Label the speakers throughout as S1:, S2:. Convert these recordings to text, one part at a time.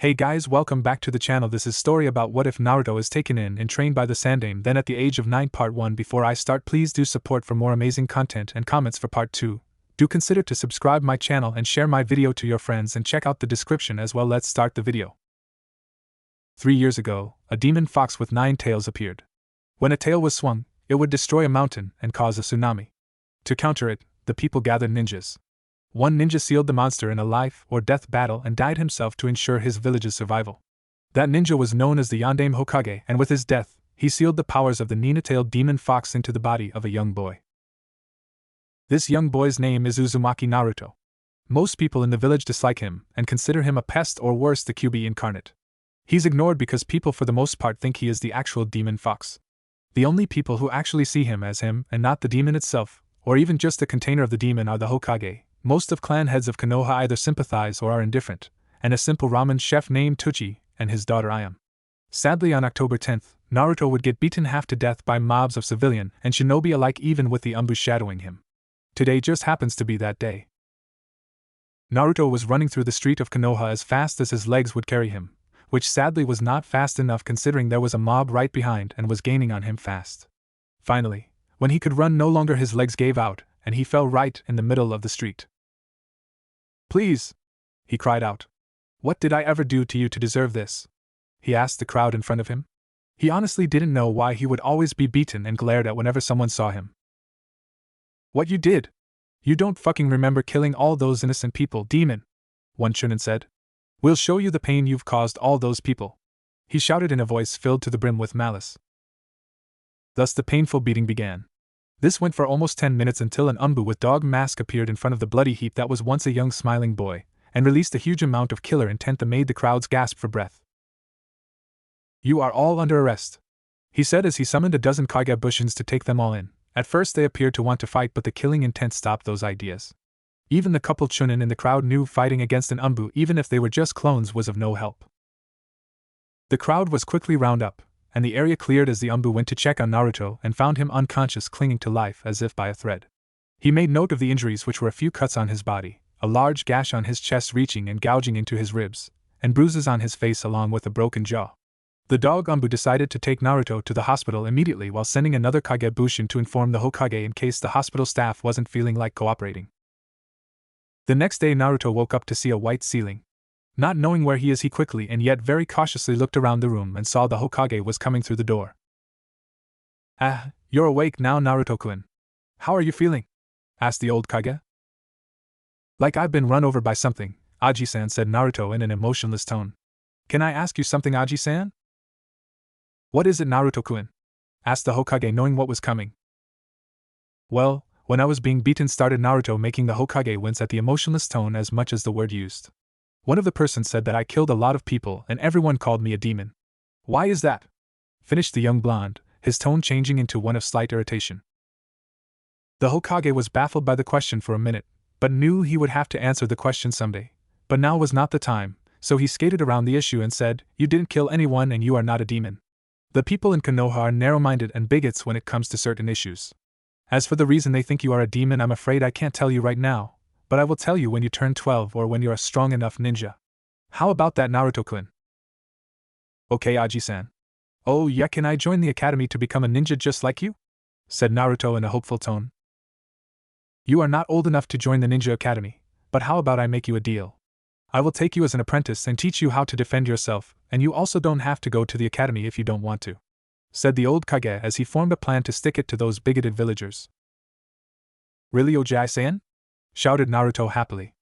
S1: Hey guys, welcome back to the channel. This is story about what if Naruto is taken in and trained by the Sandiame then at the age of 9 part 1. Before I start, please do support for more amazing content and comments for part 2. Do consider to subscribe my channel and share my video to your friends and check out the description as well. Let's start the video. 3 years ago, a demon fox with 9 tails appeared. When a tail was swung, it would destroy a mountain and cause a tsunami. To counter it, the people gathered ninjas. One ninja sealed the monster in a life or death battle and died himself to ensure his village's survival. That ninja was known as the Yondaime Hokage, and with his death, he sealed the powers of the nine-tailed demon fox into the body of a young boy. This young boy's name is Uzumaki Naruto. Most people in the village dislike him and consider him a pest, or worse, the QB incarnate. He's ignored because people for the most part think he is the actual demon fox. The only people who actually see him as him and not the demon itself, or even just a container of the demon, are the Hokage. Most of clan heads of Konoha either sympathize or are indifferent, and a simple ramen chef named Tuchi and his daughter Ayam. Sadly, on October 10th, Naruto would get beaten half to death by mobs of civilian and shinobi alike, even with the Umbu shadowing him. Today just happens to be that day. Naruto was running through the street of Konoha as fast as his legs would carry him, which sadly was not fast enough considering there was a mob right behind and was gaining on him fast. Finally, when he could run no longer, his legs gave out, and he fell right in the middle of the street. "Please!" he cried out. "What did I ever do to you to deserve this?" he asked the crowd in front of him. He honestly didn't know why he would always be beaten and glared at whenever someone saw him. "What you did? You don't fucking remember killing all those innocent people, demon," one chunin said. "We'll show you the pain you've caused all those people," he shouted in a voice filled to the brim with malice. Thus the painful beating began. This went for almost 10 minutes until an Umbu with dog mask appeared in front of the bloody heap that was once a young smiling boy, and released a huge amount of killer intent that made the crowds gasp for breath. "You are all under arrest," he said as he summoned a dozen Kagebushins to take them all in. At first they appeared to want to fight, but the killing intent stopped those ideas. Even the couple chunin in the crowd knew fighting against an Umbu, even if they were just clones, was of no help. The crowd was quickly round up, and the area cleared as the Umbu went to check on Naruto and found him unconscious, clinging to life as if by a thread. He made note of the injuries, which were a few cuts on his body, a large gash on his chest reaching and gouging into his ribs, and bruises on his face along with a broken jaw. The dog Umbu decided to take Naruto to the hospital immediately while sending another Kagebushin to inform the Hokage in case the hospital staff wasn't feeling like cooperating. The next day Naruto woke up to see a white ceiling. Not knowing where he is, he quickly and yet very cautiously looked around the room and saw the Hokage was coming through the door. "Ah, you're awake now, Naruto-kun. How are you feeling?" asked the old Kage. "Like I've been run over by something," Aji-san said Naruto in an emotionless tone. "Can I ask you something, Aji-san?" "What is it, Naruto-kun?" asked the Hokage, knowing what was coming. "Well, when I was being beaten," started Naruto, making the Hokage wince at the emotionless tone as much as the word used. "One of the persons said that I killed a lot of people and everyone called me a demon." "Why is that?" finished the young blonde, his tone changing into one of slight irritation. The Hokage was baffled by the question for a minute, but knew he would have to answer the question someday. But now was not the time, so he skated around the issue and said, "You didn't kill anyone and you are not a demon. The people in Konoha are narrow-minded and bigots when it comes to certain issues. As for the reason they think you are a demon, I'm afraid I can't tell you right now, but I will tell you when you turn 12 or when you're a strong enough ninja. How about that, Naruto-kun?" "Okay, Aji-san." "Oh yeah, can I join the academy to become a ninja just like you?" said Naruto in a hopeful tone. "You are not old enough to join the ninja academy, but how about I make you a deal? I will take you as an apprentice and teach you how to defend yourself, and you also don't have to go to the academy if you don't want to," said the old Kage as he formed a plan to stick it to those bigoted villagers. "Really, Ojai-san?" shouted Naruto happily.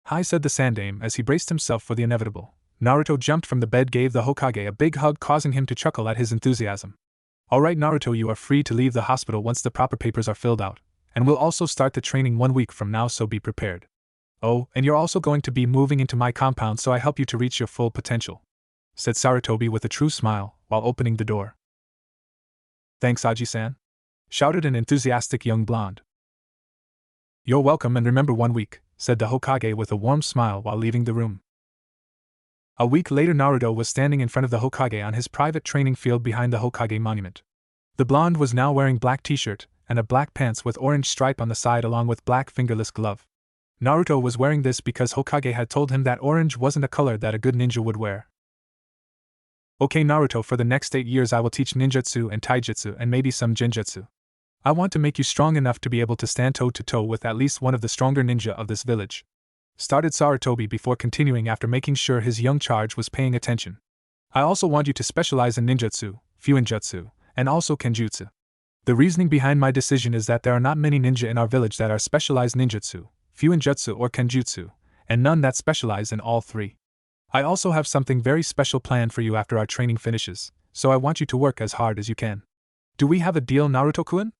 S1: "Hi," said the Sandiame as he braced himself for the inevitable. Naruto jumped from the bed, gave the Hokage a big hug, causing him to chuckle at his enthusiasm. "Alright, Naruto, you are free to leave the hospital once the proper papers are filled out, and we'll also start the training 1 week from now, so be prepared. Oh, and you're also going to be moving into my compound, so I help you to reach your full potential," said Sarutobi with a true smile while opening the door. "Thanks, Aji-san," shouted an enthusiastic young blonde. "You're welcome, and remember 1 week," said the Hokage with a warm smile while leaving the room. A week later Naruto was standing in front of the Hokage on his private training field behind the Hokage monument. The blonde was now wearing black t-shirt and a black pants with orange stripe on the side along with black fingerless glove. Naruto was wearing this because Hokage had told him that orange wasn't a color that a good ninja would wear. Okay Naruto, for the next 8 years I will teach ninjutsu and taijutsu and maybe some genjutsu. I want to make you strong enough to be able to stand toe to toe with at least one of the stronger ninja of this village. Started Sarutobi before continuing after making sure his young charge was paying attention. I also want you to specialize in ninjutsu, fuinjutsu, and also kenjutsu. The reasoning behind my decision is that there are not many ninja in our village that are specialized ninjutsu, fuinjutsu or kenjutsu, and none that specialize in all three. I also have something very special planned for you after our training finishes, so I want you to work as hard as you can. Do we have a deal, Naruto-kun?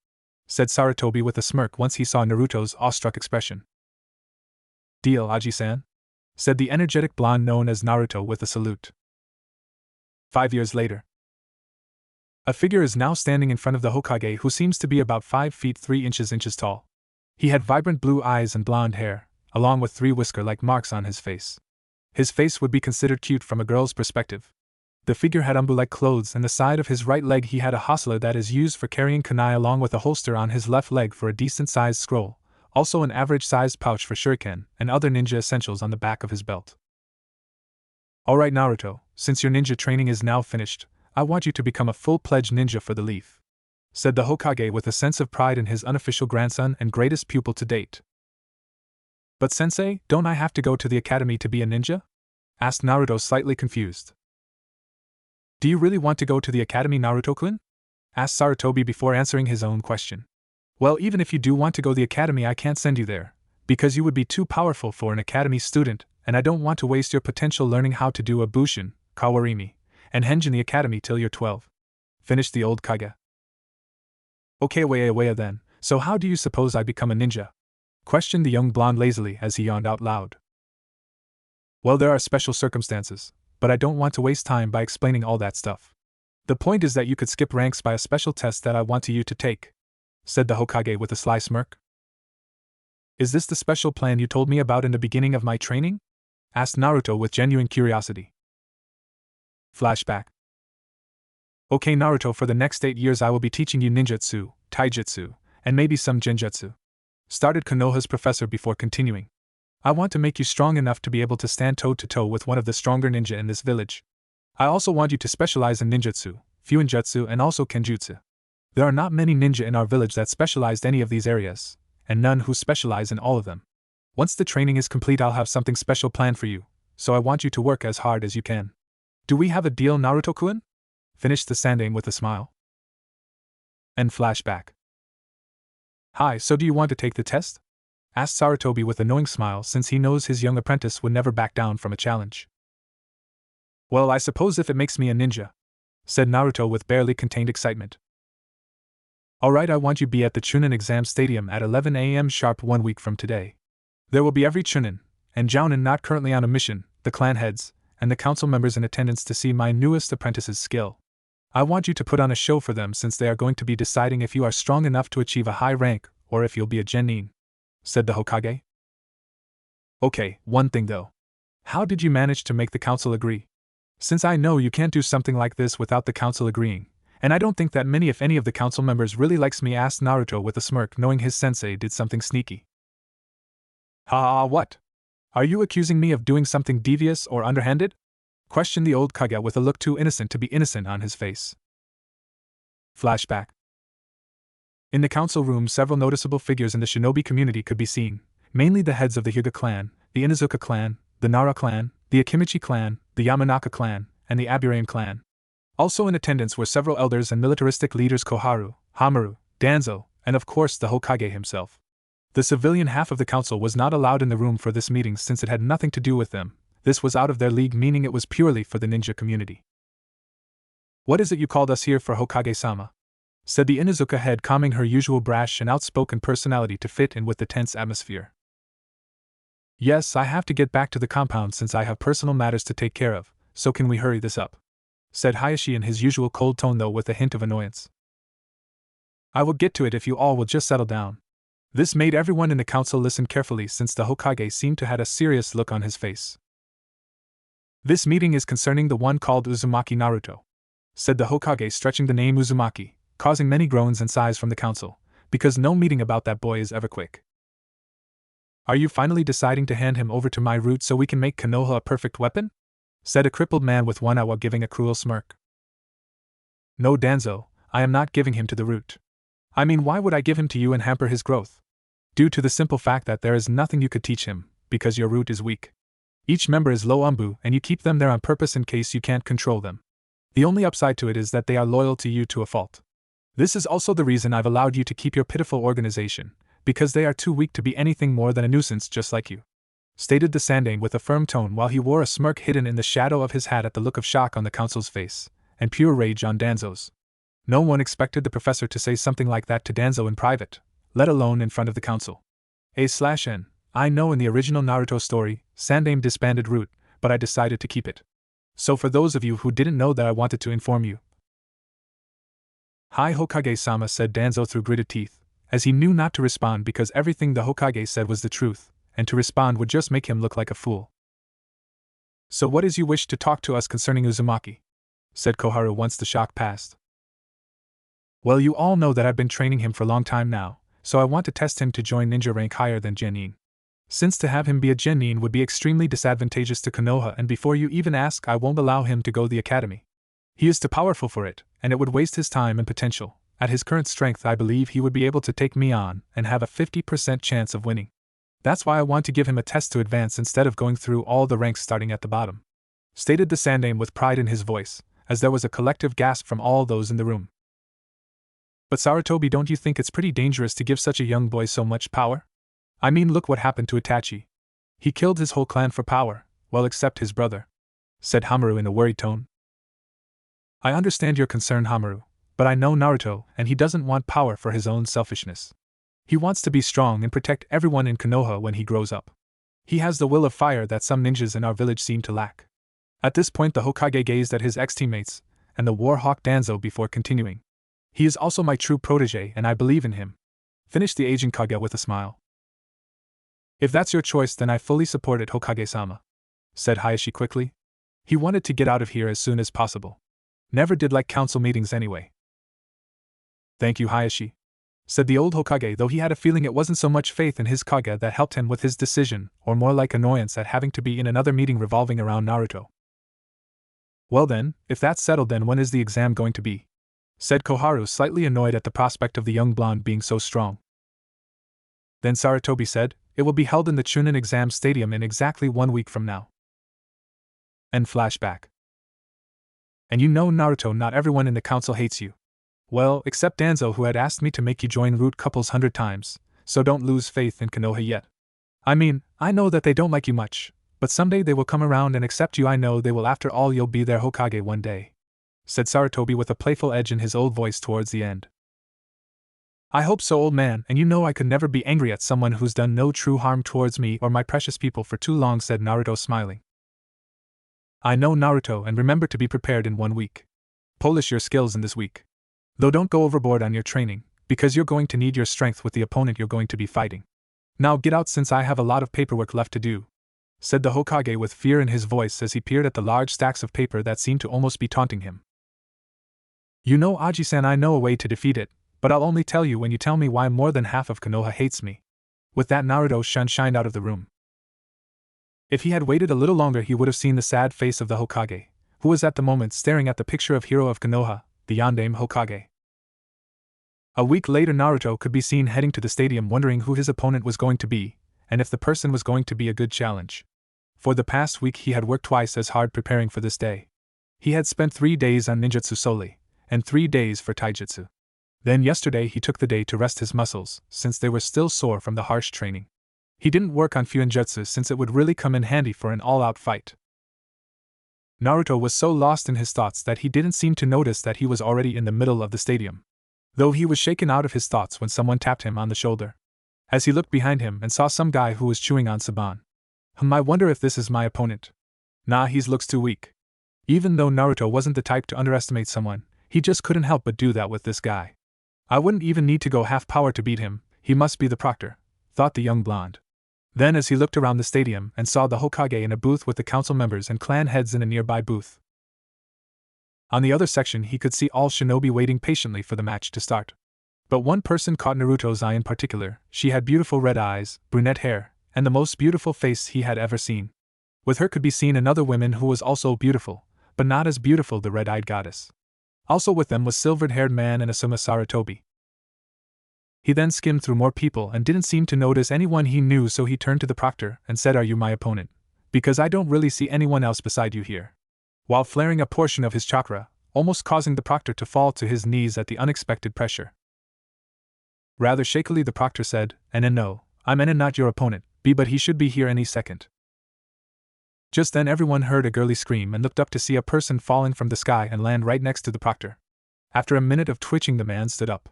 S1: Said Sarutobi with a smirk once he saw Naruto's awestruck expression. Deal, Aji-san? Said the energetic blonde known as Naruto with a salute. 5 years later. A figure is now standing in front of the Hokage who seems to be about 5 feet 3 inches tall. He had vibrant blue eyes and blonde hair, along with 3 whisker-like marks on his face. His face would be considered cute from a girl's perspective. The figure had umbu-like clothes, and the side of his right leg he had a hostler that is used for carrying kunai, along with a holster on his left leg for a decent-sized scroll, also an average-sized pouch for shuriken, and other ninja essentials on the back of his belt. Alright Naruto, since your ninja training is now finished, I want you to become a full-pledged ninja for the Leaf, said the Hokage with a sense of pride in his unofficial grandson and greatest pupil to date. But sensei, don't I have to go to the academy to be a ninja? Asked Naruto, slightly confused. Do you really want to go to the academy, Naruto-kun? Asked Sarutobi before answering his own question. Well, even if you do want to go to the academy, I can't send you there, because you would be too powerful for an academy student, and I don't want to waste your potential learning how to do a bushin, kawarimi, and henge in the academy till you're 12. Finished the old Kage. Okay, waya then, so how do you suppose I become a ninja? Questioned the young blonde lazily as he yawned out loud. Well, there are special circumstances, but I don't want to waste time by explaining all that stuff. The point is that you could skip ranks by a special test that I want you to take, said the Hokage with a sly smirk. Is this the special plan you told me about in the beginning of my training? Asked Naruto with genuine curiosity. Flashback. Okay Naruto, for the next 8 years I will be teaching you ninjutsu, taijutsu, and maybe some genjutsu. Started Konoha's professor before continuing. I want to make you strong enough to be able to stand toe to toe with one of the stronger ninja in this village. I also want you to specialize in ninjutsu, fuinjutsu, and also kenjutsu. There are not many ninja in our village that specialized any of these areas, and none who specialize in all of them. Once the training is complete, I'll have something special planned for you, so I want you to work as hard as you can. Do we have a deal, Naruto-kun? Finished the Sandiame with a smile. And flashback. Hi, so do you want to take the test? Asked Sarutobi with a knowing smile, since he knows his young apprentice would never back down from a challenge. Well, I suppose if it makes me a ninja, said Naruto with barely contained excitement. Alright, I want you to be at the Chunin exam stadium at 11 a.m. sharp 1 week from today. There will be every Chunin, and Jounin not currently on a mission, the clan heads, and the council members in attendance to see my newest apprentice's skill. I want you to put on a show for them, since they are going to be deciding if you are strong enough to achieve a high rank, or if you'll be a genin, said the Hokage. Okay, one thing though. How did you manage to make the council agree? Since I know you can't do something like this without the council agreeing, and I don't think that many if any of the council members really likes me, asked Naruto with a smirk, knowing his sensei did something sneaky. What? Are you accusing me of doing something devious or underhanded? Questioned the old Kage with a look too innocent to be innocent on his face. Flashback. In the council room, several noticeable figures in the shinobi community could be seen, mainly the heads of the Hyuga clan, the Inuzuka clan, the Nara clan, the Akimichi clan, the Yamanaka clan, and the Aburame clan. Also in attendance were several elders and militaristic leaders, Koharu, Hamaru, Danzo, and of course the Hokage himself. The civilian half of the council was not allowed in the room for this meeting since it had nothing to do with them. This was out of their league, meaning it was purely for the ninja community. What is it you called us here for, Hokage-sama? Said the Inuzuka head, calming her usual brash and outspoken personality to fit in with the tense atmosphere. Yes, I have to get back to the compound since I have personal matters to take care of, so can we hurry this up? Said Hayashi in his usual cold tone, though with a hint of annoyance. I will get to it if you all will just settle down. This made everyone in the council listen carefully, since the Hokage seemed to have a serious look on his face. This meeting is concerning the one called Uzumaki Naruto, said the Hokage, stretching the name Uzumaki, causing many groans and sighs from the council, because no meeting about that boy is ever quick. Are you finally deciding to hand him over to my root so we can make Konoha a perfect weapon? Said a crippled man with one eye while giving a cruel smirk. No, Danzo, I am not giving him to the root. I mean, why would I give him to you and hamper his growth? Due to the simple fact that there is nothing you could teach him, because your root is weak. Each member is low umbu and you keep them there on purpose in case you can't control them. The only upside to it is that they are loyal to you to a fault. This is also the reason I've allowed you to keep your pitiful organization, because they are too weak to be anything more than a nuisance just like you. Stated the Sandiame with a firm tone while he wore a smirk hidden in the shadow of his hat at the look of shock on the council's face, and pure rage on Danzo's. No one expected the professor to say something like that to Danzo in private, let alone in front of the council. A/N. I know in the original Naruto story, Sandiame disbanded Root, but I decided to keep it. So for those of you who didn't know that, I wanted to inform you. Hi Hokage-sama, said Danzo through gritted teeth, as he knew not to respond because everything the Hokage said was the truth, and to respond would just make him look like a fool. So what is you wish to talk to us concerning Uzumaki? Said Koharu once the shock passed. Well, you all know that I've been training him for a long time now, so I want to test him to join ninja rank higher than Genin. Since to have him be a Genin would be extremely disadvantageous to Konoha, and before you even ask, I won't allow him to go to the academy. He is too powerful for it, and it would waste his time and potential. At his current strength, I believe he would be able to take me on and have a 50% chance of winning. That's why I want to give him a test to advance instead of going through all the ranks starting at the bottom. Stated the Sandiame with pride in his voice, as there was a collective gasp from all those in the room. But Sarutobi, don't you think it's pretty dangerous to give such a young boy so much power? I mean, look what happened to Itachi. He killed his whole clan for power, well except his brother, said Hamaru in a worried tone. I understand your concern, Hamaru, but I know Naruto and he doesn't want power for his own selfishness. He wants to be strong and protect everyone in Konoha when he grows up. He has the will of fire that some ninjas in our village seem to lack. At this point the Hokage gazed at his ex-teammates and the war hawk Danzo before continuing. He is also my true protege and I believe in him. Finished the aging Kage with a smile. If that's your choice, then I fully support it, Hokage-sama, said Hayashi quickly. He wanted to get out of here as soon as possible. Never did like council meetings anyway. Thank you, Hayashi, said the old Hokage, though he had a feeling it wasn't so much faith in his Kage that helped him with his decision, or more like annoyance at having to be in another meeting revolving around Naruto. Well then, if that's settled, then when is the exam going to be? Said Koharu, slightly annoyed at the prospect of the young blonde being so strong. Then Sarutobi said, it will be held in the Chunin Exam Stadium in exactly 1 week from now. End flashback. And you know, Naruto, not everyone in the council hates you. Well, except Danzo, who had asked me to make you join root couples 100 times, so don't lose faith in Konoha yet. I mean, I know that they don't like you much, but someday they will come around and accept you. I know they will. After all, you'll be their Hokage one day, said Sarutobi with a playful edge in his old voice towards the end. I hope so, old man, and you know I could never be angry at someone who's done no true harm towards me or my precious people for too long, said Naruto, smiling. I know, Naruto, and remember to be prepared in 1 week. Polish your skills in this week. Though don't go overboard on your training, because you're going to need your strength with the opponent you're going to be fighting. Now get out, since I have a lot of paperwork left to do, said the Hokage with fear in his voice as he peered at the large stacks of paper that seemed to almost be taunting him. You know, Aji-san, I know a way to defeat it, but I'll only tell you when you tell me why more than half of Konoha hates me. With that, Naruto shined out of the room. If he had waited a little longer, he would have seen the sad face of the Hokage, who was at the moment staring at the picture of Hero of Konoha, the Yondaime Hokage. A week later, Naruto could be seen heading to the stadium, wondering who his opponent was going to be, and if the person was going to be a good challenge. For the past week he had worked twice as hard preparing for this day. He had spent 3 days on ninjutsu solely, and 3 days for taijutsu. Then yesterday he took the day to rest his muscles, since they were still sore from the harsh training. He didn't work on fuinjutsu since it would really come in handy for an all-out fight. Naruto was so lost in his thoughts that he didn't seem to notice that he was already in the middle of the stadium. Though he was shaken out of his thoughts when someone tapped him on the shoulder. As he looked behind him and saw some guy who was chewing on Saban. I wonder if this is my opponent. Nah, he looks too weak. Even though Naruto wasn't the type to underestimate someone, he just couldn't help but do that with this guy. I wouldn't even need to go half power to beat him, he must be the proctor, thought the young blonde. Then as he looked around the stadium and saw the Hokage in a booth with the council members and clan heads in a nearby booth. On the other section he could see all shinobi waiting patiently for the match to start. But one person caught Naruto's eye in particular. She had beautiful red eyes, brunette hair, and the most beautiful face he had ever seen. With her could be seen another woman who was also beautiful, but not as beautiful, the red-eyed goddess. Also with them was silvered-haired man and Asuma Saratobi. He then skimmed through more people and didn't seem to notice anyone he knew, so he turned to the proctor and said, "Are you my opponent? Because I don't really see anyone else beside you here." While flaring a portion of his chakra, almost causing the proctor to fall to his knees at the unexpected pressure. Rather shakily the proctor said, "No, I'm not your opponent, but he should be here any second." Just then everyone heard a girly scream and looked up to see a person falling from the sky and land right next to the proctor. After a minute of twitching, the man stood up.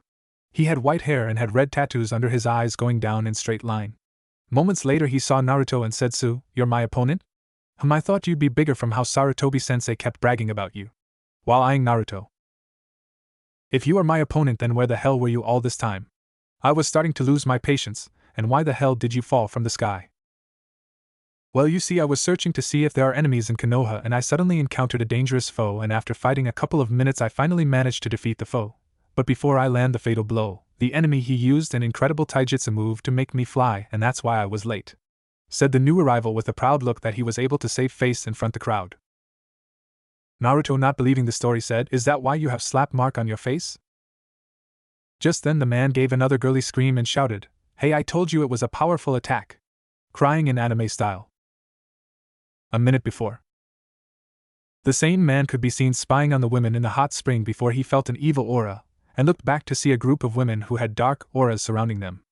S1: He had white hair and had red tattoos under his eyes going down in straight line. Moments later he saw Naruto and said, "So, you're my opponent? I thought you'd be bigger from how Saratobi-sensei kept bragging about you." While eyeing Naruto. "If you are my opponent, then where the hell were you all this time? I was starting to lose my patience, and why the hell did you fall from the sky?" "Well, you see, I was searching to see if there are enemies in Konoha, and I suddenly encountered a dangerous foe, and after fighting a couple of minutes I finally managed to defeat the foe. But before I land the fatal blow, the enemy he used an incredible taijutsu move to make me fly, and that's why I was late," said the new arrival with a proud look that he was able to save face in front the crowd. Naruto, not believing the story, said, "Is that why you have slap mark on your face?" Just then the man gave another girly scream and shouted, "Hey, I told you it was a powerful attack!" Crying in anime style. A minute before, the same man could be seen spying on the women in the hot spring before he felt an evil aura, and looked back to see a group of women who had dark auras surrounding them.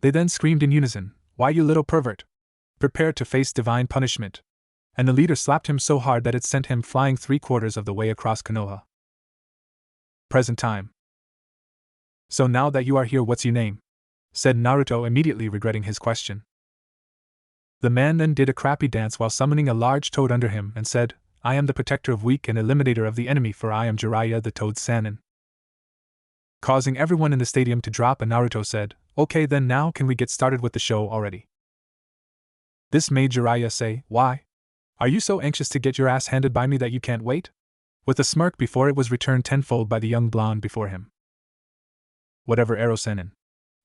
S1: They then screamed in unison, "Why, you little pervert! Prepare to face divine punishment!" And the leader slapped him so hard that it sent him flying 3/4 of the way across Konoha. Present time. "So now that you are here, what's your name?" said Naruto, immediately regretting his question. The man then did a crappy dance while summoning a large toad under him and said, "I am the protector of weak and eliminator of the enemy, for I am Jiraiya the Toad Sanin." Causing everyone in the stadium to drop, and Naruto said, "Okay then, now can we get started with the show already?" This made Jiraiya say, "Why? Are you so anxious to get your ass handed by me that you can't wait?" With a smirk before it was returned tenfold by the young blonde before him. "Whatever, Ero Sanin,"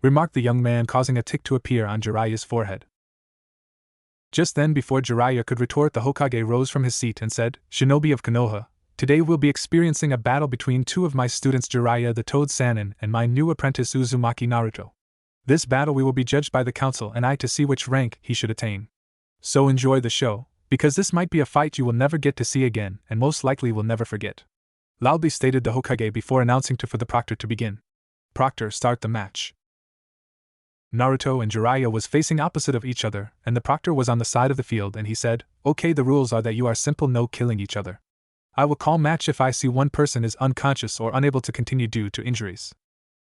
S1: remarked the young man, causing a tick to appear on Jiraiya's forehead. Just then, before Jiraiya could retort, the Hokage rose from his seat and said, "Shinobi of Konoha, today we'll be experiencing a battle between two of my students, Jiraiya the Toad Sanin and my new apprentice Uzumaki Naruto. This battle we will be judged by the council and I to see which rank he should attain. So enjoy the show, because this might be a fight you will never get to see again and most likely will never forget," loudly stated the Hokage before announcing for the proctor to begin. "Proctor, start the match." Naruto and Jiraiya was facing opposite of each other, and the proctor was on the side of the field, and he said, "Okay, the rules are that you are simple, no killing each other. I will call match if I see one person is unconscious or unable to continue due to injuries.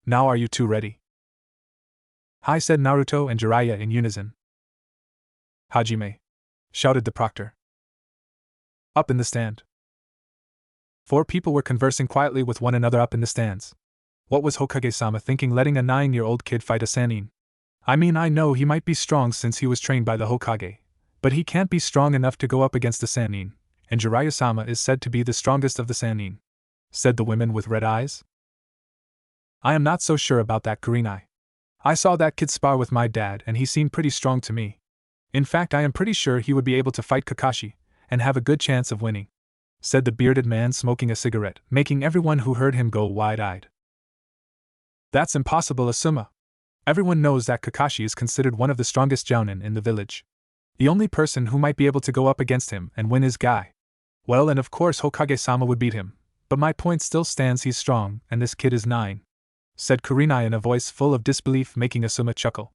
S1: Now are you two ready?" "Hi," said Naruto and Jiraiya in unison. "Hajime," shouted the proctor. Up in the stand, 4 people were conversing quietly with one another up in the stands. What was Hokage-sama thinking, letting a 9-year-old kid fight a Sanin? I mean, I know he might be strong since he was trained by the Hokage, but he can't be strong enough to go up against a Sanin, and Jiraiya-sama is said to be the strongest of the Sanin," said the women with red eyes. "I am not so sure about that, Kurenai. I saw that kid spar with my dad and he seemed pretty strong to me. In fact, I am pretty sure he would be able to fight Kakashi, and have a good chance of winning," said the bearded man smoking a cigarette, making everyone who heard him go wide-eyed. "That's impossible, Asuma. Everyone knows that Kakashi is considered one of the strongest jounin in the village. The only person who might be able to go up against him and win is Guy. Well, and of course Hokage-sama would beat him, but my point still stands, he's strong, and this kid is 9, said Kurenai in a voice full of disbelief, making Asuma chuckle.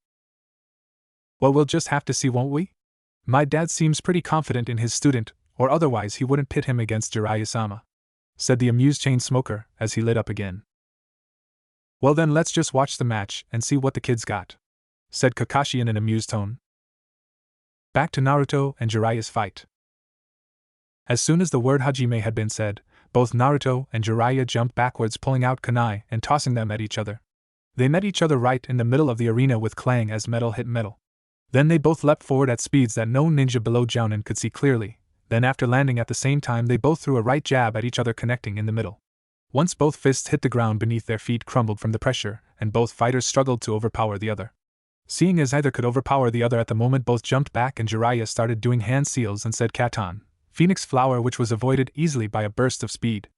S1: "Well, we'll just have to see, won't we? My dad seems pretty confident in his student, or otherwise he wouldn't pit him against Jiraiya-sama," said the amused chain smoker as he lit up again. "Well then, let's just watch the match and see what the kid's got," said Kakashi in an amused tone. Back to Naruto and Jiraiya's fight. As soon as the word Hajime had been said, both Naruto and Jiraiya jumped backwards, pulling out kunai and tossing them at each other. They met each other right in the middle of the arena with clang as metal hit metal. Then they both leapt forward at speeds that no ninja below Jounin could see clearly. Then after landing at the same time, they both threw a right jab at each other, connecting in the middle. Once both fists hit the ground beneath their feet crumbled from the pressure, and both fighters struggled to overpower the other. Seeing as either could overpower the other at the moment, both jumped back and Jiraiya started doing hand seals and said Katan, Phoenix Flower, which was avoided easily by a burst of speed.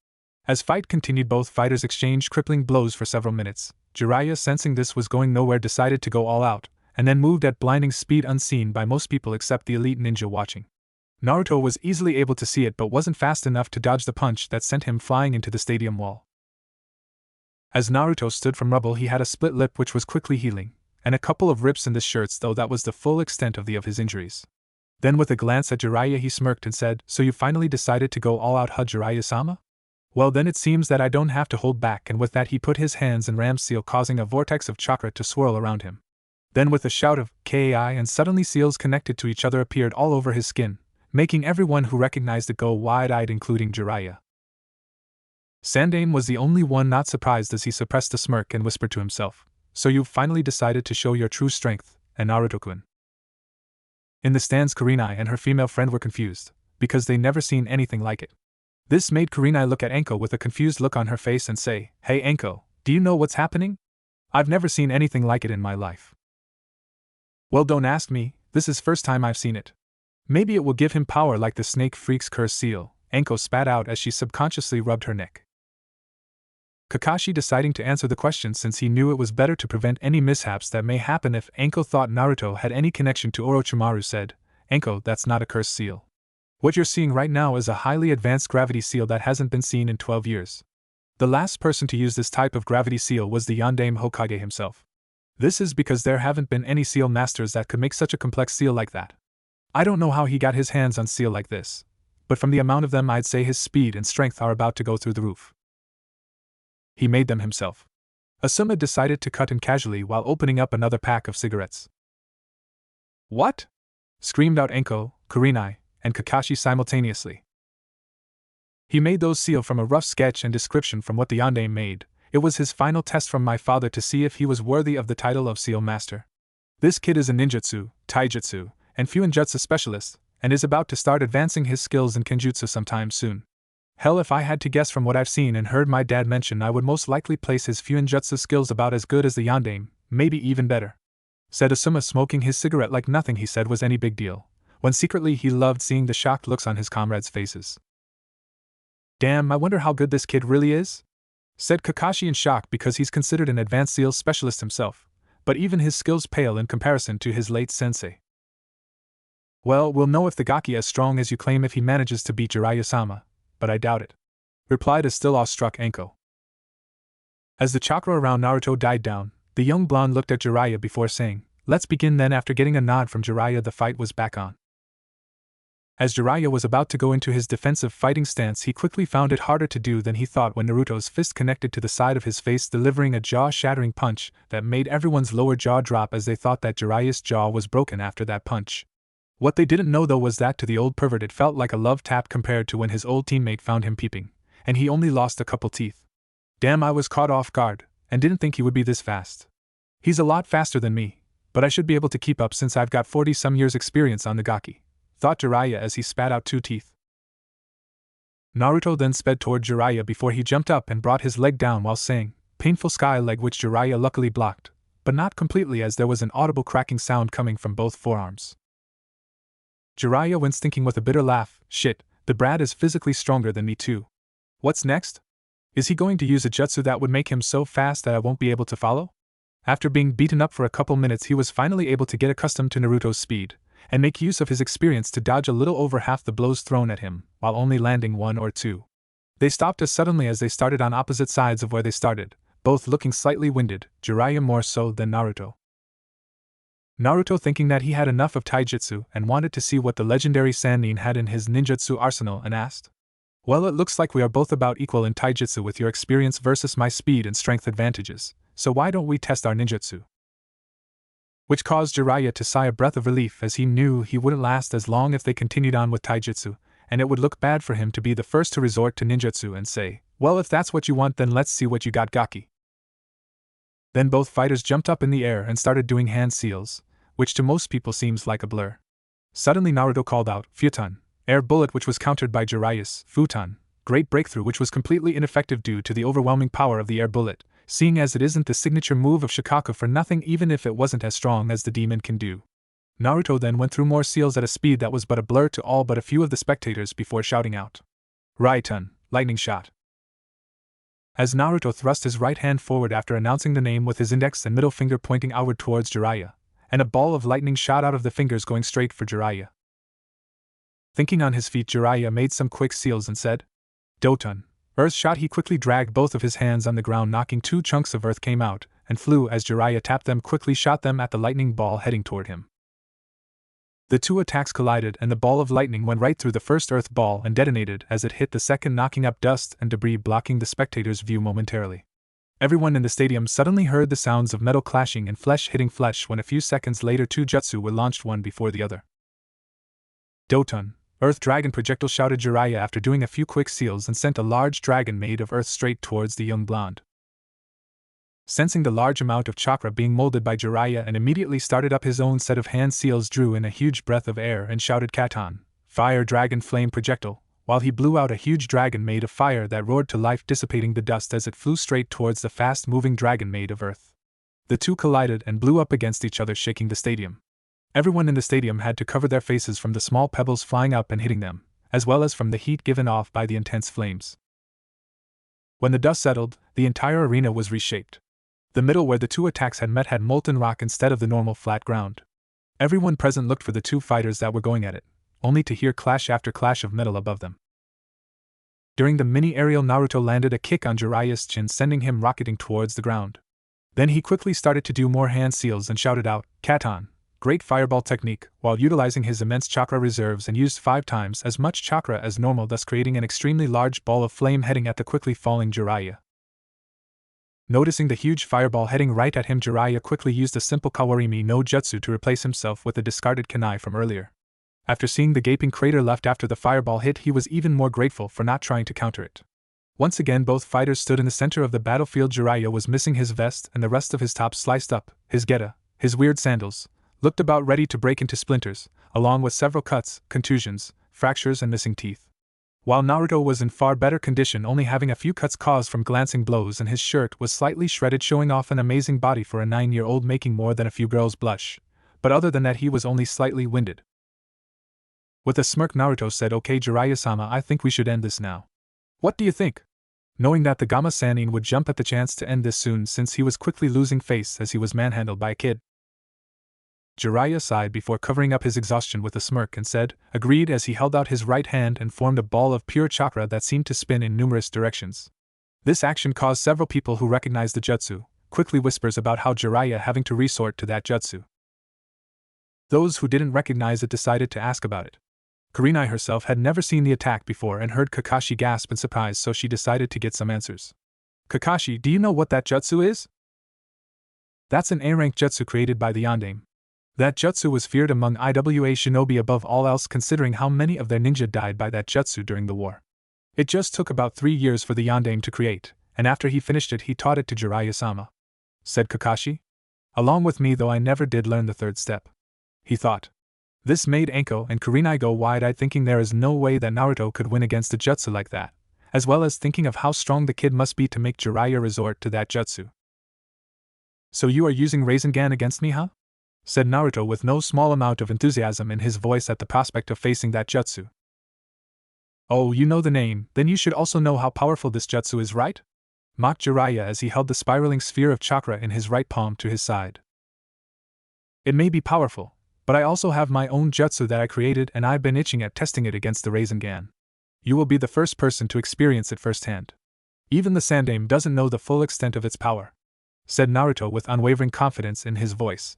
S1: As fight continued, both fighters exchanged crippling blows for several minutes. Jiraiya, sensing this was going nowhere, decided to go all out, and then moved at blinding speed unseen by most people except the elite ninja watching. Naruto was easily able to see it but wasn't fast enough to dodge the punch that sent him flying into the stadium wall. As Naruto stood from rubble, he had a split lip which was quickly healing, and a couple of rips in the shirts, though that was the full extent of his injuries. Then with a glance at Jiraiya he smirked and said, "So you finally decided to go all out, huh, Jiraiya-sama? Well then it seems that I don't have to hold back," and with that he put his hands in Ram's seal, causing a vortex of chakra to swirl around him. Then with a shout of Kai, and suddenly seals connected to each other appeared all over his skin, making everyone who recognized it go wide-eyed, including Jiraiya. Sandiame was the only one not surprised as he suppressed a smirk and whispered to himself, "So you've finally decided to show your true strength, and Naruto-kun." In the stands, Kurenai and her female friend were confused, because they never seen anything like it. This made Kurenai look at Anko with a confused look on her face and say, "Hey Anko, do you know what's happening? I've never seen anything like it in my life." "Well, don't ask me, this is first time I've seen it. Maybe it will give him power like the snake freak's curse seal," Anko spat out as she subconsciously rubbed her neck. Kakashi, deciding to answer the question since he knew it was better to prevent any mishaps that may happen if Anko thought Naruto had any connection to Orochimaru, said, "Anko, that's not a cursed seal. What you're seeing right now is a highly advanced gravity seal that hasn't been seen in 12 years. The last person to use this type of gravity seal was the Yondaime Hokage himself. This is because there haven't been any seal masters that could make such a complex seal like that. I don't know how he got his hands on seal like this, but from the amount of them I'd say his speed and strength are about to go through the roof. He made them himself." Asuma decided to cut in casually while opening up another pack of cigarettes. "What?" screamed out Anko, Kurenai, and Kakashi simultaneously. "He made those seal from a rough sketch and description from what the Yondaime made. It was his final test from my father to see if he was worthy of the title of seal master. This kid is a ninjutsu, taijutsu, and fuinjutsu specialist, and is about to start advancing his skills in kenjutsu sometime soon. Hell, if I had to guess from what I've seen and heard my dad mention, I would most likely place his fuinjutsu skills about as good as the Yondaime, maybe even better," said Asuma, smoking his cigarette like nothing he said was any big deal, when secretly he loved seeing the shocked looks on his comrades' faces. "Damn, I wonder how good this kid really is?" said Kakashi in shock, because he's considered an advanced seal specialist himself, but even his skills pale in comparison to his late sensei. "Well, we'll know if the Gaki as strong as you claim if he manages to beat Jiraiya-sama, but I doubt it," replied a still awestruck Anko. As the chakra around Naruto died down, the young blonde looked at Jiraiya before saying, "Let's begin then." After getting a nod from Jiraiya, the fight was back on. As Jiraiya was about to go into his defensive fighting stance, he quickly found it harder to do than he thought when Naruto's fist connected to the side of his face, delivering a jaw-shattering punch that made everyone's lower jaw drop as they thought that Jiraiya's jaw was broken after that punch. What they didn't know though was that to the old pervert it felt like a love tap compared to when his old teammate found him peeping, and he only lost a couple teeth. "Damn, I was caught off guard, and didn't think he would be this fast. He's a lot faster than me, but I should be able to keep up since I've got 40-some years experience on the Gaki," thought Jiraiya as he spat out 2 teeth. Naruto then sped toward Jiraiya before he jumped up and brought his leg down while saying, "Painful sky leg," which Jiraiya luckily blocked, but not completely, as there was an audible cracking sound coming from both forearms. Jiraiya went thinking with a bitter laugh, "Shit, the brat is physically stronger than me too. What's next? Is he going to use a jutsu that would make him so fast that I won't be able to follow?" After being beaten up for a couple minutes, he was finally able to get accustomed to Naruto's speed, and make use of his experience to dodge a little over half the blows thrown at him, while only landing 1 or 2. They stopped as suddenly as they started on opposite sides of where they started, both looking slightly winded, Jiraiya more so than Naruto. Naruto, thinking that he had enough of taijutsu and wanted to see what the legendary Sanin had in his ninjutsu arsenal, and asked, "Well, it looks like we are both about equal in taijutsu with your experience versus my speed and strength advantages, so why don't we test our ninjutsu?" Which caused Jiraiya to sigh a breath of relief, as he knew he wouldn't last as long if they continued on with taijutsu, and it would look bad for him to be the first to resort to ninjutsu and say, "Well, if that's what you want, then let's see what you got, Gaki." Then both fighters jumped up in the air and started doing hand seals, which to most people seems like a blur. Suddenly Naruto called out, "Futon," air bullet, which was countered by Jiraiya's Futon, great breakthrough, which was completely ineffective due to the overwhelming power of the air bullet, seeing as it isn't the signature move of Shikaku for nothing even if it wasn't as strong as the demon can do. Naruto then went through more seals at a speed that was but a blur to all but a few of the spectators before shouting out, "Raitun, lightning shot." As Naruto thrust his right hand forward after announcing the name with his index and middle finger pointing outward towards Jiraiya, and a ball of lightning shot out of the fingers going straight for Jiraiya. Thinking on his feet, Jiraiya made some quick seals and said, "Dotun, earth shot." He quickly dragged both of his hands on the ground, knocking 2 chunks of earth came out, and flew as Jiraiya tapped them, quickly shot them at the lightning ball heading toward him. The 2 attacks collided and the ball of lightning went right through the first earth ball and detonated as it hit the second, knocking up dust and debris, blocking the spectators' view momentarily. Everyone in the stadium suddenly heard the sounds of metal clashing and flesh hitting flesh when a few seconds later 2 jutsu were launched one before the other. "Dotun, earth dragon projectile," shouted Jiraiya after doing a few quick seals, and sent a large dragon made of earth straight towards the young blonde. Sensing the large amount of chakra being molded by Jiraiya and immediately started up his own set of hand seals, drew in a huge breath of air and shouted, "Katan, fire dragon flame projectile," while he blew out a huge dragon made of fire that roared to life, dissipating the dust as it flew straight towards the fast-moving dragon made of earth. The 2 collided and blew up against each other, shaking the stadium. Everyone in the stadium had to cover their faces from the small pebbles flying up and hitting them, as well as from the heat given off by the intense flames. When the dust settled, the entire arena was reshaped. The middle where the 2 attacks had met had molten rock instead of the normal flat ground. Everyone present looked for the 2 fighters that were going at it, only to hear clash after clash of metal above them. During the mini-aerial, Naruto landed a kick on Jiraiya's chin, sending him rocketing towards the ground. Then he quickly started to do more hand seals and shouted out, "Katan, great fireball technique," while utilizing his immense chakra reserves, and used 5 times as much chakra as normal, thus creating an extremely large ball of flame heading at the quickly falling Jiraiya. Noticing the huge fireball heading right at him, Jiraiya quickly used a simple Kawarimi no Jutsu to replace himself with the discarded kunai from earlier. After seeing the gaping crater left after the fireball hit, he was even more grateful for not trying to counter it. Once again both fighters stood in the center of the battlefield. Jiraiya was missing his vest and the rest of his top sliced up, his geta, his weird sandals, looked about ready to break into splinters, along with several cuts, contusions, fractures and missing teeth. While Naruto was in far better condition, only having a few cuts caused from glancing blows, and his shirt was slightly shredded, showing off an amazing body for a 9-year-old, making more than a few girls blush. But other than that, he was only slightly winded. With a smirk, Naruto said, "Okay, Jiraiya-sama, I think we should end this now. What do you think?" Knowing that the Gamma Sanin would jump at the chance to end this soon, since he was quickly losing face as he was manhandled by a kid. Jiraiya sighed before covering up his exhaustion with a smirk and said, "Agreed," as he held out his right hand and formed a ball of pure chakra that seemed to spin in numerous directions. This action caused several people who recognized the jutsu quickly whispers about how Jiraiya having to resort to that jutsu. Those who didn't recognize it decided to ask about it. Kurenai herself had never seen the attack before and heard Kakashi gasp in surprise, so she decided to get some answers. "Kakashi, do you know what that jutsu is?" "That's an A-rank jutsu created by the Yondaime. That jutsu was feared among IWA shinobi above all else, considering how many of their ninja died by that jutsu during the war. It just took about 3 years for the Yondaime to create, and after he finished it he taught it to Jiraiya-sama," said Kakashi. "Along with me, though I never did learn the 3rd step," he thought. This made Anko and Kurenai go wide-eyed, thinking there is no way that Naruto could win against a jutsu like that, as well as thinking of how strong the kid must be to make Jiraiya resort to that jutsu. "So you are using Rasengan against me, huh?" said Naruto with no small amount of enthusiasm in his voice at the prospect of facing that jutsu. "Oh, you know the name, then you should also know how powerful this jutsu is, right?" mocked Jiraiya as he held the spiraling sphere of chakra in his right palm to his side. "It may be powerful, but I also have my own jutsu that I created, and I've been itching at testing it against the Rasengan. You will be the first person to experience it firsthand. Even the Sandiame doesn't know the full extent of its power," said Naruto with unwavering confidence in his voice.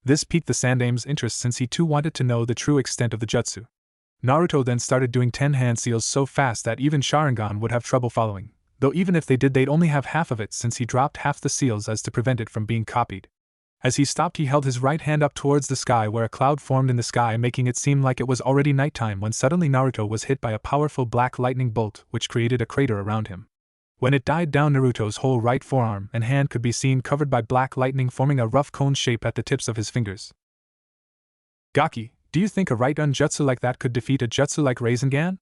S1: This piqued the Sandaime's interest, since he too wanted to know the true extent of the jutsu. Naruto then started doing 10 hand seals so fast that even Sharingan would have trouble following, though even if they did they'd only have half of it, since he dropped half the seals as to prevent it from being copied. As he stopped, he held his right hand up towards the sky, where a cloud formed in the sky, making it seem like it was already nighttime, when suddenly Naruto was hit by a powerful black lightning bolt which created a crater around him. When it died down, Naruto's whole right forearm and hand could be seen covered by black lightning, forming a rough cone shape at the tips of his fingers. "Gaki, do you think a right-on jutsu like that could defeat a jutsu like Rasengan?"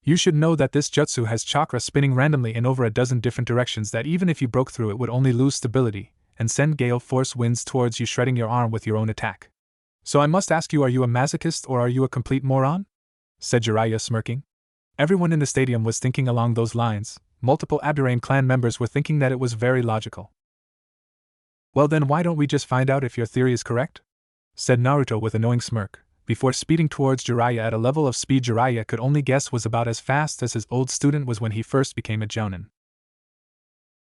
S1: You should know that this jutsu has chakra spinning randomly in over a dozen different directions that even if you broke through it would only lose stability, and send gale force winds towards you, shredding your arm with your own attack. So I must ask you, are you a masochist or are you a complete moron? Said Jiraiya, smirking. Everyone in the stadium was thinking along those lines. Multiple Aburain clan members were thinking that it was very logical. Well then, why don't we just find out if your theory is correct? Said Naruto with a knowing smirk, before speeding towards Jiraiya at a level of speed Jiraiya could only guess was about as fast as his old student was when he first became a jounin.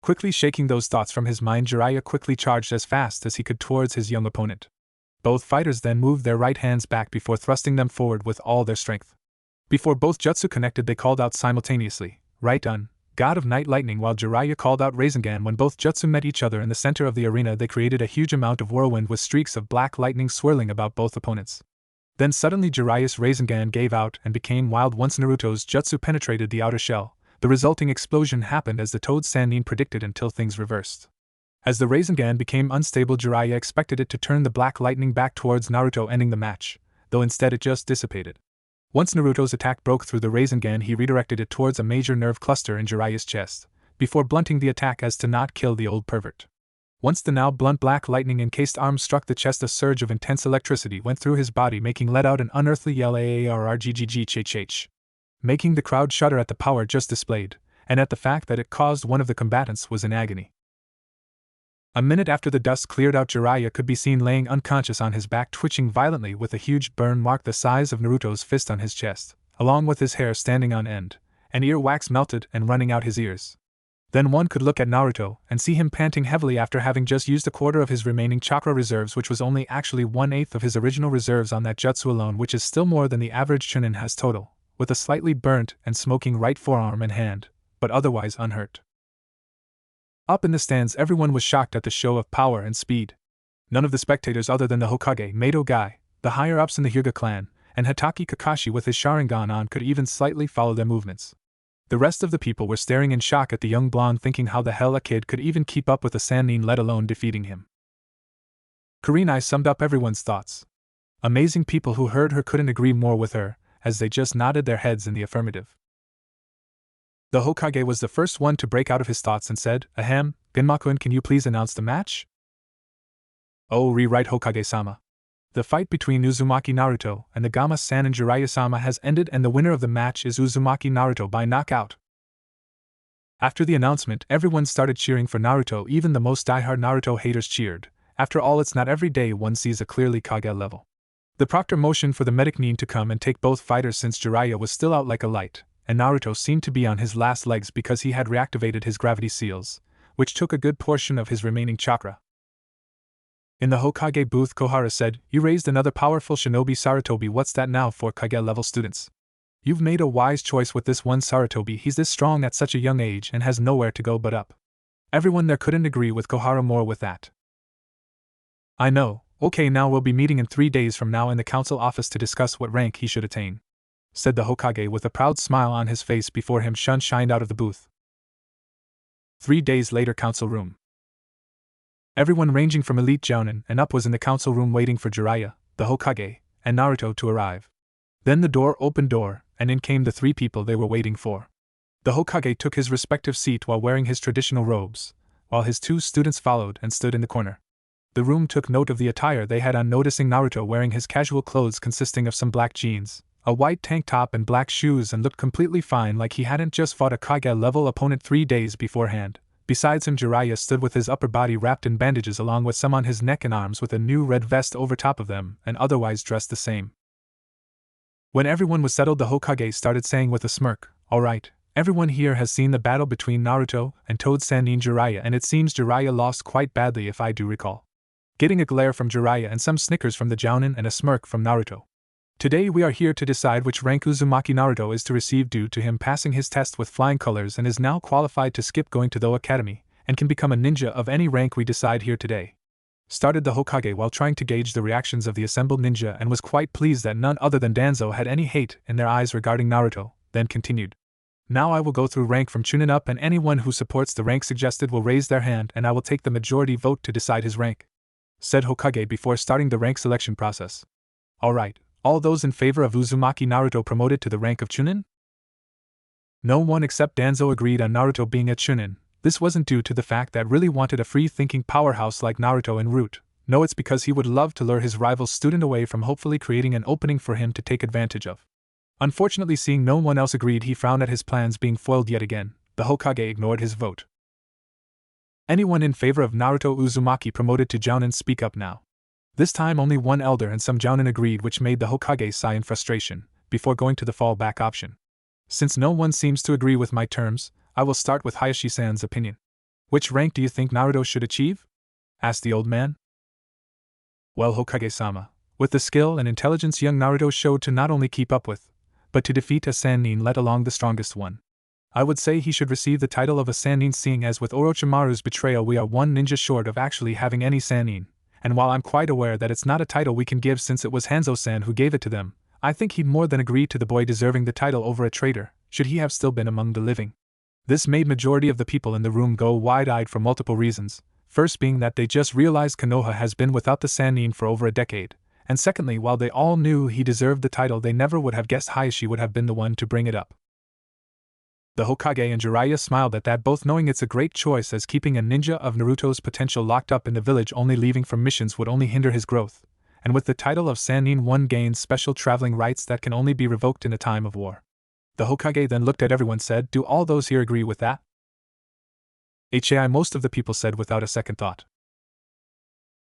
S1: Quickly shaking those thoughts from his mind, Jiraiya quickly charged as fast as he could towards his young opponent. Both fighters then moved their right hands back before thrusting them forward with all their strength. Before both jutsu connected, they called out simultaneously, Right-un, God of Night Lightning, while Jiraiya called out Rasengan. When both jutsu met each other in the center of the arena, they created a huge amount of whirlwind with streaks of black lightning swirling about both opponents. Then suddenly Jiraiya's Rasengan gave out and became wild. Once Naruto's jutsu penetrated the outer shell, the resulting explosion happened as the toad Sanin predicted until things reversed. As the Rasengan became unstable, Jiraiya expected it to turn the black lightning back towards Naruto, ending the match, though instead it just dissipated. Once Naruto's attack broke through the Rasengan, he redirected it towards a major nerve cluster in Jiraiya's chest, before blunting the attack as to not kill the old pervert. Once the now blunt black lightning-encased arm struck the chest, a surge of intense electricity went through his body, making let out an unearthly yell, AARRGGGHH, making the crowd shudder at the power just displayed, and at the fact that it caused one of the combatants was in agony. A minute after the dust cleared out, Jiraiya could be seen laying unconscious on his back, twitching violently with a huge burn mark the size of Naruto's fist on his chest, along with his hair standing on end, and ear wax melted and running out his ears. Then one could look at Naruto and see him panting heavily after having just used a quarter of his remaining chakra reserves, which was only actually 1/8 of his original reserves on that jutsu alone, which is still more than the average chunin has total, with a slightly burnt and smoking right forearm and hand, but otherwise unhurt. Up in the stands, everyone was shocked at the show of power and speed. None of the spectators other than the Hokage, Mato Guy, the higher-ups in the Hyuga clan, and Hatake Kakashi with his Sharingan on could even slightly follow their movements. The rest of the people were staring in shock at the young blonde, thinking how the hell a kid could even keep up with the Sanin, let alone defeating him. Kurenai summed up everyone's thoughts. Amazing people who heard her couldn't agree more with her, as they just nodded their heads in the affirmative. The Hokage was the first one to break out of his thoughts and said, Ahem, Genmakun, can you please announce the match? Oh, right, Hokage-sama. The fight between Uzumaki Naruto and the Gama-san and Jiraiya-sama has ended, and the winner of the match is Uzumaki Naruto by knockout. After the announcement, everyone started cheering for Naruto. Even the most diehard Naruto haters cheered. After all, it's not every day one sees a clearly Kage level. The proctor motioned for the medic Nin to come and take both fighters, since Jiraiya was still out like a light, and Naruto seemed to be on his last legs because he had reactivated his gravity seals, which took a good portion of his remaining chakra. In the Hokage booth, Kohara said, You raised another powerful shinobi, Sarutobi. What's that now for Kage level students? You've made a wise choice with this one Sarutobi. He's this strong at such a young age and has nowhere to go but up. Everyone there couldn't agree with Kohara more with that. I know. Okay, now we'll be meeting in 3 days from now in the council office to discuss what rank he should attain, said the Hokage with a proud smile on his face before him shined out of the booth. 3 days later, council room. Everyone ranging from elite jounin and up was in the council room waiting for Jiraiya, the Hokage, and Naruto to arrive. Then the door opened, and in came the 3 people they were waiting for. The Hokage took his respective seat while wearing his traditional robes, while his 2 students followed and stood in the corner. The room took note of the attire they had on, noticing Naruto wearing his casual clothes consisting of some black jeans, a white tank top and black shoes, and looked completely fine, like he hadn't just fought a Kage-level opponent 3 days beforehand. Besides him, Jiraiya stood with his upper body wrapped in bandages along with some on his neck and arms, with a new red vest over top of them, and otherwise dressed the same. When everyone was settled, the Hokage started saying with a smirk, Alright, everyone here has seen the battle between Naruto and Toad Sanin Jiraiya, and it seems Jiraiya lost quite badly if I do recall. Getting a glare from Jiraiya and some snickers from the jounin and a smirk from Naruto. Today we are here to decide which rank Uzumaki Naruto is to receive due to him passing his test with flying colors and is now qualified to skip going to the academy, and can become a ninja of any rank we decide here today. Started the Hokage while trying to gauge the reactions of the assembled ninja, and was quite pleased that none other than Danzo had any hate in their eyes regarding Naruto, then continued. Now I will go through rank from Chunin up, and anyone who supports the rank suggested will raise their hand, and I will take the majority vote to decide his rank, said Hokage before starting the rank selection process. Alright, all those in favor of Uzumaki Naruto promoted to the rank of Chunin? No one except Danzo agreed on Naruto being a chunin. This wasn't due to the fact that really wanted a free-thinking powerhouse like Naruto en route. No, it's because he would love to lure his rival student away from hopefully creating an opening for him to take advantage of. Unfortunately, seeing no one else agreed, he frowned at his plans being foiled yet again. The Hokage ignored his vote. Anyone in favor of Naruto Uzumaki promoted to Jounin, speak up now. This time only one elder and some Jounin agreed, which made the Hokage sigh in frustration, before going to the fallback option. Since no one seems to agree with my terms, I will start with Hayashi-san's opinion. Which rank do you think Naruto should achieve? Asked the old man. Well, Hokage-sama, with the skill and intelligence young Naruto showed to not only keep up with, but to defeat a Sannin, let alone the strongest one, I would say he should receive the title of a Sannin, seeing as with Orochimaru's betrayal we are one ninja short of actually having any Sannin, and while I'm quite aware that it's not a title we can give since it was Hanzo-san who gave it to them, I think he'd more than agree to the boy deserving the title over a traitor, should he have still been among the living. This made majority of the people in the room go wide-eyed for multiple reasons, first being that they just realized Konoha has been without the Sannin for over a decade, and secondly, while they all knew he deserved the title, they never would have guessed Hayashi would have been the one to bring it up. The Hokage and Jiraiya smiled at that, both knowing it's a great choice, as keeping a ninja of Naruto's potential locked up in the village only leaving for missions would only hinder his growth, and with the title of Sannin one gains special traveling rights that can only be revoked in a time of war. The Hokage then looked at everyone and said, do all those here agree with that? Hai, most of the people said without a second thought.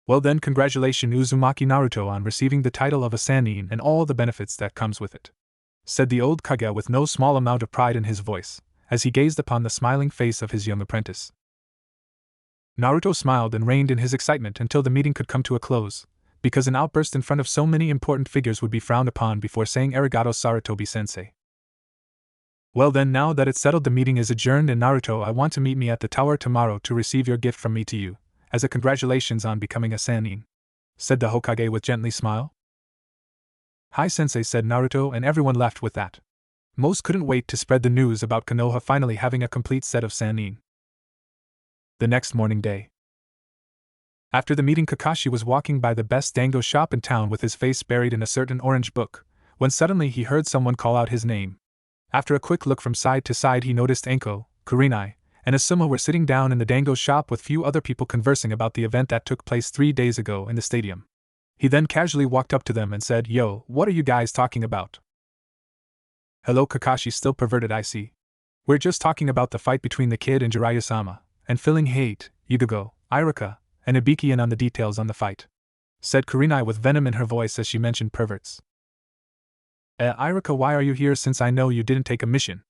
S1: Well then, congratulations Uzumaki Naruto on receiving the title of a Sannin and all the benefits that comes with it, said the old Kage with no small amount of pride in his voice, as he gazed upon the smiling face of his young apprentice. Naruto smiled and reined in his excitement until the meeting could come to a close, because an outburst in front of so many important figures would be frowned upon, before saying arigato Sarutobi-sensei. Well then, now that it's settled, the meeting is adjourned, and Naruto, I want to meet me at the tower tomorrow to receive your gift from me to you, as a congratulations on becoming a Sannin, said the Hokage with gently smile. Hi sensei, said Naruto, and everyone left with that. Most couldn't wait to spread the news about Konoha finally having a complete set of Sannin. The next morning day. After the meeting, Kakashi was walking by the best dango shop in town with his face buried in a certain orange book, when suddenly he heard someone call out his name. After a quick look from side to side, he noticed Enko, Kurenai, and Asuma were sitting down in the dango shop with few other people conversing about the event that took place 3 days ago in the stadium. He then casually walked up to them and said, Yo, what are you guys talking about? Hello Kakashi, still perverted I see. We're just talking about the fight between the kid and Jiraiya-sama, and feeling hate, Yugogo, Irika, and Ibiki in on the details on the fight, said Kurenai with venom in her voice as she mentioned perverts. Irika, why are you here since I know you didn't take a mission?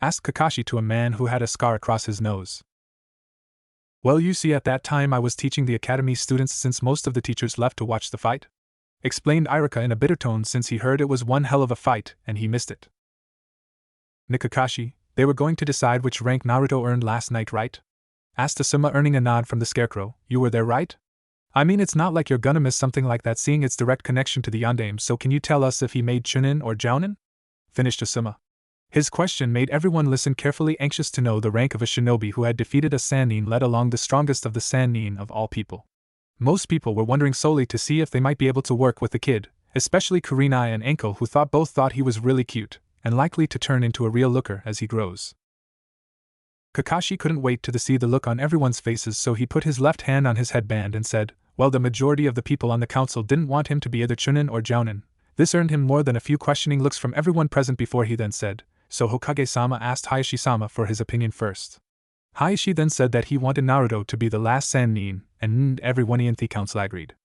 S1: Asked Kakashi to a man who had a scar across his nose. Well, you see, at that time I was teaching the academy students since most of the teachers left to watch the fight, explained Irika in a bitter tone, since he heard it was one hell of a fight and he missed it. Kakashi, they were going to decide which rank Naruto earned last night, right? Asked Asuma, earning a nod from the scarecrow. You were there, right? I mean, it's not like you're gonna miss something like that, seeing its direct connection to the Yondaime, so can you tell us if he made Chunin or Jounin? Finished Asuma. His question made everyone listen carefully, anxious to know the rank of a shinobi who had defeated a Sannin, let alone the strongest of the Sannin of all people. Most people were wondering solely to see if they might be able to work with the kid, especially Kurenai and Enko, who both thought he was really cute, and likely to turn into a real looker as he grows. Kakashi couldn't wait to see the look on everyone's faces, so he put his left hand on his headband and said, well, the majority of the people on the council didn't want him to be either Chunin or Jounin. This earned him more than a few questioning looks from everyone present before he then said, so Hokage-sama asked Hayashi-sama for his opinion first. Hayashi then said that he wanted Naruto to be the last Sannin, and everyone in the council agreed.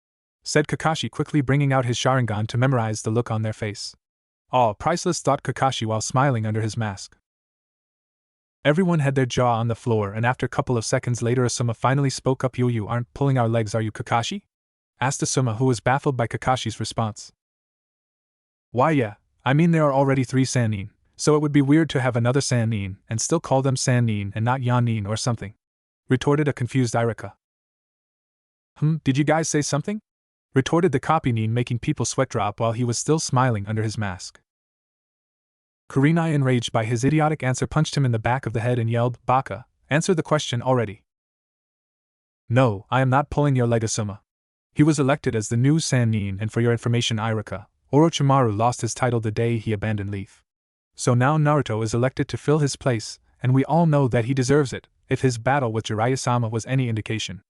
S1: Said Kakashi, quickly bringing out his Sharingan to memorize the look on their face. Oh, priceless, thought Kakashi while smiling under his mask. Everyone had their jaw on the floor, and after a couple of seconds later Asuma finally spoke up. You aren't pulling our legs, are you, Kakashi? Asked Asuma, who was baffled by Kakashi's response. Why yeah, I mean there are already 3 Sannin, so it would be weird to have another Sannin and still call them Sannin and not Yanin or something, retorted a confused Irika. Did you guys say something? Retorted the copy Nin, making people sweat drop while he was still smiling under his mask. Kurenai, enraged by his idiotic answer, punched him in the back of the head and yelled, Baka, answer the question already. No, I am not pulling your leg, Asuma. He was elected as the new Sannin, and for your information, Irika, Orochimaru lost his title the day he abandoned Leaf. So now Naruto is elected to fill his place, and we all know that he deserves it, if his battle with Jiraiya-sama was any indication.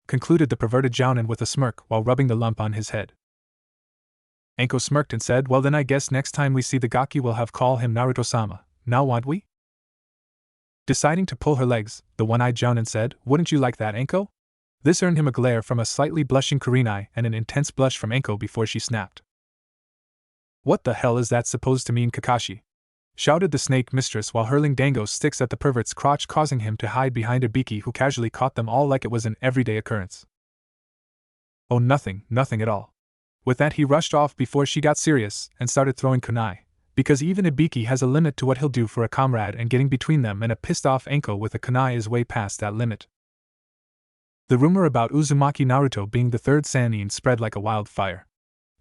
S1: Concluded the perverted Jounin with a smirk while rubbing the lump on his head. Anko smirked and said, well then I guess next time we see the Gaki we'll have call him Naruto-sama, now won't we? Deciding to pull her legs, the one-eyed Jounin said, wouldn't you like that, Anko? This earned him a glare from a slightly blushing Kurenai and an intense blush from Anko before she snapped. What the hell is that supposed to mean, Kakashi? Shouted the snake mistress while hurling dango sticks at the pervert's crotch, causing him to hide behind Ibiki, who casually caught them all like it was an everyday occurrence. Oh, nothing at all. With that he rushed off before she got serious and started throwing kunai, because even Ibiki has a limit to what he'll do for a comrade, and getting between them and a pissed off Anko with a kunai is way past that limit. The rumor about Uzumaki Naruto being the third Sanin spread like a wildfire.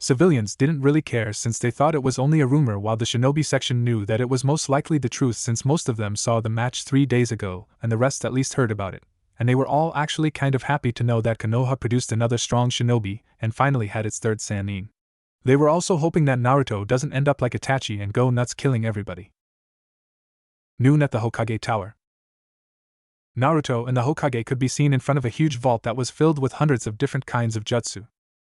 S1: Civilians didn't really care since they thought it was only a rumor, while the shinobi section knew that it was most likely the truth since most of them saw the match 3 days ago and the rest at least heard about it, and they were all actually kind of happy to know that Konoha produced another strong shinobi and finally had its third Sanin. They were also hoping that Naruto doesn't end up like Itachi and go nuts killing everybody. Noon at the Hokage Tower. Naruto and the Hokage could be seen in front of a huge vault that was filled with hundreds of different kinds of jutsu.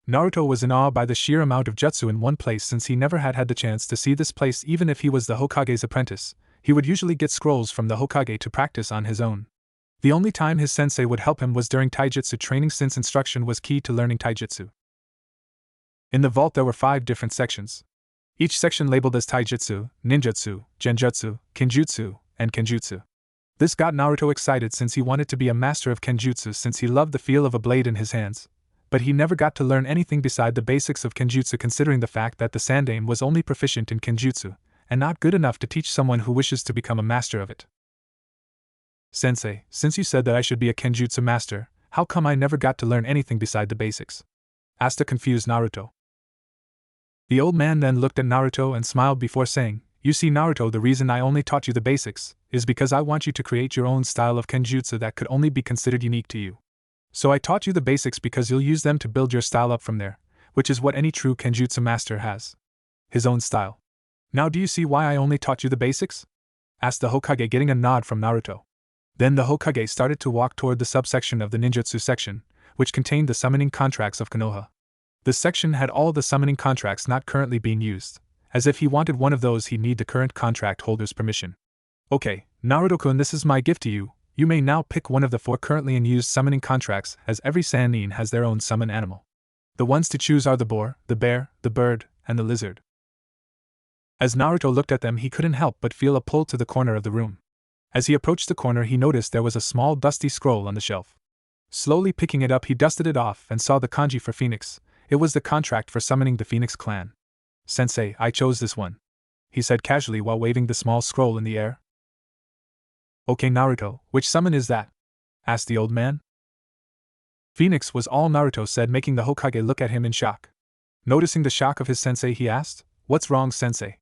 S1: Naruto was in awe by the sheer amount of jutsu in one place since he never had the chance to see this place. Even if he was the Hokage's apprentice, he would usually get scrolls from the Hokage to practice on his own. The only time his sensei would help him was during taijutsu training, since instruction was key to learning taijutsu. In the vault there were 5 different sections. Each section labeled as taijutsu, ninjutsu, genjutsu, kinjutsu, and kenjutsu. This got Naruto excited since he wanted to be a master of kenjutsu since he loved the feel of a blade in his hands. But he never got to learn anything beside the basics of kenjutsu, considering the fact that the Sandiame was only proficient in kenjutsu, and not good enough to teach someone who wishes to become a master of it. Sensei, since you said that I should be a kenjutsu master, how come I never got to learn anything beside the basics? Asked a confused Naruto. The old man then looked at Naruto and smiled before saying, you see Naruto, the reason I only taught you the basics is because I want you to create your own style of kenjutsu that could only be considered unique to you. So I taught you the basics because you'll use them to build your style up from there, which is what any true kenjutsu master has. His own style. Now do you see why I only taught you the basics? Asked the Hokage, getting a nod from Naruto. Then the Hokage started to walk toward the subsection of the ninjutsu section, which contained the summoning contracts of Konoha. This section had all the summoning contracts not currently being used. As if he wanted one of those, he'd need the current contract holder's permission. Okay, Naruto-kun, this is my gift to you. You may now pick one of the 4 currently in use summoning contracts, as every Sanin has their own summon animal. The ones to choose are the boar, the bear, the bird, and the lizard. As Naruto looked at them, he couldn't help but feel a pull to the corner of the room. As he approached the corner, he noticed there was a small dusty scroll on the shelf. Slowly picking it up, he dusted it off and saw the kanji for Phoenix. It was the contract for summoning the Phoenix clan. Sensei, I chose this one, he said casually while waving the small scroll in the air. Okay Naruto, which summon is that? Asked the old man. Phoenix was all Naruto said, making the Hokage look at him in shock. Noticing the shock of his sensei, he asked, what's wrong, sensei?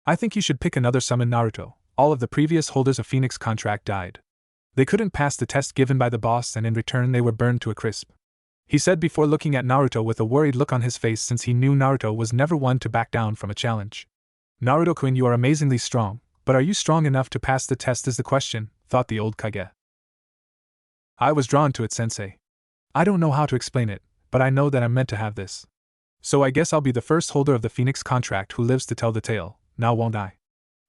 S1: I think you should pick another summon, Naruto. All of the previous holders of Phoenix contract died. They couldn't pass the test given by the boss, and in return they were burned to a crisp, he said before looking at Naruto with a worried look on his face, since he knew Naruto was never one to back down from a challenge. Naruto-kun, you are amazingly strong, but are you strong enough to pass the test is the question, thought the old Kage. I was drawn to it, sensei. I don't know how to explain it, but I know that I'm meant to have this. So I guess I'll be the first holder of the Phoenix contract who lives to tell the tale, now won't I?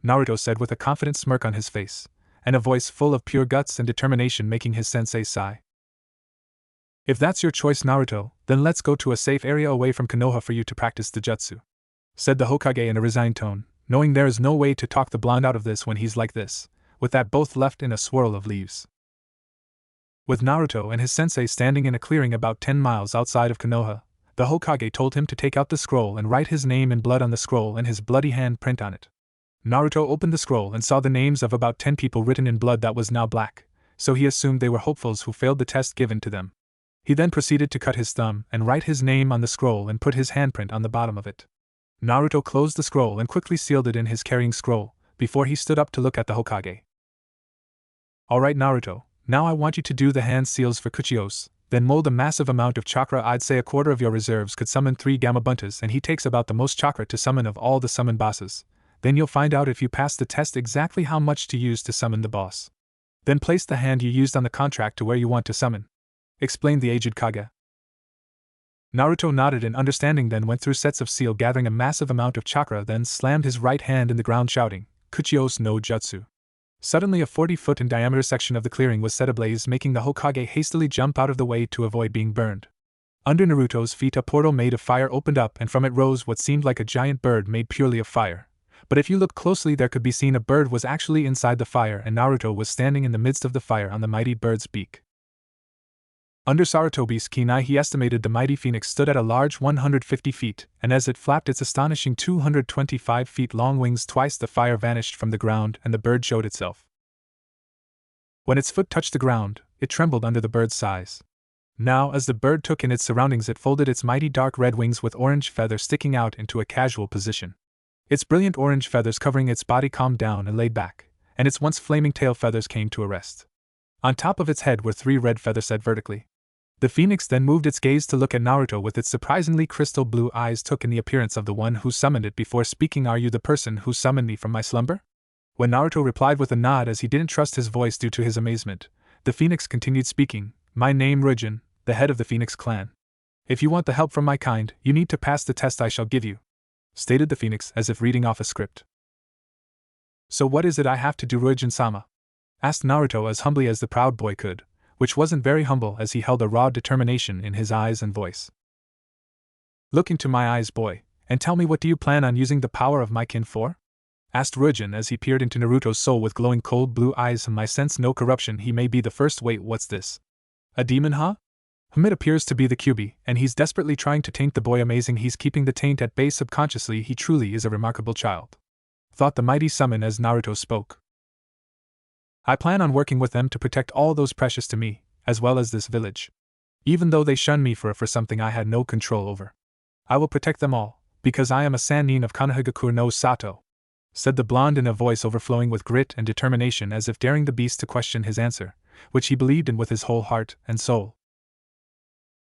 S1: Naruto said with a confident smirk on his face, and a voice full of pure guts and determination, making his sensei sigh. If that's your choice, Naruto, then let's go to a safe area away from Konoha for you to practice the jutsu, said the Hokage in a resigned tone, knowing there is no way to talk the blonde out of this when he's like this, with that both left in a swirl of leaves. With Naruto and his sensei standing in a clearing about 10 miles outside of Konoha, the Hokage told him to take out the scroll and write his name in blood on the scroll and his bloody hand print on it. Naruto opened the scroll and saw the names of about 10 people written in blood that was now black, so he assumed they were hopefuls who failed the test given to them. He then proceeded to cut his thumb and write his name on the scroll and put his handprint on the bottom of it. Naruto closed the scroll and quickly sealed it in his carrying scroll, before he stood up to look at the Hokage. Alright Naruto, now I want you to do the hand seals for Kuchiyos, then mold a massive amount of chakra. I'd say a quarter of your reserves could summon 3 Gamabuntas, and he takes about the most chakra to summon of all the summon bosses. Then you'll find out if you pass the test exactly how much to use to summon the boss. Then place the hand you used on the contract to where you want to summon," explained the aged Kage. Naruto nodded in understanding, then went through sets of seal, gathering a massive amount of chakra, then slammed his right hand in the ground, shouting, "Kuchios no Jutsu." Suddenly a 40-foot in diameter section of the clearing was set ablaze, making the Hokage hastily jump out of the way to avoid being burned. Under Naruto's feet a portal made of fire opened up, and from it rose what seemed like a giant bird made purely of fire. But if you looked closely, there could be seen a bird was actually inside the fire, and Naruto was standing in the midst of the fire on the mighty bird's beak. Under Sarutobi's keen eye, he estimated the mighty phoenix stood at a large 150 feet, and as it flapped its astonishing 225 feet long wings twice, the fire vanished from the ground and the bird showed itself. When its foot touched the ground, it trembled under the bird's size. Now, as the bird took in its surroundings, it folded its mighty dark red wings with orange feathers sticking out into a casual position. Its brilliant orange feathers covering its body calmed down and laid back, and its once flaming tail feathers came to a rest. On top of its head were 3 red feathers set vertically. The phoenix then moved its gaze to look at Naruto with its surprisingly crystal blue eyes, took in the appearance of the one who summoned it before speaking. "Are you the person who summoned me from my slumber?" When Naruto replied with a nod, as he didn't trust his voice due to his amazement, the phoenix continued speaking, "My name Ryujin, the head of the Phoenix clan. If you want the help from my kind, you need to pass the test I shall give you," stated the phoenix as if reading off a script. "So what is it I have to do, Ryujin-sama?" asked Naruto as humbly as the proud boy could, which wasn't very humble as he held a raw determination in his eyes and voice. "Look into my eyes, boy, and tell me, what do you plan on using the power of my kin for?" asked Ryujin as he peered into Naruto's soul with glowing cold blue eyes. "I sense no corruption. He may be the first. Wait, what's this? A demon, huh? It appears to be the Kyuubi, and he's desperately trying to taint the boy. Amazing, he's keeping the taint at bay subconsciously. He truly is a remarkable child," thought the mighty summon as Naruto spoke. "I plan on working with them to protect all those precious to me, as well as this village. Even though they shun me for something I had no control over, I will protect them all, because I am a Sanin of Konoha no Sato," said the blonde in a voice overflowing with grit and determination, as if daring the beast to question his answer, which he believed in with his whole heart and soul.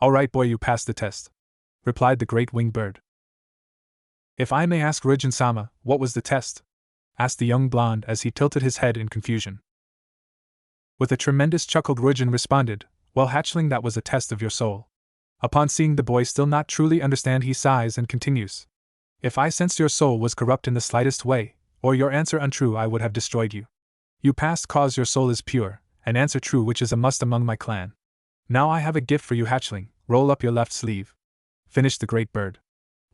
S1: "All right, boy, you passed the test," replied the great winged bird. "If I may ask, Ryujin-sama, what was the test?" asked the young blonde as he tilted his head in confusion. With a tremendous chuckle, Ryujin responded, "Well, hatchling, that was a test of your soul." Upon seeing the boy still not truly understand, he sighs and continues, "If I sensed your soul was corrupt in the slightest way, or your answer untrue, I would have destroyed you. You passed cause your soul is pure, and answer true, which is a must among my clan. Now I have a gift for you, hatchling. Roll up your left sleeve," finished the great bird.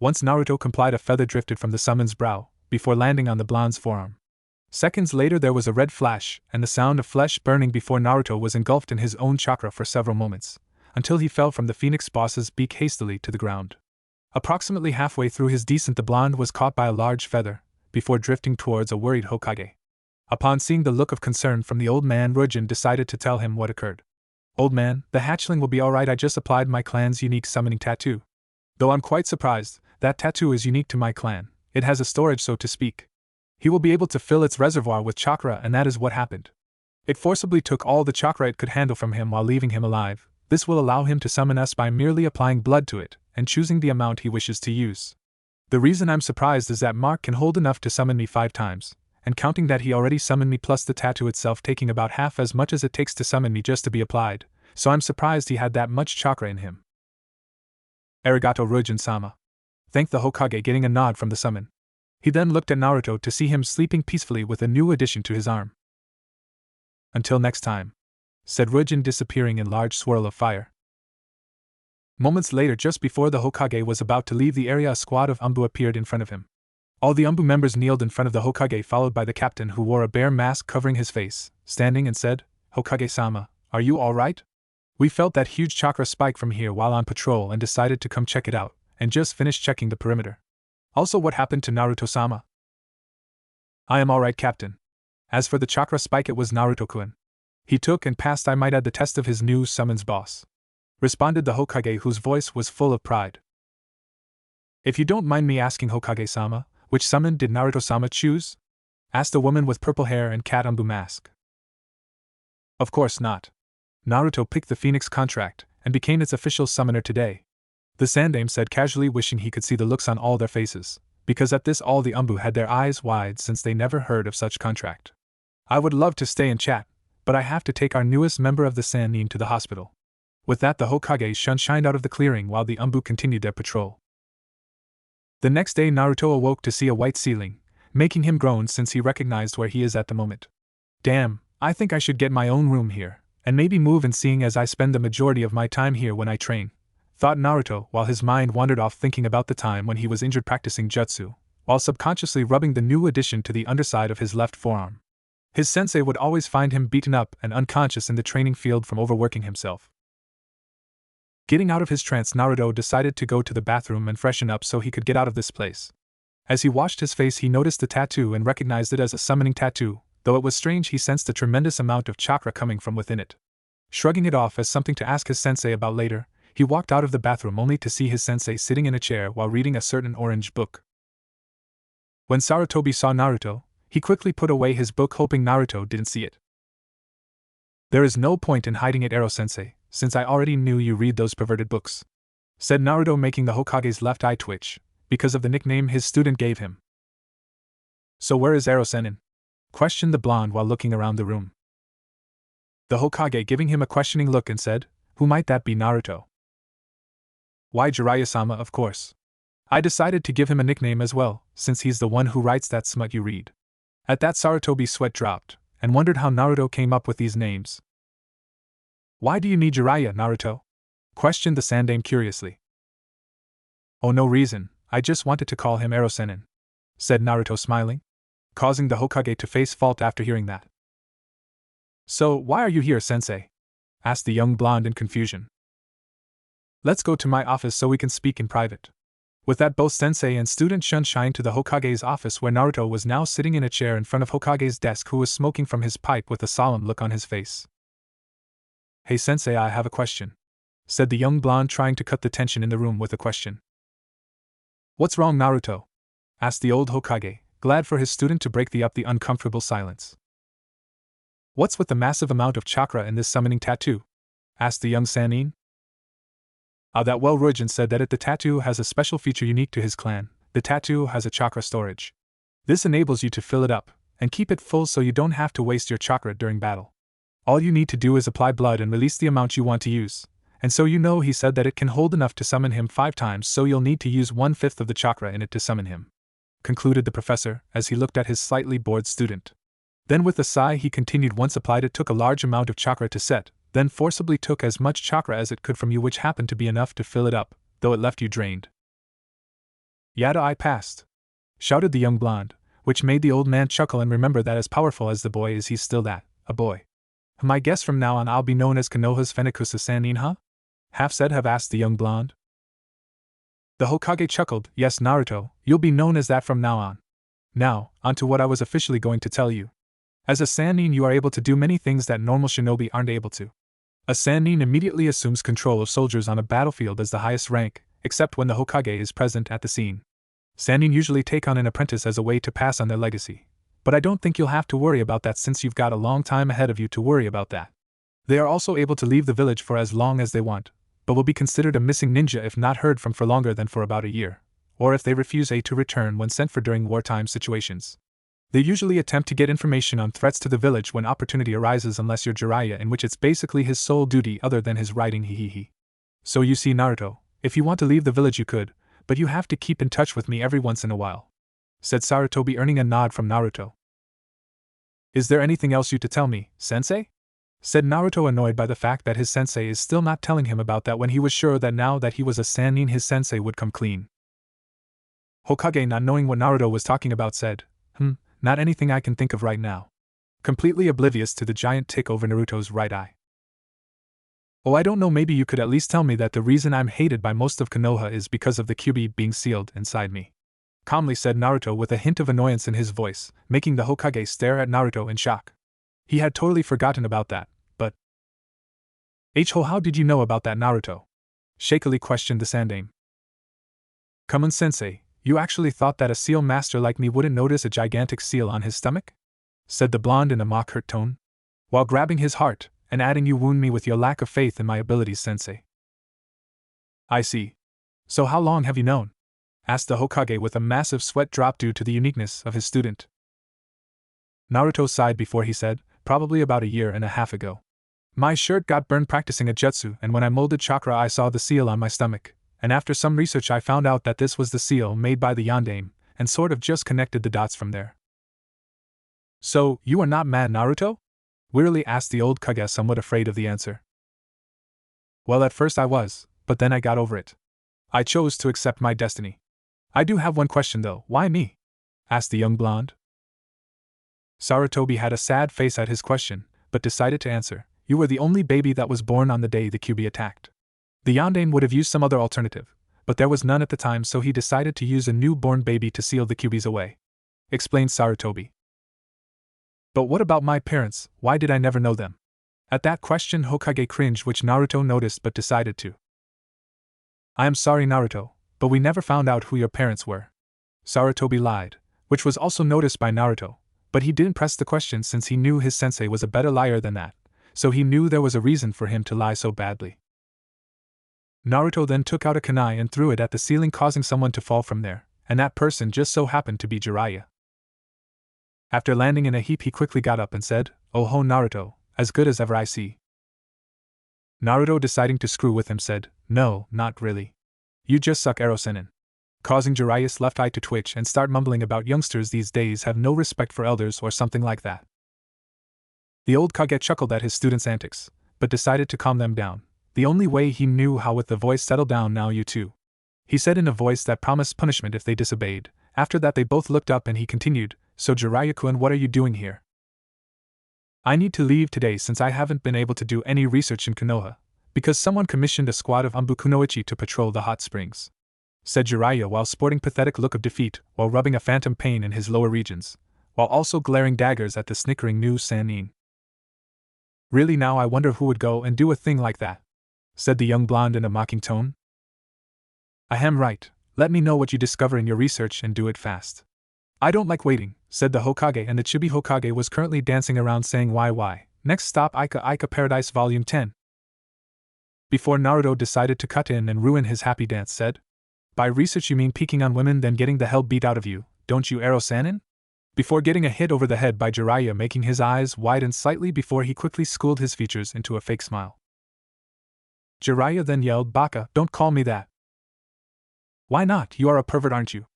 S1: Once Naruto complied, a feather drifted from the summon's brow, before landing on the blonde's forearm. Seconds later there was a red flash, and the sound of flesh burning before Naruto was engulfed in his own chakra for several moments, until he fell from the phoenix boss's beak hastily to the ground. Approximately halfway through his descent, the blonde was caught by a large feather, before drifting towards a worried Hokage. Upon seeing the look of concern from the old man, Ryujin decided to tell him what occurred. "Old man, the hatchling will be alright. I just applied my clan's unique summoning tattoo. Though I'm quite surprised, that tattoo is unique to my clan. It has a storage, so to speak. He will be able to fill its reservoir with chakra, and that is what happened. It forcibly took all the chakra it could handle from him while leaving him alive. This will allow him to summon us by merely applying blood to it, and choosing the amount he wishes to use. The reason I'm surprised is that Mark can hold enough to summon me 5 times, and counting that he already summoned me plus the tattoo itself taking about half as much as it takes to summon me just to be applied, so I'm surprised he had that much chakra in him." "Arigato, Ryujin-sama," thanked the Hokage, getting a nod from the summon. He then looked at Naruto to see him sleeping peacefully with a new addition to his arm. "Until next time," said Ryujin, disappearing in large swirl of fire. Moments later, just before the Hokage was about to leave the area, a squad of Umbu appeared in front of him. All the Umbu members kneeled in front of the Hokage, followed by the captain, who wore a bear mask covering his face, standing and said, "Hokage-sama, are you alright? We felt that huge chakra spike from here while on patrol and decided to come check it out, and just finished checking the perimeter. Also, what happened to Naruto-sama?" "I am alright, Captain. As for the chakra spike, it was Naruto-kun. He took and passed, I might add, the test of his new summons boss," responded the Hokage, whose voice was full of pride. "If you don't mind me asking, Hokage-sama, which summon did Naruto-sama choose?" asked a woman with purple hair and cat Umbu mask. "Of course not. Naruto picked the Phoenix contract, and became its official summoner today," the Sandiame said casually, wishing he could see the looks on all their faces, because at this all the Umbu had their eyes wide since they never heard of such contract. I would love to stay and chat, but I have to take our newest member of the Sanin to the hospital. With that, the Hokage shined out of the clearing while the Umbu continued their patrol. The next day, Naruto awoke to see a white ceiling, making him groan since he recognized where he is at the moment. Damn, I think I should get my own room here, and maybe move in, seeing as I spend the majority of my time here when I train, thought Naruto while his mind wandered off thinking about the time when he was injured practicing jutsu, while subconsciously rubbing the new addition to the underside of his left forearm. His sensei would always find him beaten up and unconscious in the training field from overworking himself. Getting out of his trance, Naruto decided to go to the bathroom and freshen up so he could get out of this place. As he washed his face, he noticed the tattoo and recognized it as a summoning tattoo. Though it was strange, he sensed a tremendous amount of chakra coming from within it. Shrugging it off as something to ask his sensei about later, he walked out of the bathroom only to see his sensei sitting in a chair while reading a certain orange book. When Sarutobi saw Naruto, he quickly put away his book, hoping Naruto didn't see it. "There is no point in hiding it, Ero-sensei, since I already knew you read those perverted books," said Naruto, making the Hokage's left eye twitch, because of the nickname his student gave him. "So where is Ero-senin?" questioned the blonde while looking around the room. The Hokage giving him a questioning look and said, "Who might that be, Naruto?" "Why, Jiraiya-sama, of course. I decided to give him a nickname as well, since he's the one who writes that smut you read." At that, Sarutobi's sweat dropped, and wondered how Naruto came up with these names. "Why do you need Jiraiya, Naruto?" questioned the Sandiame curiously. "Oh, no reason, I just wanted to call him Ero-senin," said Naruto, smiling, causing the Hokage to face fault after hearing that. "So, why are you here, sensei?" asked the young blonde in confusion. "Let's go to my office so we can speak in private." With that, both sensei and student shined to the Hokage's office, where Naruto was now sitting in a chair in front of Hokage's desk, who was smoking from his pipe with a solemn look on his face. "Hey sensei, I have a question," said the young blonde, trying to cut the tension in the room with a question. "What's wrong, Naruto?" asked the old Hokage, glad for his student to break the uncomfortable silence. "What's with the massive amount of chakra in this summoning tattoo?" asked the young Sanin. That well, Ruijin said that the tattoo has a special feature unique to his clan. The tattoo has a chakra storage. This enables you to fill it up and keep it full so you don't have to waste your chakra during battle. All you need to do is apply blood and release the amount you want to use. And so he said that it can hold enough to summon him 5 times, so you'll need to use 1/5 of the chakra in it to summon him," concluded the professor as he looked at his slightly bored student. Then with a sigh he continued, "Once applied, it took a large amount of chakra to set, then forcibly took as much chakra as it could from you, which happened to be enough to fill it up, though it left you drained." "Yada, I passed," shouted the young blonde, which made the old man chuckle and remember that as powerful as the boy is, he's still a boy. "I guess from now on I'll be known as Konoha's Fenikusa Sanin, huh?" have asked the young blonde. The Hokage chuckled. "Yes, Naruto, you'll be known as that from now on. Now, on to what I was officially going to tell you. As a Sanin, you are able to do many things that normal shinobi aren't able to. A Sanin immediately assumes control of soldiers on a battlefield as the highest rank, except when the Hokage is present at the scene. Sanin usually take on an apprentice as a way to pass on their legacy. But I don't think you'll have to worry about that, since you've got a long time ahead of you to worry about that. They are also able to leave the village for as long as they want, but will be considered a missing ninja if not heard from for longer than for about a year, or if they refuse to return when sent for during wartime situations. They usually attempt to get information on threats to the village when opportunity arises, unless you're Jiraiya, in which it's basically his sole duty other than his writing, hehehe. So you see, Naruto, if you want to leave the village you could, but you have to keep in touch with me every once in a while," said Sarutobi, earning a nod from Naruto. "Is there anything else you to tell me, sensei?" said Naruto, annoyed by the fact that his sensei is still not telling him about that, when he was sure that now that he was a Sanin his sensei would come clean. Hokage, not knowing what Naruto was talking about, said, "Not anything I can think of right now," completely oblivious to the giant tick over Naruto's right eye. "Oh, I don't know, maybe you could at least tell me that the reason I'm hated by most of Konoha is because of the QB being sealed inside me," calmly said Naruto with a hint of annoyance in his voice, making the Hokage stare at Naruto in shock. He had totally forgotten about that, but... How did you know about that, Naruto?" shakily questioned the Sandiame. "Come on, sensei, you actually thought that a seal master like me wouldn't notice a gigantic seal on his stomach?" said the blonde in a mock-hurt tone, while grabbing his heart and adding, "You wound me with your lack of faith in my abilities, sensei." "I see. So how long have you known?" asked the Hokage with a massive sweat drop due to the uniqueness of his student. Naruto sighed before he said, probably about a year and a half ago. My shirt got burned practicing a jutsu, and when I molded chakra I saw the seal on my stomach, and after some research I found out that this was the seal made by the Yondaime, and sort of just connected the dots from there. So, you are not mad, Naruto? Wearily asked the old Kage, somewhat afraid of the answer. Well, at first I was, but then I got over it. I chose to accept my destiny. I do have one question though, why me? Asked the young blonde. Sarutobi had a sad face at his question, but decided to answer. You were the only baby that was born on the day the Kyuubi attacked. The Yondaime would have used some other alternative, but there was none at the time, so he decided to use a newborn baby to seal the Kyuubis away. Explained Sarutobi. But what about my parents, why did I never know them? At that question Hokage cringed, which Naruto noticed but decided to. I am sorry, Naruto, but we never found out who your parents were. Sarutobi lied, which was also noticed by Naruto, but he didn't press the question since he knew his sensei was a better liar than that, so he knew there was a reason for him to lie so badly. Naruto then took out a kunai and threw it at the ceiling, causing someone to fall from there, and that person just so happened to be Jiraiya. After landing in a heap he quickly got up and said, "Oh ho Naruto, as good as ever I see." Naruto, deciding to screw with him, said, "No, not really. You just suck, Sanin," causing Jiraiya's left eye to twitch and start mumbling about youngsters these days have no respect for elders or something like that. The old Kage chuckled at his students' antics, but decided to calm them down, the only way he knew how, with the voice, "Settle down now, you two," he said in a voice that promised punishment if they disobeyed. After that they both looked up and he continued, "So Jiraiya-kun, what are you doing here?" "I need to leave today since I haven't been able to do any research in Konoha, because someone commissioned a squad of Ambu-kunoichi to patrol the hot springs," said Jiraiya while sporting pathetic look of defeat while rubbing a phantom pain in his lower regions, while also glaring daggers at the snickering new Sanin. "Really now I wonder who would go and do a thing like that," said the young blonde in a mocking tone. "I am right, let me know what you discover in your research and do it fast." "I don't like waiting," said the Hokage, and the Chibi Hokage was currently dancing around saying why. Next stop Ika Paradise Volume 10. Before Naruto decided to cut in and ruin his happy dance, said, "By research you mean peeking on women then getting the hell beat out of you, don't you, Sanin?" Before getting a hit over the head by Jiraiya, making his eyes widen slightly before he quickly schooled his features into a fake smile. Jiraiya then yelled, "Baka, don't call me that." "Why not? You are a pervert, aren't you?"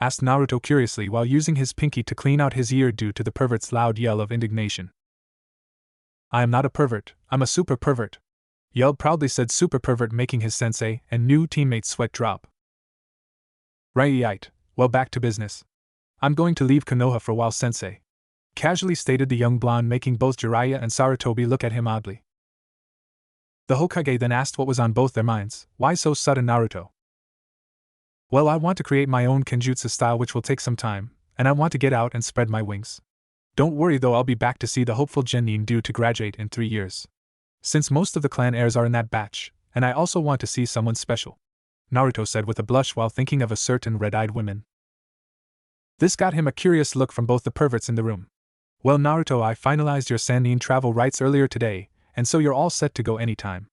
S1: asked Naruto curiously while using his pinky to clean out his ear due to the pervert's loud yell of indignation. "I am not a pervert, I'm a super pervert," yelled proudly said super pervert, making his sensei and new teammates sweat drop. "Right, well, back to business. I'm going to leave Konoha for a while, sensei," casually stated the young blonde, making both Jiraiya and Sarutobi look at him oddly. The Hokage then asked what was on both their minds. "Why so sudden, Naruto?" "Well, I want to create my own kenjutsu style, which will take some time, and I want to get out and spread my wings. Don't worry though, I'll be back to see the hopeful genin due to graduate in 3 years. Since most of the clan heirs are in that batch, and I also want to see someone special," Naruto said with a blush while thinking of a certain red-eyed woman. This got him a curious look from both the perverts in the room. "Well, Naruto, I finalized your Sanin travel rights earlier today, and so you're all set to go anytime,"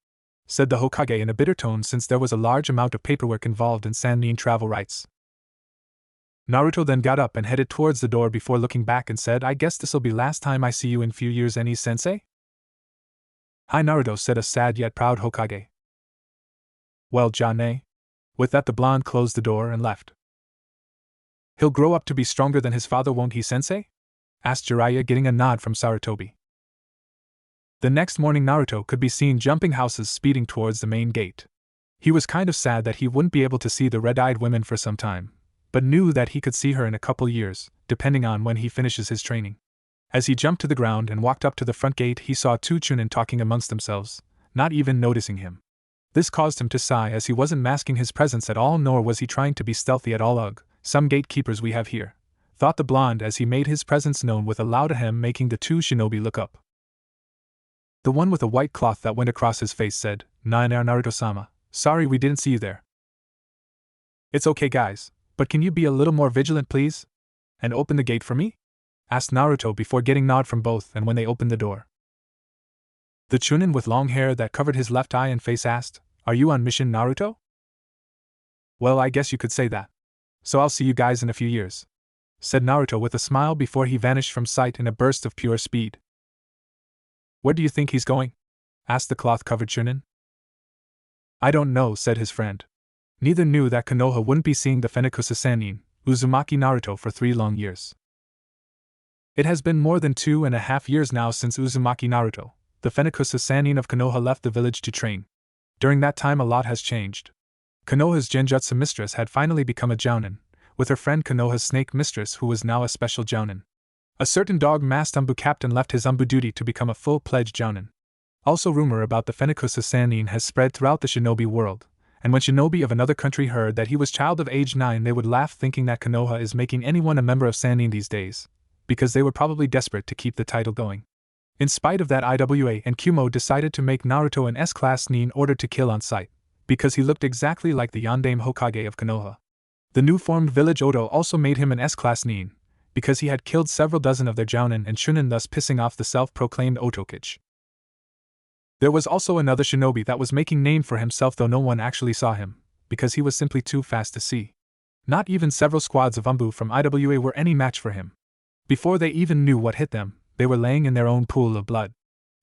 S1: said the Hokage in a bitter tone since there was a large amount of paperwork involved in Sanin travel rights. Naruto then got up and headed towards the door before looking back and said, "I guess this'll be last time I see you in few years, any sensei?" "Hi Naruto," said a sad yet proud Hokage. "Well, Jane." With that the blonde closed the door and left. "He'll grow up to be stronger than his father, won't he, sensei?" asked Jiraiya, getting a nod from Sarutobi. The next morning Naruto could be seen jumping houses speeding towards the main gate. He was kind of sad that he wouldn't be able to see the red-eyed woman for some time, but knew that he could see her in a couple years, depending on when he finishes his training. As he jumped to the ground and walked up to the front gate, he saw two Chunin talking amongst themselves, not even noticing him. This caused him to sigh, as he wasn't masking his presence at all, nor was he trying to be stealthy at all. "Ugh, some gatekeepers we have here," thought the blonde as he made his presence known with a loud ahem, making the two shinobi look up. The one with a white cloth that went across his face said, Naruto-sama, sorry we didn't see you there." "It's okay guys, but can you be a little more vigilant please? And open the gate for me?" asked Naruto before getting nod from both, and when they opened the door. The Chunin with long hair that covered his left eye and face asked, "Are you on mission, Naruto?" "Well, I guess you could say that," So I'll see you guys in a few years," said Naruto with a smile before he vanished from sight in a burst of pure speed. "Where do you think he's going?" asked the cloth-covered Chunin. "I don't know," said his friend. Neither knew that Konoha wouldn't be seeing the Phenecosa Sanin, Uzumaki Naruto, for 3 long years. It has been more than 2.5 years now since Uzumaki Naruto, the Phenecosa Sanin of Konoha, left the village to train. During that time a lot has changed. Konoha's Genjutsu mistress had finally become a Jounin, with her friend Konoha's snake mistress, who was now a special Jounin. A certain dog-masked Umbu captain left his Umbu duty to become a full-pledged Jounin. Also, rumor about the Phenecosa Sanin has spread throughout the shinobi world, and when shinobi of another country heard that he was child of age 9, they would laugh, thinking that Konoha is making anyone a member of Sanin these days, because they were probably desperate to keep the title going. In spite of that, Iwa and Kumo decided to make Naruto an S-class nin ordered to kill on sight, because he looked exactly like the Yondaime Hokage of Konoha. The new-formed village Oto also made him an S-class nin, because he had killed several dozen of their Jounin and Chunin, thus pissing off the self-proclaimed Otokage. There was also another shinobi that was making name for himself, though no one actually saw him, because he was simply too fast to see. Not even several squads of Umbu from Iwa were any match for him. Before they even knew what hit them, they were laying in their own pool of blood.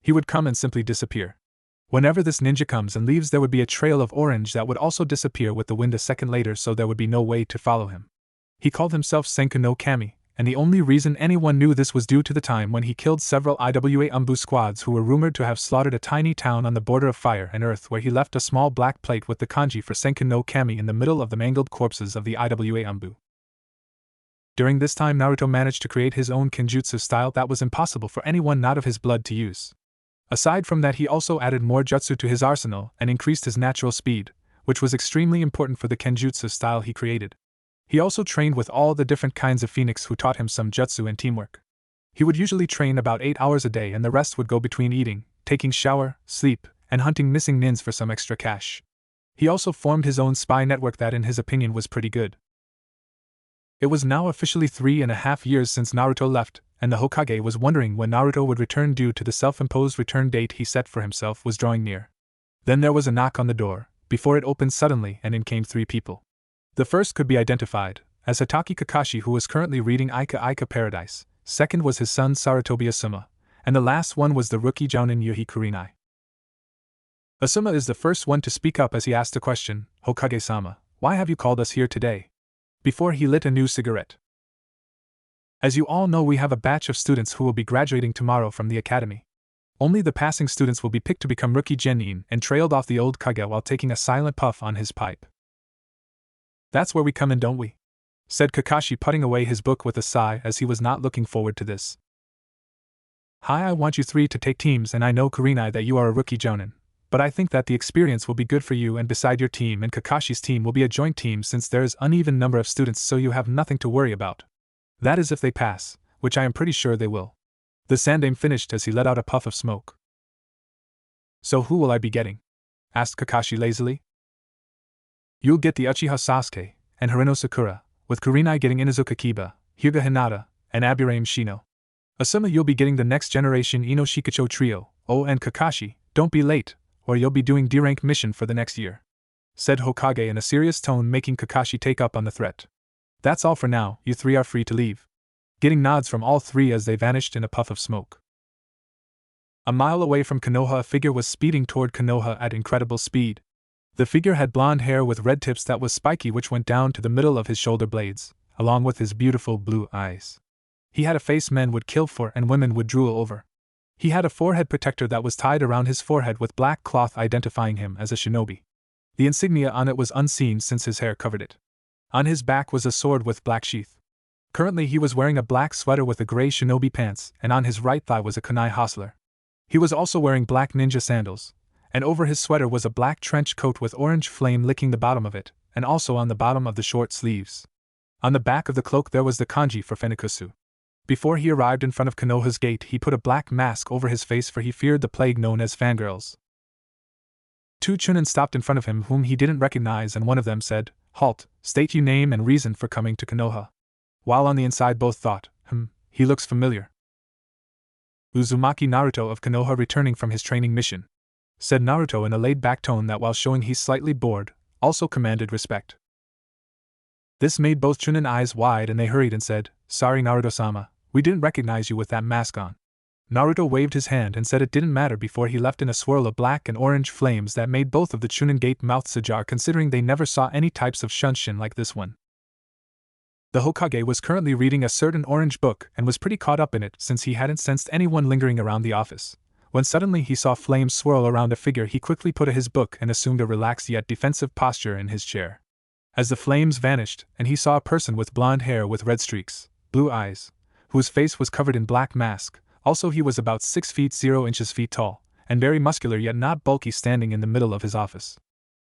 S1: He would come and simply disappear. Whenever this ninja comes and leaves, there would be a trail of orange that would also disappear with the wind a second later, so there would be no way to follow him. He called himself Senku no Kami, and the only reason anyone knew this was due to the time when he killed several Iwa Umbu squads who were rumored to have slaughtered a tiny town on the border of fire and earth, where he left a small black plate with the kanji for Senku no Kami in the middle of the mangled corpses of the Iwa Umbu. During this time, Naruto managed to create his own kenjutsu style that was impossible for anyone not of his blood to use. Aside from that, he also added more jutsu to his arsenal and increased his natural speed, which was extremely important for the kenjutsu style he created. He also trained with all the different kinds of phoenix who taught him some jutsu and teamwork. He would usually train about 8 hours a day, and the rest would go between eating, taking shower, sleep, and hunting missing nins for some extra cash. He also formed his own spy network that, in his opinion, was pretty good. It was now officially 3.5 years since Naruto left, and the Hokage was wondering when Naruto would return due to the self-imposed return date he set for himself was drawing near. Then there was a knock on the door, before it opened suddenly, and in came 3 people. The first could be identified as Hatake Kakashi, who was currently reading Ika Paradise. Second was his son Sarutobi Asuma, and the last one was the rookie Jounin Yuhi Kurenai. Asuma is the first one to speak up as he asked a question. "Hokage-sama, why have you called us here today?" Before he lit a new cigarette. "As you all know, we have a batch of students who will be graduating tomorrow from the academy. Only the passing students will be picked to become rookie genin," and trailed off the old Kage while taking a silent puff on his pipe. "That's where we come in, don't we?" said Kakashi, putting away his book with a sigh, as he was not looking forward to this. "Hi, I want you 3 to take teams, and I know, Kurenai, that you are a rookie Jounin, but I think that the experience will be good for you, and beside your team and Kakashi's team will be a joint team, since there is uneven number of students, so you have nothing to worry about. That is if they pass, which I am pretty sure they will." The Sandiame finished as he let out a puff of smoke. "So who will I be getting?" asked Kakashi lazily. "You'll get the Uchiha Sasuke and Harino Sakura, with Kurenai getting Inuzuka Kiba, Hyuga Hinata, and Aburaim Shino. Asuma, you'll be getting the next generation Ino Shikacho trio. Oh, and Kakashi, don't be late, or you'll be doing D-rank mission for the next year," said Hokage in a serious tone, making Kakashi take up on the threat. "That's all for now, you 3 are free to leave." Getting nods from all 3 as they vanished in a puff of smoke. A mile away from Konoha, a figure was speeding toward Konoha at incredible speed. The figure had blonde hair with red tips that was spiky, which went down to the middle of his shoulder blades, along with his beautiful blue eyes. He had a face men would kill for and women would drool over. He had a forehead protector that was tied around his forehead with black cloth, identifying him as a shinobi. The insignia on it was unseen since his hair covered it. On his back was a sword with black sheath. Currently he was wearing a black sweater with a gray shinobi pants, and on his right thigh was a kunai hostler. He was also wearing black ninja sandals, and over his sweater was a black trench coat with orange flame licking the bottom of it, and also on the bottom of the short sleeves. On the back of the cloak there was the kanji for Fenikusu. Before he arrived in front of Konoha's gate, he put a black mask over his face, for he feared the plague known as fangirls. 2 Chunin stopped in front of him whom he didn't recognize, and one of them said, "Halt, state your name and reason for coming to Konoha." While on the inside both thought, he looks familiar. "Uzumaki Naruto of Konoha, returning from his training mission," said Naruto in a laid-back tone that, while showing he's slightly bored, also commanded respect. This made both Chunin eyes wide and they hurried and said, "Sorry Naruto-sama, we didn't recognize you with that mask on." Naruto waved his hand and said it didn't matter before he left in a swirl of black and orange flames that made both of the Chunin gape mouths ajar considering they never saw any types of shunshin like this one. The Hokage was currently reading a certain orange book and was pretty caught up in it since he hadn't sensed anyone lingering around the office. When suddenly he saw flames swirl around a figure, he quickly put his book and assumed a relaxed yet defensive posture in his chair. As the flames vanished, and he saw a person with blonde hair with red streaks, blue eyes, whose face was covered in black mask. Also he was about 6 feet 0 inches tall, and very muscular yet not bulky, standing in the middle of his office.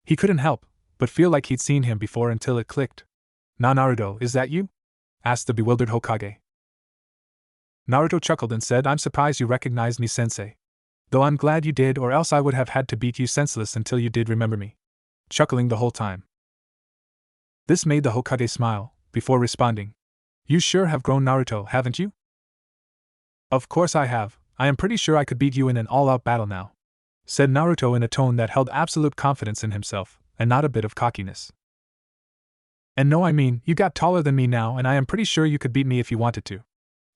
S1: He couldn't help but feel like he'd seen him before until it clicked. "Naruto, is that you?" asked the bewildered Hokage. Naruto chuckled and said, "I'm surprised you recognized me, sensei. Though I'm glad you did, or else I would have had to beat you senseless until you did remember me." Chuckling the whole time. This made the Hokage smile, before responding, "You sure have grown, Naruto, haven't you?" "Of course I have. I am pretty sure I could beat you in an all-out battle now," said Naruto in a tone that held absolute confidence in himself, and not a bit of cockiness. "And no, I mean, you got taller than me now, and I am pretty sure you could beat me if you wanted to,"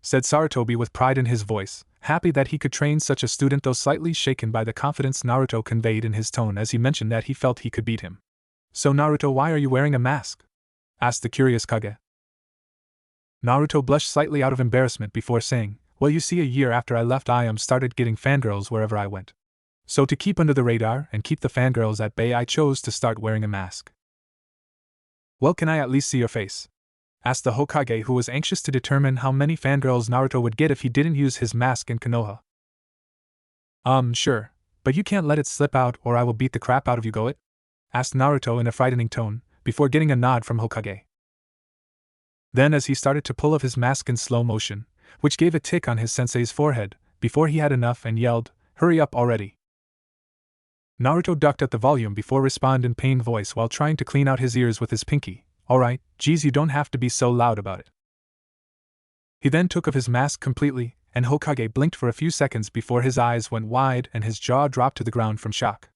S1: said Sarutobi with pride in his voice, happy that he could train such a student, though slightly shaken by the confidence Naruto conveyed in his tone as he mentioned that he felt he could beat him. "So Naruto, why are you wearing a mask?" asked the curious Kage. Naruto blushed slightly out of embarrassment before saying, "Well, you see, a year after I left, I started getting fangirls wherever I went. So to keep under the radar and keep the fangirls at bay, I chose to start wearing a mask." "Well, can I at least see your face?" asked the Hokage, who was anxious to determine how many fangirls Naruto would get if he didn't use his mask in Konoha. Sure, but you can't let it slip out or I will beat the crap out of you, go it?" asked Naruto in a frightening tone, before getting a nod from Hokage. Then as he started to pull off his mask in slow motion, which gave a tick on his sensei's forehead, before he had enough and yelled, "Hurry up already!" Naruto ducked at the volume before responding in pained voice while trying to clean out his ears with his pinky, "Alright, geez, you don't have to be so loud about it." He then took off his mask completely, and Hokage blinked for a few seconds before his eyes went wide and his jaw dropped to the ground from shock.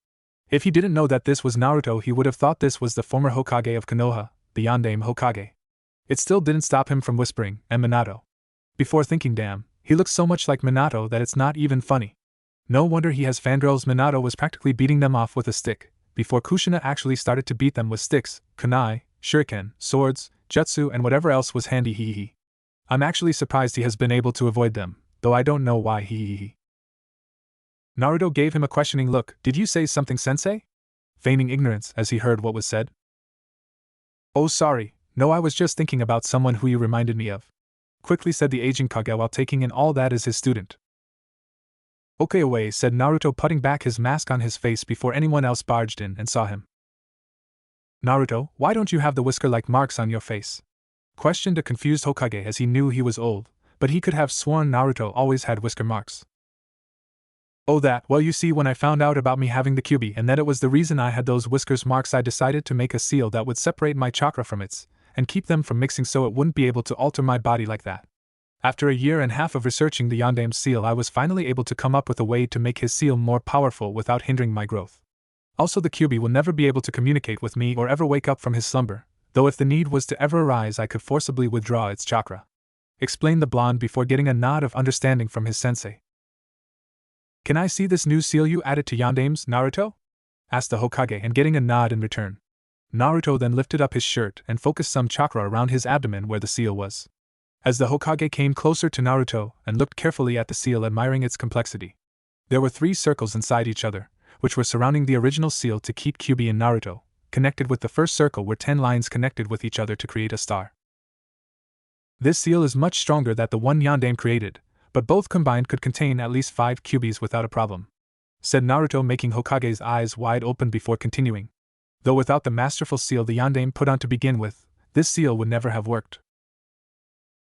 S1: If he didn't know that this was Naruto, he would have thought this was the former Hokage of Konoha, the Yondaime Hokage. It still didn't stop him from whispering, "And Minato," before thinking, damn, he looks so much like Minato that it's not even funny. No wonder he has fangirls. Minato was practically beating them off with a stick, before Kushina actually started to beat them with sticks, kunai, shuriken, swords, jutsu and whatever else was handy, hee. I'm actually surprised he has been able to avoid them, though I don't know why, hee. Naruto gave him a questioning look. "Did you say something, sensei?" feigning ignorance as he heard what was said. "Oh, sorry, no, I was just thinking about someone who you reminded me of," quickly said the aging Kage while taking in all that as his student. "Okay, away," said Naruto, putting back his mask on his face before anyone else barged in and saw him. "Naruto, why don't you have the whisker-like marks on your face?" questioned a confused Hokage as he knew he was old, but he could have sworn Naruto always had whisker marks. "Oh, that, well, you see, when I found out about me having the Kyuubi and that it was the reason I had those whiskers marks, I decided to make a seal that would separate my chakra from its, and keep them from mixing so it wouldn't be able to alter my body like that. After a year and a half of researching the Yondaime seal, I was finally able to come up with a way to make his seal more powerful without hindering my growth. Also, the Kyuubi will never be able to communicate with me or ever wake up from his slumber, though if the need was to ever arise, I could forcibly withdraw its chakra," explained the blonde before getting a nod of understanding from his sensei. "Can I see this new seal you added to Yondaime's, Naruto?" asked the Hokage, and getting a nod in return. Naruto then lifted up his shirt and focused some chakra around his abdomen where the seal was. As the Hokage came closer to Naruto and looked carefully at the seal, admiring its complexity, there were 3 circles inside each other, which were surrounding the original seal to keep Kyuubi in Naruto. Connected with the first circle were 10 lines connected with each other to create a star. "This seal is much stronger than the one Yondaime created, but both combined could contain at least 5 Kyuubis without a problem," said Naruto, making Hokage's eyes wide open before continuing. "Though without the masterful seal the Yondaime put on to begin with, this seal would never have worked."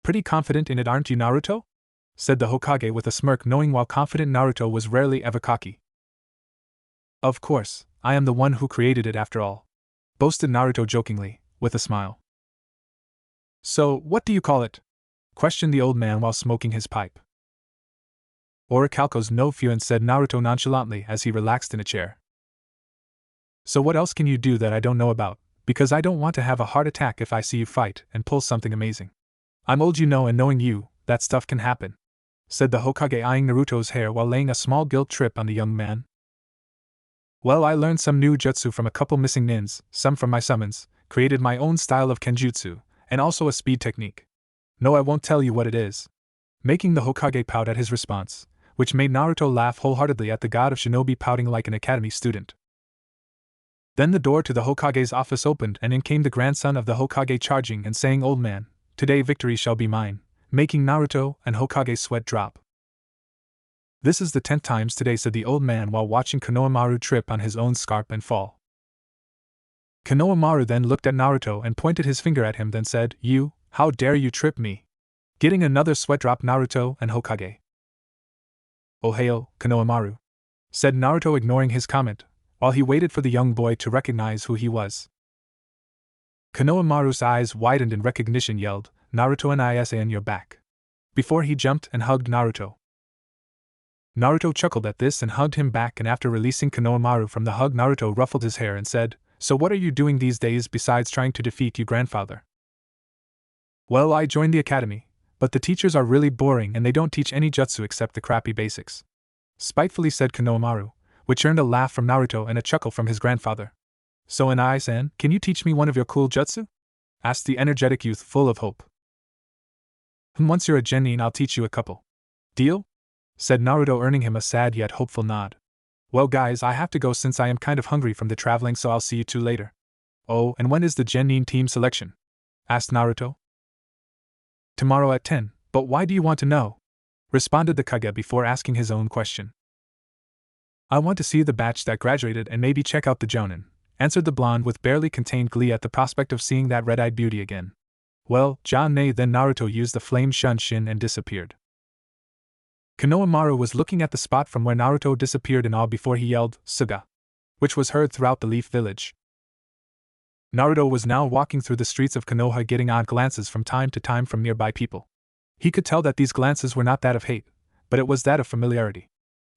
S1: "Pretty confident in it, aren't you, Naruto?" said the Hokage with a smirk, knowing while confident Naruto was rarely ever cocky. "Of course, I am the one who created it after all," boasted Naruto jokingly, with a smile. "So, what do you call it?" questioned the old man while smoking his pipe. "Orichalcos no Fuin," said Naruto nonchalantly as he relaxed in a chair. "So what else can you do that I don't know about, Because I don't want to have a heart attack if I see you fight and pull something amazing. I'm old, and knowing you, that stuff can happen," said the Hokage, eyeing Naruto's hair while laying a small guilt trip on the young man. "Well, I learned some new jutsu from a couple missing nins, some from my summons, created my own style of kenjutsu, and also a speed technique. No, I won't tell you what it is." Making the Hokage pout at his response, which made Naruto laugh wholeheartedly at the god of shinobi pouting like an academy student. Then the door to the Hokage's office opened and in came the grandson of the Hokage charging and saying, "Old man, today victory shall be mine," making Naruto and Hokage sweat drop. "This is the 10th times today," said the old man while watching Konohamaru trip on his own scarp and fall. Konohamaru then looked at Naruto and pointed his finger at him, then said, "You, how dare you trip me?" Getting another sweat drop Naruto and Hokage. "Ohio, Konohamaru," said Naruto, ignoring his comment, while he waited for the young boy to recognize who he was. Konohamaru's eyes widened in recognition, yelled, "Naruto and Isa on your back," before he jumped and hugged Naruto. Naruto chuckled at this and hugged him back, and after releasing Konohamaru from the hug, Naruto ruffled his hair and said, "So what are you doing these days besides trying to defeat your grandfather?" "Well, I joined the academy, but the teachers are really boring and they don't teach any jutsu except the crappy basics," spitefully said Konohamaru, which earned a laugh from Naruto and a chuckle from his grandfather. "So Anai-san, can you teach me one of your cool jutsu?" asked the energetic youth, full of hope. "Once you're a genin, I'll teach you a couple. Deal?" said Naruto, earning him a sad yet hopeful nod. "Well guys, I have to go since I am kind of hungry from the traveling, so I'll see you two later." "Oh, and when is the genin team selection?" asked Naruto. "Tomorrow at 10, but why do you want to know?" responded the Kage before asking his own question. "I want to see the batch that graduated and maybe check out the Jonin," answered the blonde with barely contained glee at the prospect of seeing that red-eyed beauty again. "Well, John-ne." Then Naruto used the flame Shunshin and disappeared. Konohamaru was looking at the spot from where Naruto disappeared in awe before he yelled, "Suga!" which was heard throughout the Leaf Village. Naruto was now walking through the streets of Konoha, getting odd glances from time to time from nearby people. He could tell that these glances were not that of hate, but it was that of familiarity.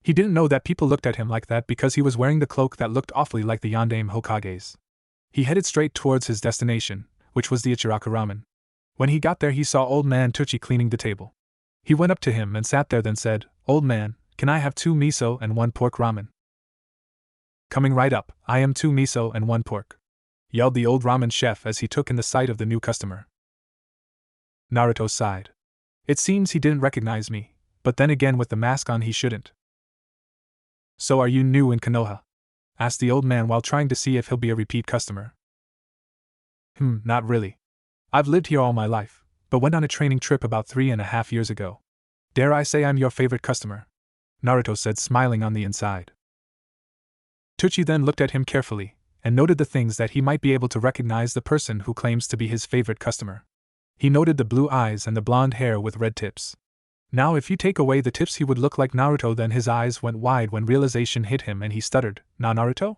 S1: He didn't know that people looked at him like that because he was wearing the cloak that looked awfully like the Yondaime Hokage's. He headed straight towards his destination, which was the Ichiraku Ramen. When he got there, he saw old man Tucci cleaning the table. He went up to him and sat there, then said, "Old man, can I have 2 miso and 1 pork ramen?" "Coming right up, I am 2 miso and 1 pork," yelled the old ramen chef as he took in the sight of the new customer. Naruto sighed. It seems he didn't recognize me, but then again, with the mask on, he shouldn't. "So are you new in Konoha?" asked the old man while trying to see if he'll be a repeat customer. Not really. I've lived here all my life, but went on a training trip about 3.5 years ago. Dare I say I'm your favorite customer?" Naruto said, smiling on the inside. Tucci then looked at him carefully, and noted the things that he might be able to recognize the person who claims to be his favorite customer. He noted the blue eyes and the blonde hair with red tips. Now if you take away the tips, he would look like Naruto. Then his eyes went wide when realization hit him and he stuttered, "Na Naruto?"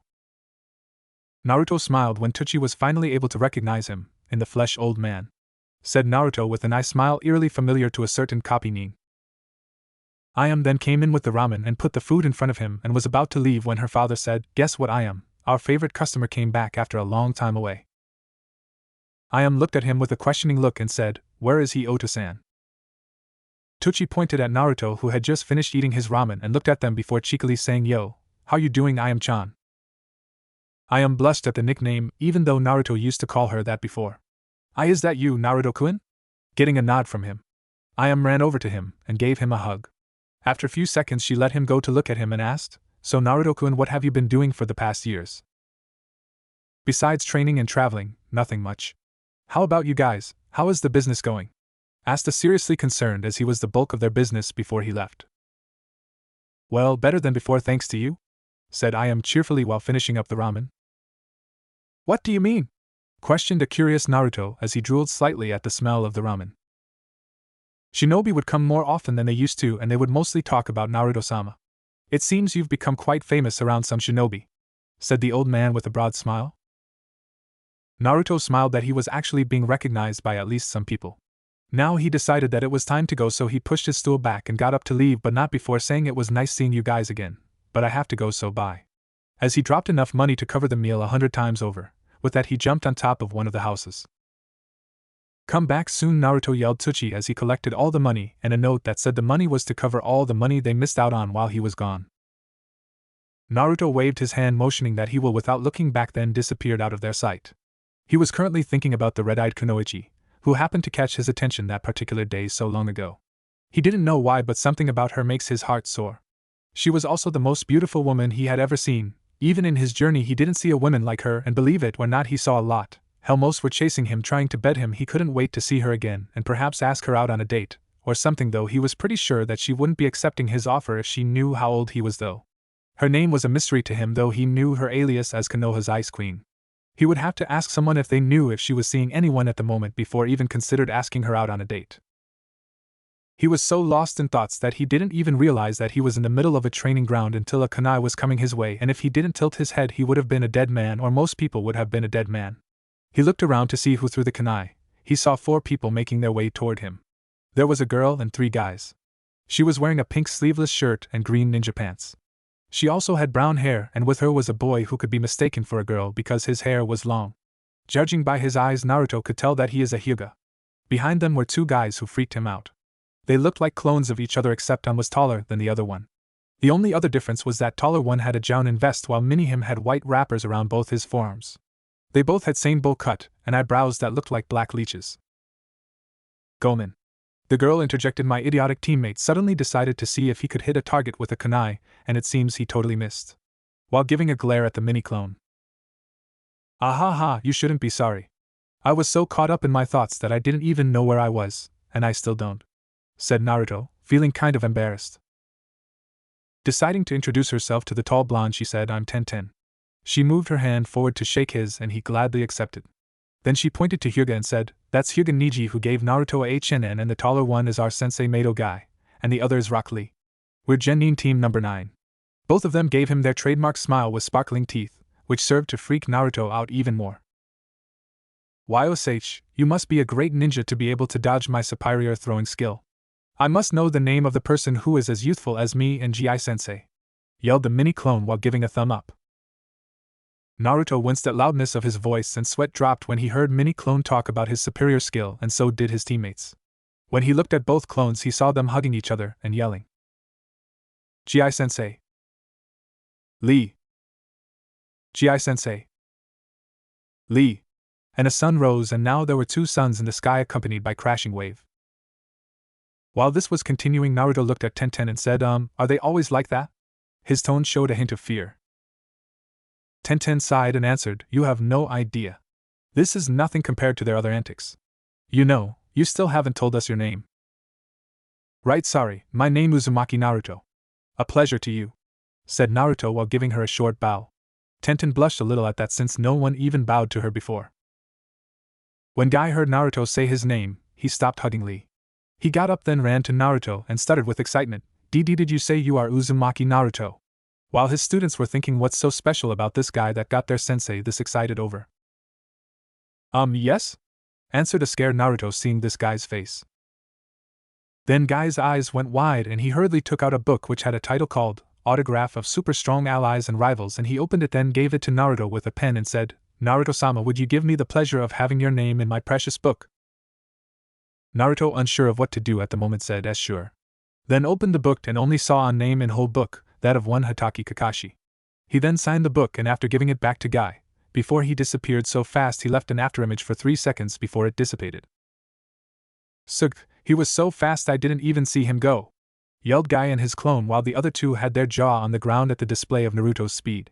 S1: Naruto smiled when Tucci was finally able to recognize him, in the flesh. "Old man," said Naruto with an eye smile eerily familiar to a certain copy nin. I am then came in with the ramen and put the food in front of him and was about to leave when her father said, "Guess what I am? Our favorite customer came back after a long time away." I am looked at him with a questioning look and said, "Where is he, Ota-san?" Tucci pointed at Naruto, who had just finished eating his ramen, and looked at them before cheekily saying, "Yo, how you doing, I am-chan?" I am blushed at the nickname, even though Naruto used to call her that before. Is that you, Naruto-kun?" Getting a nod from him, I am ran over to him and gave him a hug. After a few seconds, she let him go to look at him and asked, "So Naruto-kun, what have you been doing for the past years?" "Besides training and traveling, nothing much. How about you guys, how is the business going?" asked a seriously concerned, as he was the bulk of their business before he left. "Well, better than before, thanks to you," said I am cheerfully while finishing up the ramen. "What do you mean?" questioned a curious Naruto as he drooled slightly at the smell of the ramen. "Shinobi would come more often than they used to, and they would mostly talk about Naruto-sama. It seems you've become quite famous around some shinobi," said the old man with a broad smile. Naruto smiled that he was actually being recognized by at least some people. Now he decided that it was time to go, so he pushed his stool back and got up to leave, but not before saying, "It was nice seeing you guys again, but I have to go, so bye." As he dropped enough money to cover the meal 100 times over, With that he jumped on top of one of the houses. Come back soon, Naruto yelled Tsuchi as he collected all the money and a note that said the money was to cover all the money they missed out on while he was gone. Naruto waved his hand motioning that he will without looking back, then disappeared out of their sight. He was currently thinking about the red-eyed Kunoichi, who happened to catch his attention that particular day so long ago. He didn't know why, but something about her makes his heart soar. She was also the most beautiful woman he had ever seen. Even in his journey he didn't see a woman like her, and believe it or not he saw a lot. Hell, most were chasing him, trying to bed him he couldn't wait to see her again and perhaps ask her out on a date, or something, though he was pretty sure that she wouldn't be accepting his offer if she knew how old he was though. Her name was a mystery to him, though he knew her alias as Konoha's Ice Queen. He would have to ask someone if they knew if she was seeing anyone at the moment before even considered asking her out on a date. He was so lost in thoughts that he didn't even realize that he was in the middle of a training ground until a kunai was coming his way, and if he didn't tilt his head he would have been a dead man, or most people would have been a dead man. He looked around to see who threw the kunai. He saw 4 people making their way toward him. There was a girl and 3 guys. She was wearing a pink sleeveless shirt and green ninja pants. She also had brown hair, and with her was a boy who could be mistaken for a girl because his hair was long. Judging by his eyes, Naruto could tell that he is a Hyuga. Behind them were 2 guys who freaked him out. They looked like clones of each other, except one was taller than the other one. The only other difference was that taller one had a jounin vest while Minihim had white wrappers around both his forearms. They both had same bowl cut and eyebrows that looked like black leeches. Gomen. The girl interjected. My idiotic teammate suddenly decided to see if he could hit a target with a kunai, and it seems he totally missed. While giving a glare at the mini-clone. You shouldn't be sorry. I was so caught up in my thoughts that I didn't even know where I was, and I still don't, said Naruto, feeling kind of embarrassed. Deciding to introduce herself to the tall blonde, she said, I'm Tenten. She moved her hand forward to shake his, and he gladly accepted. Then she pointed to Hyuga and said, that's Hyuga Niji, who gave Naruto a HNN, and the taller one is our sensei Mado guy, and the other is Rock Lee. We're Genin team number 9. Both of them gave him their trademark smile with sparkling teeth, which served to freak Naruto out even more. YOSH, you must be a great ninja to be able to dodge my superior throwing skill. I must know the name of the person who is as youthful as me and Gi-sensei, yelled the mini-clone while giving a thumb up. Naruto winced at loudness of his voice and sweat dropped when he heard mini-clone talk about his superior skill, and so did his teammates. When he looked at both clones he saw them hugging each other and yelling. Gi-sensei. Lee. Gi-sensei. Lee. And a sun rose, and now there were 2 suns in the sky accompanied by crashing wave. While this was continuing, Naruto looked at Tenten and said, are they always like that? His tone showed a hint of fear. Tenten sighed and answered, you have no idea. This is nothing compared to their other antics. You still haven't told us your name. Right, sorry, my name Uzumaki Naruto. A pleasure to you, said Naruto while giving her a short bow. Tenten blushed a little at that, since no one even bowed to her before. When Guy heard Naruto say his name, he stopped hugging Lee. He got up, then ran to Naruto and stuttered with excitement, Did you say you are Uzumaki Naruto? While his students were thinking what's so special about this guy that got their sensei this excited over. Yes? Answered a scared Naruto, seeing this guy's face. Then Guy's eyes went wide and he hurriedly took out a book which had a title called Autograph of Super Strong Allies and Rivals, and he opened it, then gave it to Naruto with a pen and said, Naruto-sama, would you give me the pleasure of having your name in my precious book? Naruto, unsure of what to do at the moment, said, as sure. Then opened the book and only saw a name in whole book, that of one Hatake Kakashi. He then signed the book, and after giving it back to Guy, before he disappeared so fast he left an afterimage for 3 seconds before it dissipated. Sugh, he was so fast I didn't even see him go, yelled Guy and his clone while the other 2 had their jaw on the ground at the display of Naruto's speed.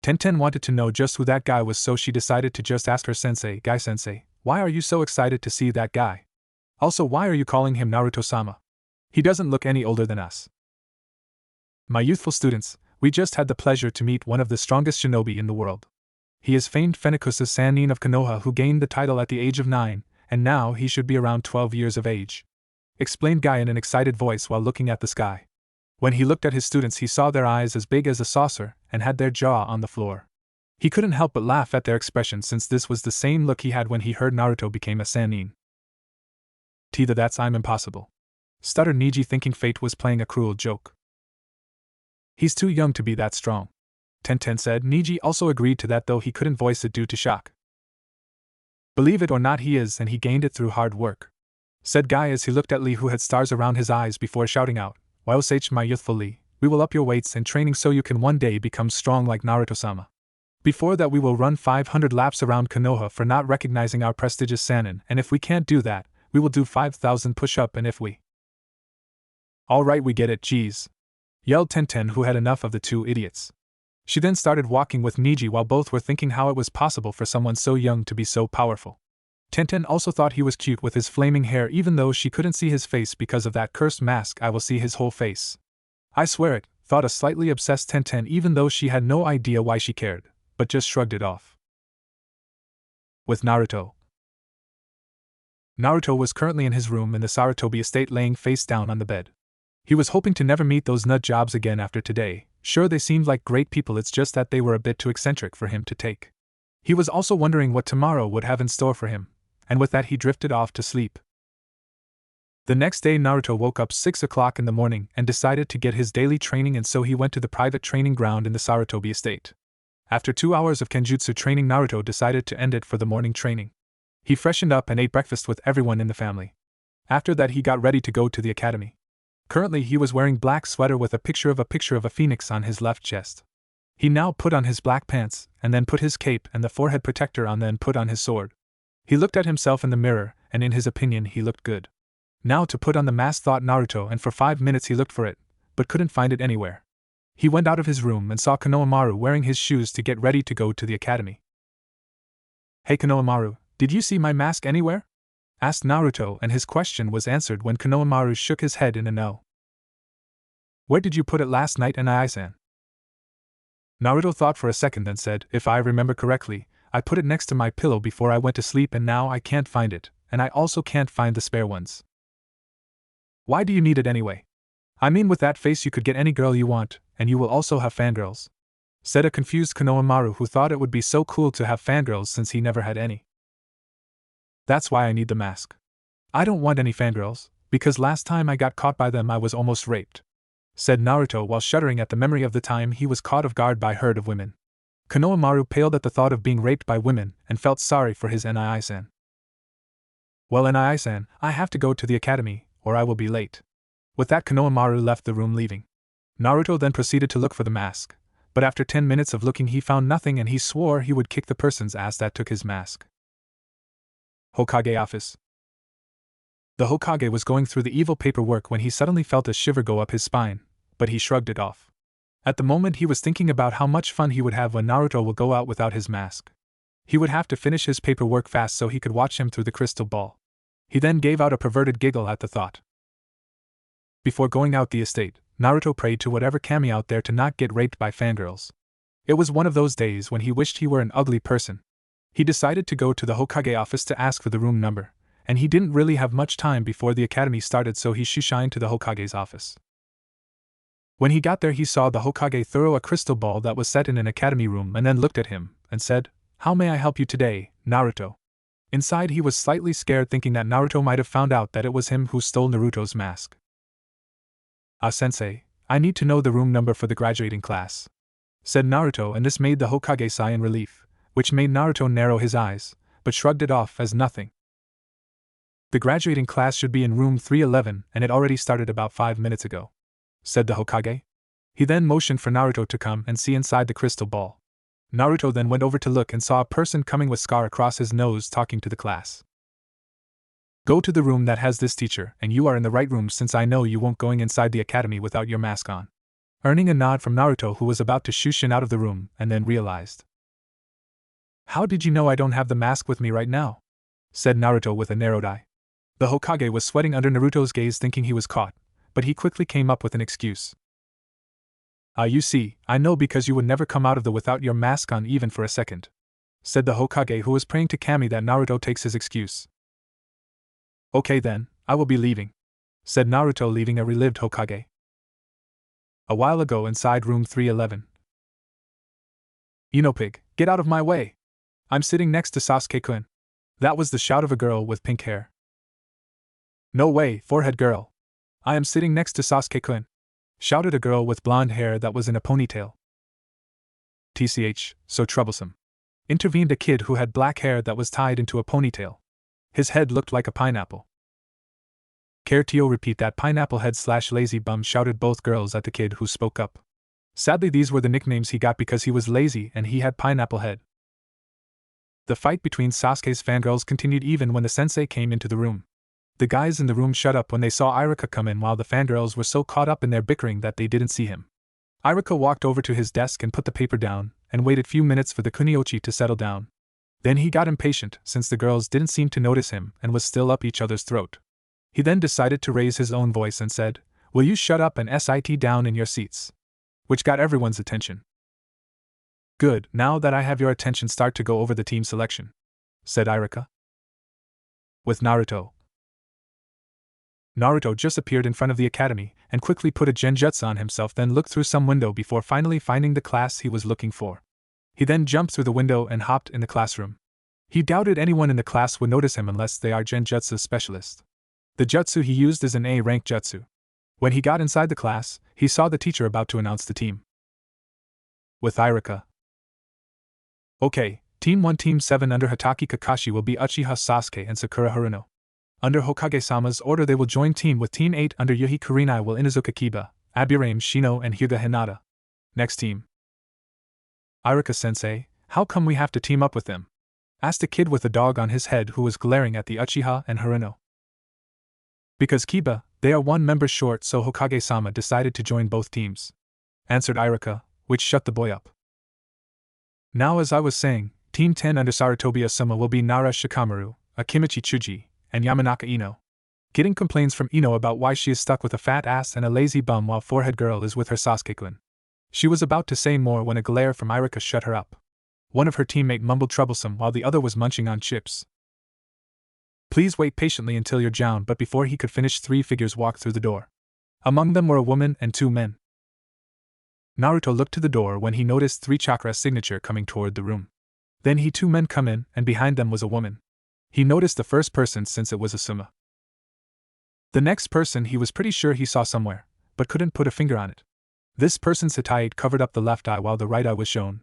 S1: Tenten wanted to know just who that guy was, so she decided to just ask her sensei, Guy-sensei, why are you so excited to see that guy? Also, why are you calling him Naruto-sama? He doesn't look any older than us. My youthful students, we just had the pleasure to meet one of the strongest shinobi in the world. He is famed Fenikusa Sanin of Konoha, who gained the title at the age of 9, and now he should be around 12 years of age, explained Guy in an excited voice while looking at the sky. When he looked at his students he saw their eyes as big as a saucer and had their jaw on the floor. He couldn't help but laugh at their expression, since this was the same look he had when he heard Naruto became a Sanin. That's I'm impossible, stuttered Niji, thinking fate was playing a cruel joke. He's too young to be that strong. Tenten said. Niji also agreed to that, though he couldn't voice it due to shock. Believe it or not, he is, and he gained it through hard work, said Guy as he looked at Lee, who had stars around his eyes, before shouting out, "Wowsh, my youthful Lee, we will up your weights and training so you can one day become strong like Naruto-sama. Before that we will run 500 laps around Konoha for not recognizing our prestigious Sanin, and if we can't do that, we will do 5,000 push-up, and if we—" "Alright, we get it, geez," yelled Tenten, who had enough of the two idiots. She then started walking with Niji while both were thinking how it was possible for someone so young to be so powerful. Tenten also thought he was cute with his flaming hair, even though she couldn't see his face because of that cursed mask. "I will see his whole face. I swear it," thought a slightly obsessed Tenten, even though she had no idea why she cared, but just shrugged it off. With Naruto. Naruto was currently in his room in the Sarutobi estate, laying face down on the bed. He was hoping to never meet those nut jobs again after today. Sure, they seemed like great people, it's just that they were a bit too eccentric for him to take. He was also wondering what tomorrow would have in store for him, and with that he drifted off to sleep. The next day Naruto woke up 6 o'clock in the morning and decided to get his daily training, and so he went to the private training ground in the Sarutobi estate. After 2 hours of Kenjutsu training, Naruto decided to end it for the morning training. He freshened up and ate breakfast with everyone in the family. After that he got ready to go to the academy. Currently he was wearing black sweater with a picture of a phoenix on his left chest. He now put on his black pants, and then put his cape and the forehead protector on, then put on his sword. He looked at himself in the mirror, and in his opinion he looked good. Now to put on the mask, thought Naruto, and for 5 minutes he looked for it, but couldn't find it anywhere. He went out of his room and saw Konohamaru wearing his shoes to get ready to go to the academy. "Hey Konohamaru, did you see my mask anywhere?" asked Naruto, and his question was answered when Konohamaru shook his head in a no. "Where did you put it last night, Anai-san?" Naruto thought for a second, then said, "If I remember correctly, I put it next to my pillow before I went to sleep, and now I can't find it, and I also can't find the spare ones." "Why do you need it anyway? I mean, with that face you could get any girl you want, and you will also have fangirls," said a confused Konohamaru, who thought it would be so cool to have fangirls since he never had any. "That's why I need the mask. I don't want any fangirls, because last time I got caught by them I was almost raped," said Naruto while shuddering at the memory of the time he was caught off guard by a herd of women. Konohamaru paled at the thought of being raped by women and felt sorry for his Nii-san. "Well, Nii-san, I have to go to the academy, or I will be late." With that Konohamaru left the room, leaving. Naruto then proceeded to look for the mask, but after 10 minutes of looking he found nothing, and he swore he would kick the person's ass that took his mask. Hokage office. The Hokage was going through the evil paperwork when he suddenly felt a shiver go up his spine, but he shrugged it off. At the moment he was thinking about how much fun he would have when Naruto will go out without his mask. He would have to finish his paperwork fast so he could watch him through the crystal ball. He then gave out a perverted giggle at the thought. Before going out the estate, Naruto prayed to whatever kami out there to not get raped by fangirls. It was one of those days when he wished he were an ugly person. He decided to go to the Hokage office to ask for the room number, and he didn't really have much time before the academy started, so he shushined to the Hokage's office. When he got there he saw the Hokage throw a crystal ball that was set in an academy room and then looked at him and said, "How may I help you today, Naruto?" Inside he was slightly scared, thinking that Naruto might have found out that it was him who stole Naruto's mask. "Sensei, I need to know the room number for the graduating class," said Naruto, and this made the Hokage sigh in relief, which made Naruto narrow his eyes, but shrugged it off as nothing. "The graduating class should be in room 311, and it already started about 5 minutes ago," said the Hokage. He then motioned for Naruto to come and see inside the crystal ball. Naruto then went over to look and saw a person coming with scar across his nose talking to the class. "Go to the room that has this teacher, and you are in the right room since I know you won't going inside the academy without your mask on." Earning a nod from Naruto, who was about to shushin out of the room, and then realized. "How did you know I don't have the mask with me right now?" said Naruto with a narrowed eye. The Hokage was sweating under Naruto's gaze, thinking he was caught, but he quickly came up with an excuse. You see, I know because you would never come out of the without your mask on even for a second," said the Hokage, who was praying to Kami that Naruto takes his excuse. "Okay then, I will be leaving," said Naruto, leaving a relieved Hokage. A while ago inside room 311. "Inopig, get out of my way! I'm sitting next to Sasuke-kun." That was the shout of a girl with pink hair. "No way, forehead girl! I am sitting next to Sasuke-kun!" shouted a girl with blonde hair that was in a ponytail. TCH, so troublesome. Intervened a kid who had black hair that was tied into a ponytail. His head looked like a pineapple. Care Tio, repeat that, pineapple head / lazy bum, shouted both girls at the kid who spoke up. Sadly, these were the nicknames he got because he was lazy and he had pineapple head. The fight between Sasuke's fangirls continued even when the sensei came into the room. The guys in the room shut up when they saw Iruka come in, while the fangirls were so caught up in their bickering that they didn't see him. Iruka walked over to his desk and put the paper down, and waited few minutes for the kuniochi to settle down. Then he got impatient, since the girls didn't seem to notice him and was still up each other's throat. He then decided to raise his own voice and said, "Will you shut up and sit down in your seats?" Which got everyone's attention. "Good, now that I have your attention, start to go over the team selection," said Iruka. With Naruto. Naruto just appeared in front of the academy and quickly put a genjutsu on himself, then looked through some window before finally finding the class he was looking for. He then jumped through the window and hopped in the classroom. He doubted anyone in the class would notice him unless they are genjutsu specialists. The jutsu he used is an A-rank jutsu. When he got inside the class, he saw the teacher about to announce the team. With Iruka. Okay, Team 1 Team 7 under Hatake Kakashi will be Uchiha Sasuke and Sakura Haruno. Under Hokage-sama's order they will join team with Team 8 under Yuhi Kurenai will Inuzuka Kiba, Aburame Shino and Hyuga Hinata. Next team. Iruka-sensei, how come we have to team up with them? Asked a kid with a dog on his head who was glaring at the Uchiha and Haruno. Because Kiba, they are one member short, so Hokage-sama decided to join both teams, answered Iruka, which shut the boy up. Now, as I was saying, Team 10 under Sarutobi Asuma will be Nara Shikamaru, Akimichi Chuji, and Yamanaka Ino. Getting complaints from Ino about why she is stuck with a fat ass and a lazy bum while Forehead Girl is with her Sasuke-kun. She was about to say more when a glare from Iruka shut her up. One of her teammate mumbled troublesome while the other was munching on chips. Please wait patiently until you're down, but before he could finish, 3 figures walked through the door. Among them were a woman and 2 men. Naruto looked to the door when he noticed 3 chakra signature coming toward the room. Then 2 men come in, and behind them was a woman. He noticed the first person since it was Asuma. The next person he was pretty sure he saw somewhere, but couldn't put a finger on it. This person's Hitai covered up the left eye while the right eye was shown.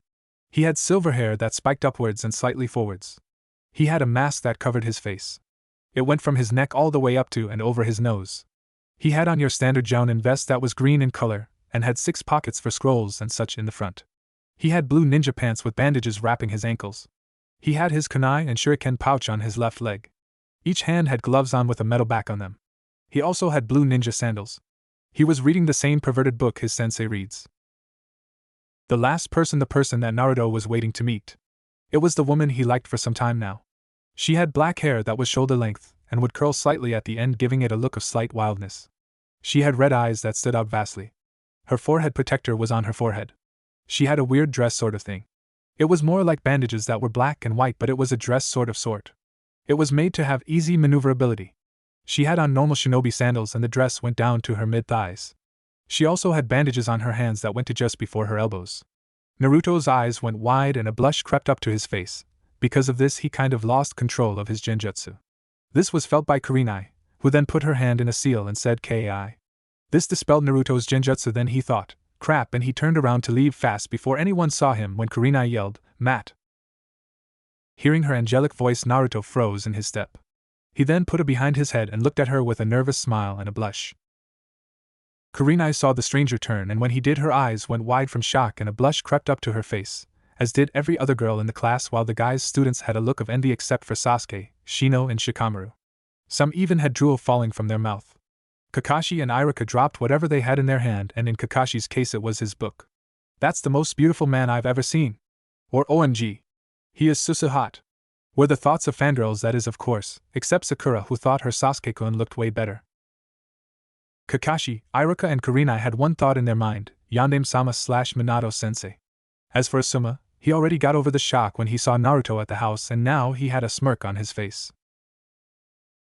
S1: He had silver hair that spiked upwards and slightly forwards. He had a mask that covered his face. It went from his neck all the way up to and over his nose. He had on your standard jounin vest that was green in color, and had 6 pockets for scrolls and such in the front. He had blue ninja pants with bandages wrapping his ankles. He had his kunai and shuriken pouch on his left leg. Each hand had gloves on with a metal back on them. He also had blue ninja sandals. He was reading the same perverted book his sensei reads. The last person, the person that Naruto was waiting to meet. It was the woman he liked for some time now. She had black hair that was shoulder length, and would curl slightly at the end, giving it a look of slight wildness. She had red eyes that stood out vastly. Her forehead protector was on her forehead. She had a weird dress sort of thing. It was more like bandages that were black and white, but it was a dress sort. It was made to have easy maneuverability. She had on normal shinobi sandals and the dress went down to her mid-thighs. She also had bandages on her hands that went to just before her elbows. Naruto's eyes went wide and a blush crept up to his face. Because of this he kind of lost control of his genjutsu. This was felt by Kurenai, who then put her hand in a seal and said Kai. This dispelled Naruto's genjutsu. Then he thought, crap, and he turned around to leave fast before anyone saw him when Kurenai yelled, Matt. Hearing her angelic voice, Naruto froze in his step. He then put it behind his head and looked at her with a nervous smile and a blush. Kurenai saw the stranger turn, and when he did her eyes went wide from shock and a blush crept up to her face, as did every other girl in the class, while the guys' students had a look of envy except for Sasuke, Shino and Shikamaru. Some even had drool falling from their mouth. Kakashi and Iruka dropped whatever they had in their hand, and in Kakashi's case it was his book. That's the most beautiful man I've ever seen. Or OMG. He is susu hot. Were the thoughts of fangirls, that is, of course, except Sakura, who thought her Sasuke-kun looked way better. Kakashi, Iruka and Kurenai had one thought in their mind, Yandeme-sama / Minato-sensei. As for Asuma, he already got over the shock when he saw Naruto at the house, and now he had a smirk on his face.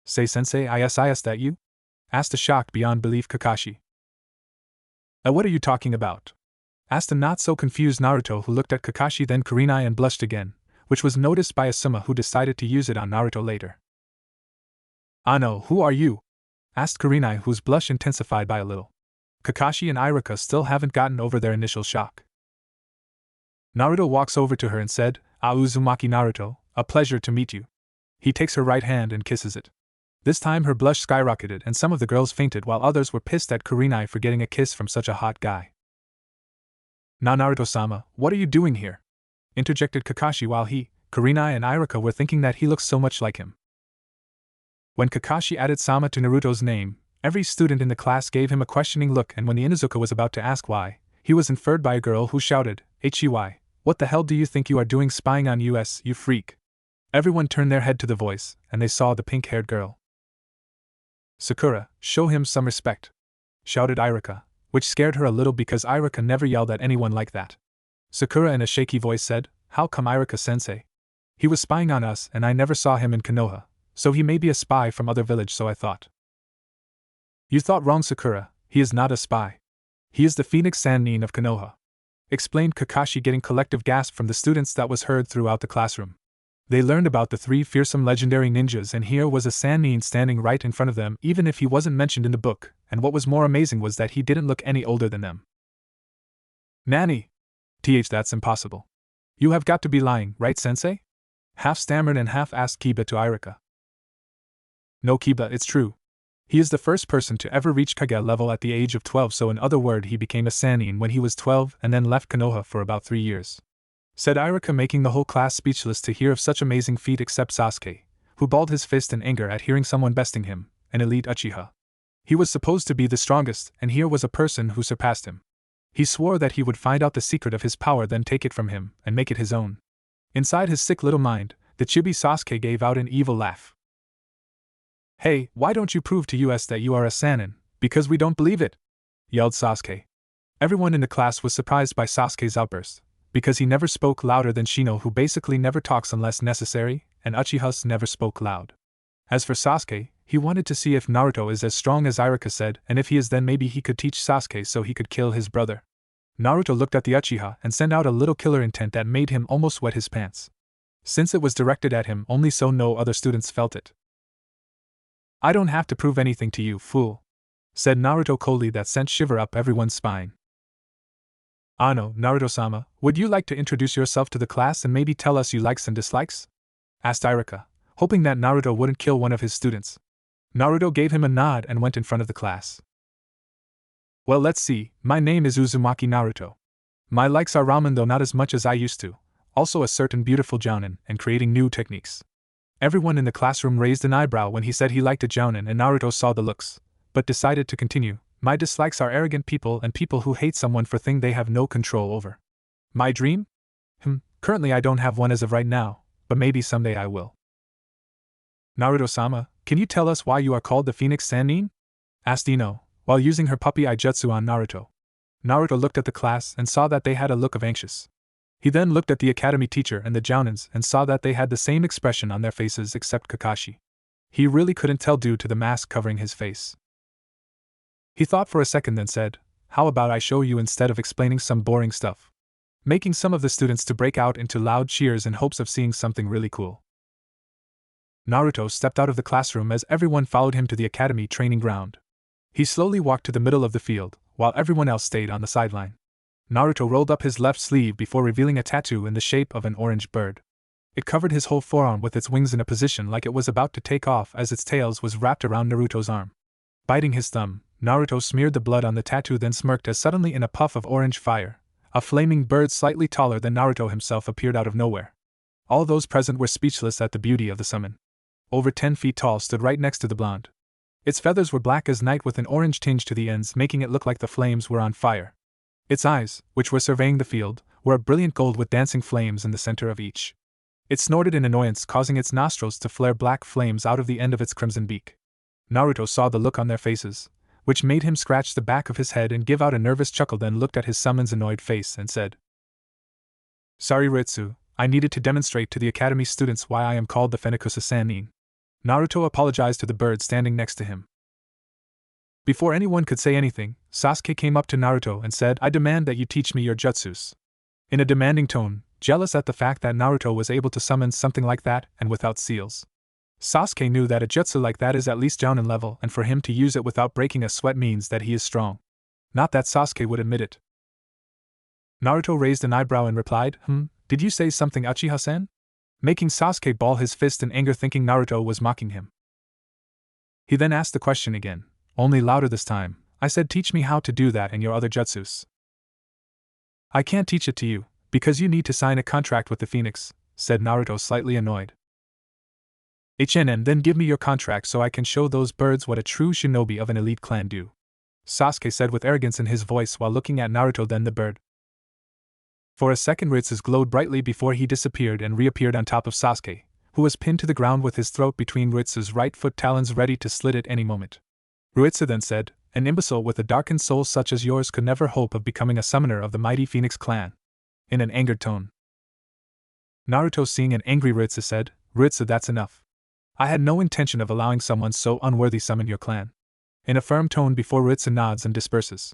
S1: Say sensei, is that you? Asked a shocked beyond belief Kakashi. What are you talking about? Asked a not-so-confused Naruto, who looked at Kakashi then Kurenai and blushed again, which was noticed by Asuma, who decided to use it on Naruto later. Ano, who are you? Asked Kurenai, whose blush intensified by a little. Kakashi and Iruka still haven't gotten over their initial shock. Naruto walks over to her and said, Uzumaki Naruto, a pleasure to meet you. He takes her right hand and kisses it. This time her blush skyrocketed and some of the girls fainted while others were pissed at Kurenai for getting a kiss from such a hot guy. Now Naruto-sama, what are you doing here? Interjected Kakashi while he, Kurenai and Iruka were thinking that he looks so much like him. When Kakashi added Sama to Naruto's name, every student in the class gave him a questioning look, and when the Inuzuka was about to ask why, he was inferred by a girl who shouted, "Hey, what the hell do you think you are doing spying on us, you freak?" Everyone turned their head to the voice, and they saw the pink-haired girl. "Sakura, show him some respect," shouted Iruka, which scared her a little because Iruka never yelled at anyone like that. Sakura in a shaky voice said, "How come Iruka-sensei? He was spying on us and I never saw him in Konoha, so he may be a spy from other village, so I thought." "You thought wrong, Sakura, he is not a spy. He is the Phoenix Sanin of Konoha," explained Kakashi, getting collective gasp from the students that was heard throughout the classroom. They learned about the 3 fearsome legendary ninjas, and here was a Sanin standing right in front of them even if he wasn't mentioned in the book, and what was more amazing was that he didn't look any older than them. "Nani? That's impossible. You have got to be lying, right, sensei?" half stammered and half asked Kiba to Iruka. "No, Kiba, it's true. He is the first person to ever reach Kage level at the age of 12, so in other words he became a Sanin when he was 12 and then left Konoha for about 3 years. Said Iruka, making the whole class speechless to hear of such amazing feat except Sasuke, who balled his fist in anger at hearing someone besting him, an elite Uchiha. He was supposed to be the strongest, and here was a person who surpassed him. He swore that he would find out the secret of his power, then take it from him, and make it his own. Inside his sick little mind, the chibi Sasuke gave out an evil laugh. "Hey, why don't you prove to us that you are a Sanin, because we don't believe it?" yelled Sasuke. Everyone in the class was surprised by Sasuke's outburst, because he never spoke louder than Shino, who basically never talks unless necessary, and Uchihas never spoke loud. As for Sasuke, he wanted to see if Naruto is as strong as Iruka said, and if he is, then maybe he could teach Sasuke so he could kill his brother. Naruto looked at the Uchiha and sent out a little killer intent that made him almost wet his pants. Since it was directed at him only, so no other students felt it. "I don't have to prove anything to you, fool," said Naruto coldly, that sent shiver up everyone's spine. "No, Naruto-sama, would you like to introduce yourself to the class and maybe tell us your likes and dislikes?" asked Iruka, hoping that Naruto wouldn't kill one of his students. Naruto gave him a nod and went in front of the class. "Well, let's see, my name is Uzumaki Naruto. My likes are ramen, though not as much as I used to, also a certain beautiful jounin, and creating new techniques." Everyone in the classroom raised an eyebrow when he said he liked a jounin, and Naruto saw the looks, but decided to continue. "My dislikes are arrogant people and people who hate someone for things they have no control over. My dream? Currently I don't have one as of right now, but maybe someday I will." "Naruto-sama, can you tell us why you are called the Phoenix Sanin?" asked Ino, while using her puppy eye jutsu on Naruto. Naruto looked at the class and saw that they had a look of anxious. He then looked at the academy teacher and the jounins and saw that they had the same expression on their faces except Kakashi. He really couldn't tell due to the mask covering his face. He thought for a second, then said, "How about I show you instead of explaining some boring stuff?" making some of the students to break out into loud cheers in hopes of seeing something really cool. Naruto stepped out of the classroom as everyone followed him to the academy training ground. He slowly walked to the middle of the field, while everyone else stayed on the sideline. Naruto rolled up his left sleeve before revealing a tattoo in the shape of an orange bird. It covered his whole forearm with its wings in a position like it was about to take off, as its tails was wrapped around Naruto's arm. Biting his thumb, Naruto smeared the blood on the tattoo, then smirked as suddenly in a puff of orange fire, a flaming bird slightly taller than Naruto himself appeared out of nowhere. All those present were speechless at the beauty of the summon. Over 10 feet tall, stood right next to the blonde. Its feathers were black as night with an orange tinge to the ends, making it look like the flames were on fire. Its eyes, which were surveying the field, were a brilliant gold with dancing flames in the center of each. It snorted in annoyance, causing its nostrils to flare black flames out of the end of its crimson beak. Naruto saw the look on their faces, which made him scratch the back of his head and give out a nervous chuckle, then looked at his summon's annoyed face and said, "Sorry Ritsu, I needed to demonstrate to the academy students why I am called the Phoenikusa Sanin." Naruto apologized to the bird standing next to him. Before anyone could say anything, Sasuke came up to Naruto and said, "I demand that you teach me your jutsus." In a demanding tone, jealous at the fact that Naruto was able to summon something like that and without seals. Sasuke knew that a jutsu like that is at least jounin level, and for him to use it without breaking a sweat means that he is strong. Not that Sasuke would admit it. Naruto raised an eyebrow and replied, did you say something, Uchiha-san? Making Sasuke ball his fist in anger, thinking Naruto was mocking him. He then asked the question again, only louder this time. I said teach me how to do that and your other jutsus. I can't teach it to you, because you need to sign a contract with the Phoenix, said Naruto, slightly annoyed. And then give me your contract so I can show those birds what a true shinobi of an elite clan do, Sasuke said with arrogance in his voice while looking at Naruto, then the bird. For a second Ritsu's glowed brightly before he disappeared and reappeared on top of Sasuke, who was pinned to the ground with his throat between Ritsu's right foot talons ready to slit at any moment. Ritsu then said, an imbecile with a darkened soul such as yours could never hope of becoming a summoner of the mighty Phoenix clan. In an angered tone. Naruto, seeing an angry Ritsu, said, Ritsu, that's enough. I had no intention of allowing someone so unworthy summon your clan. In a firm tone before Ritsu nods and disperses.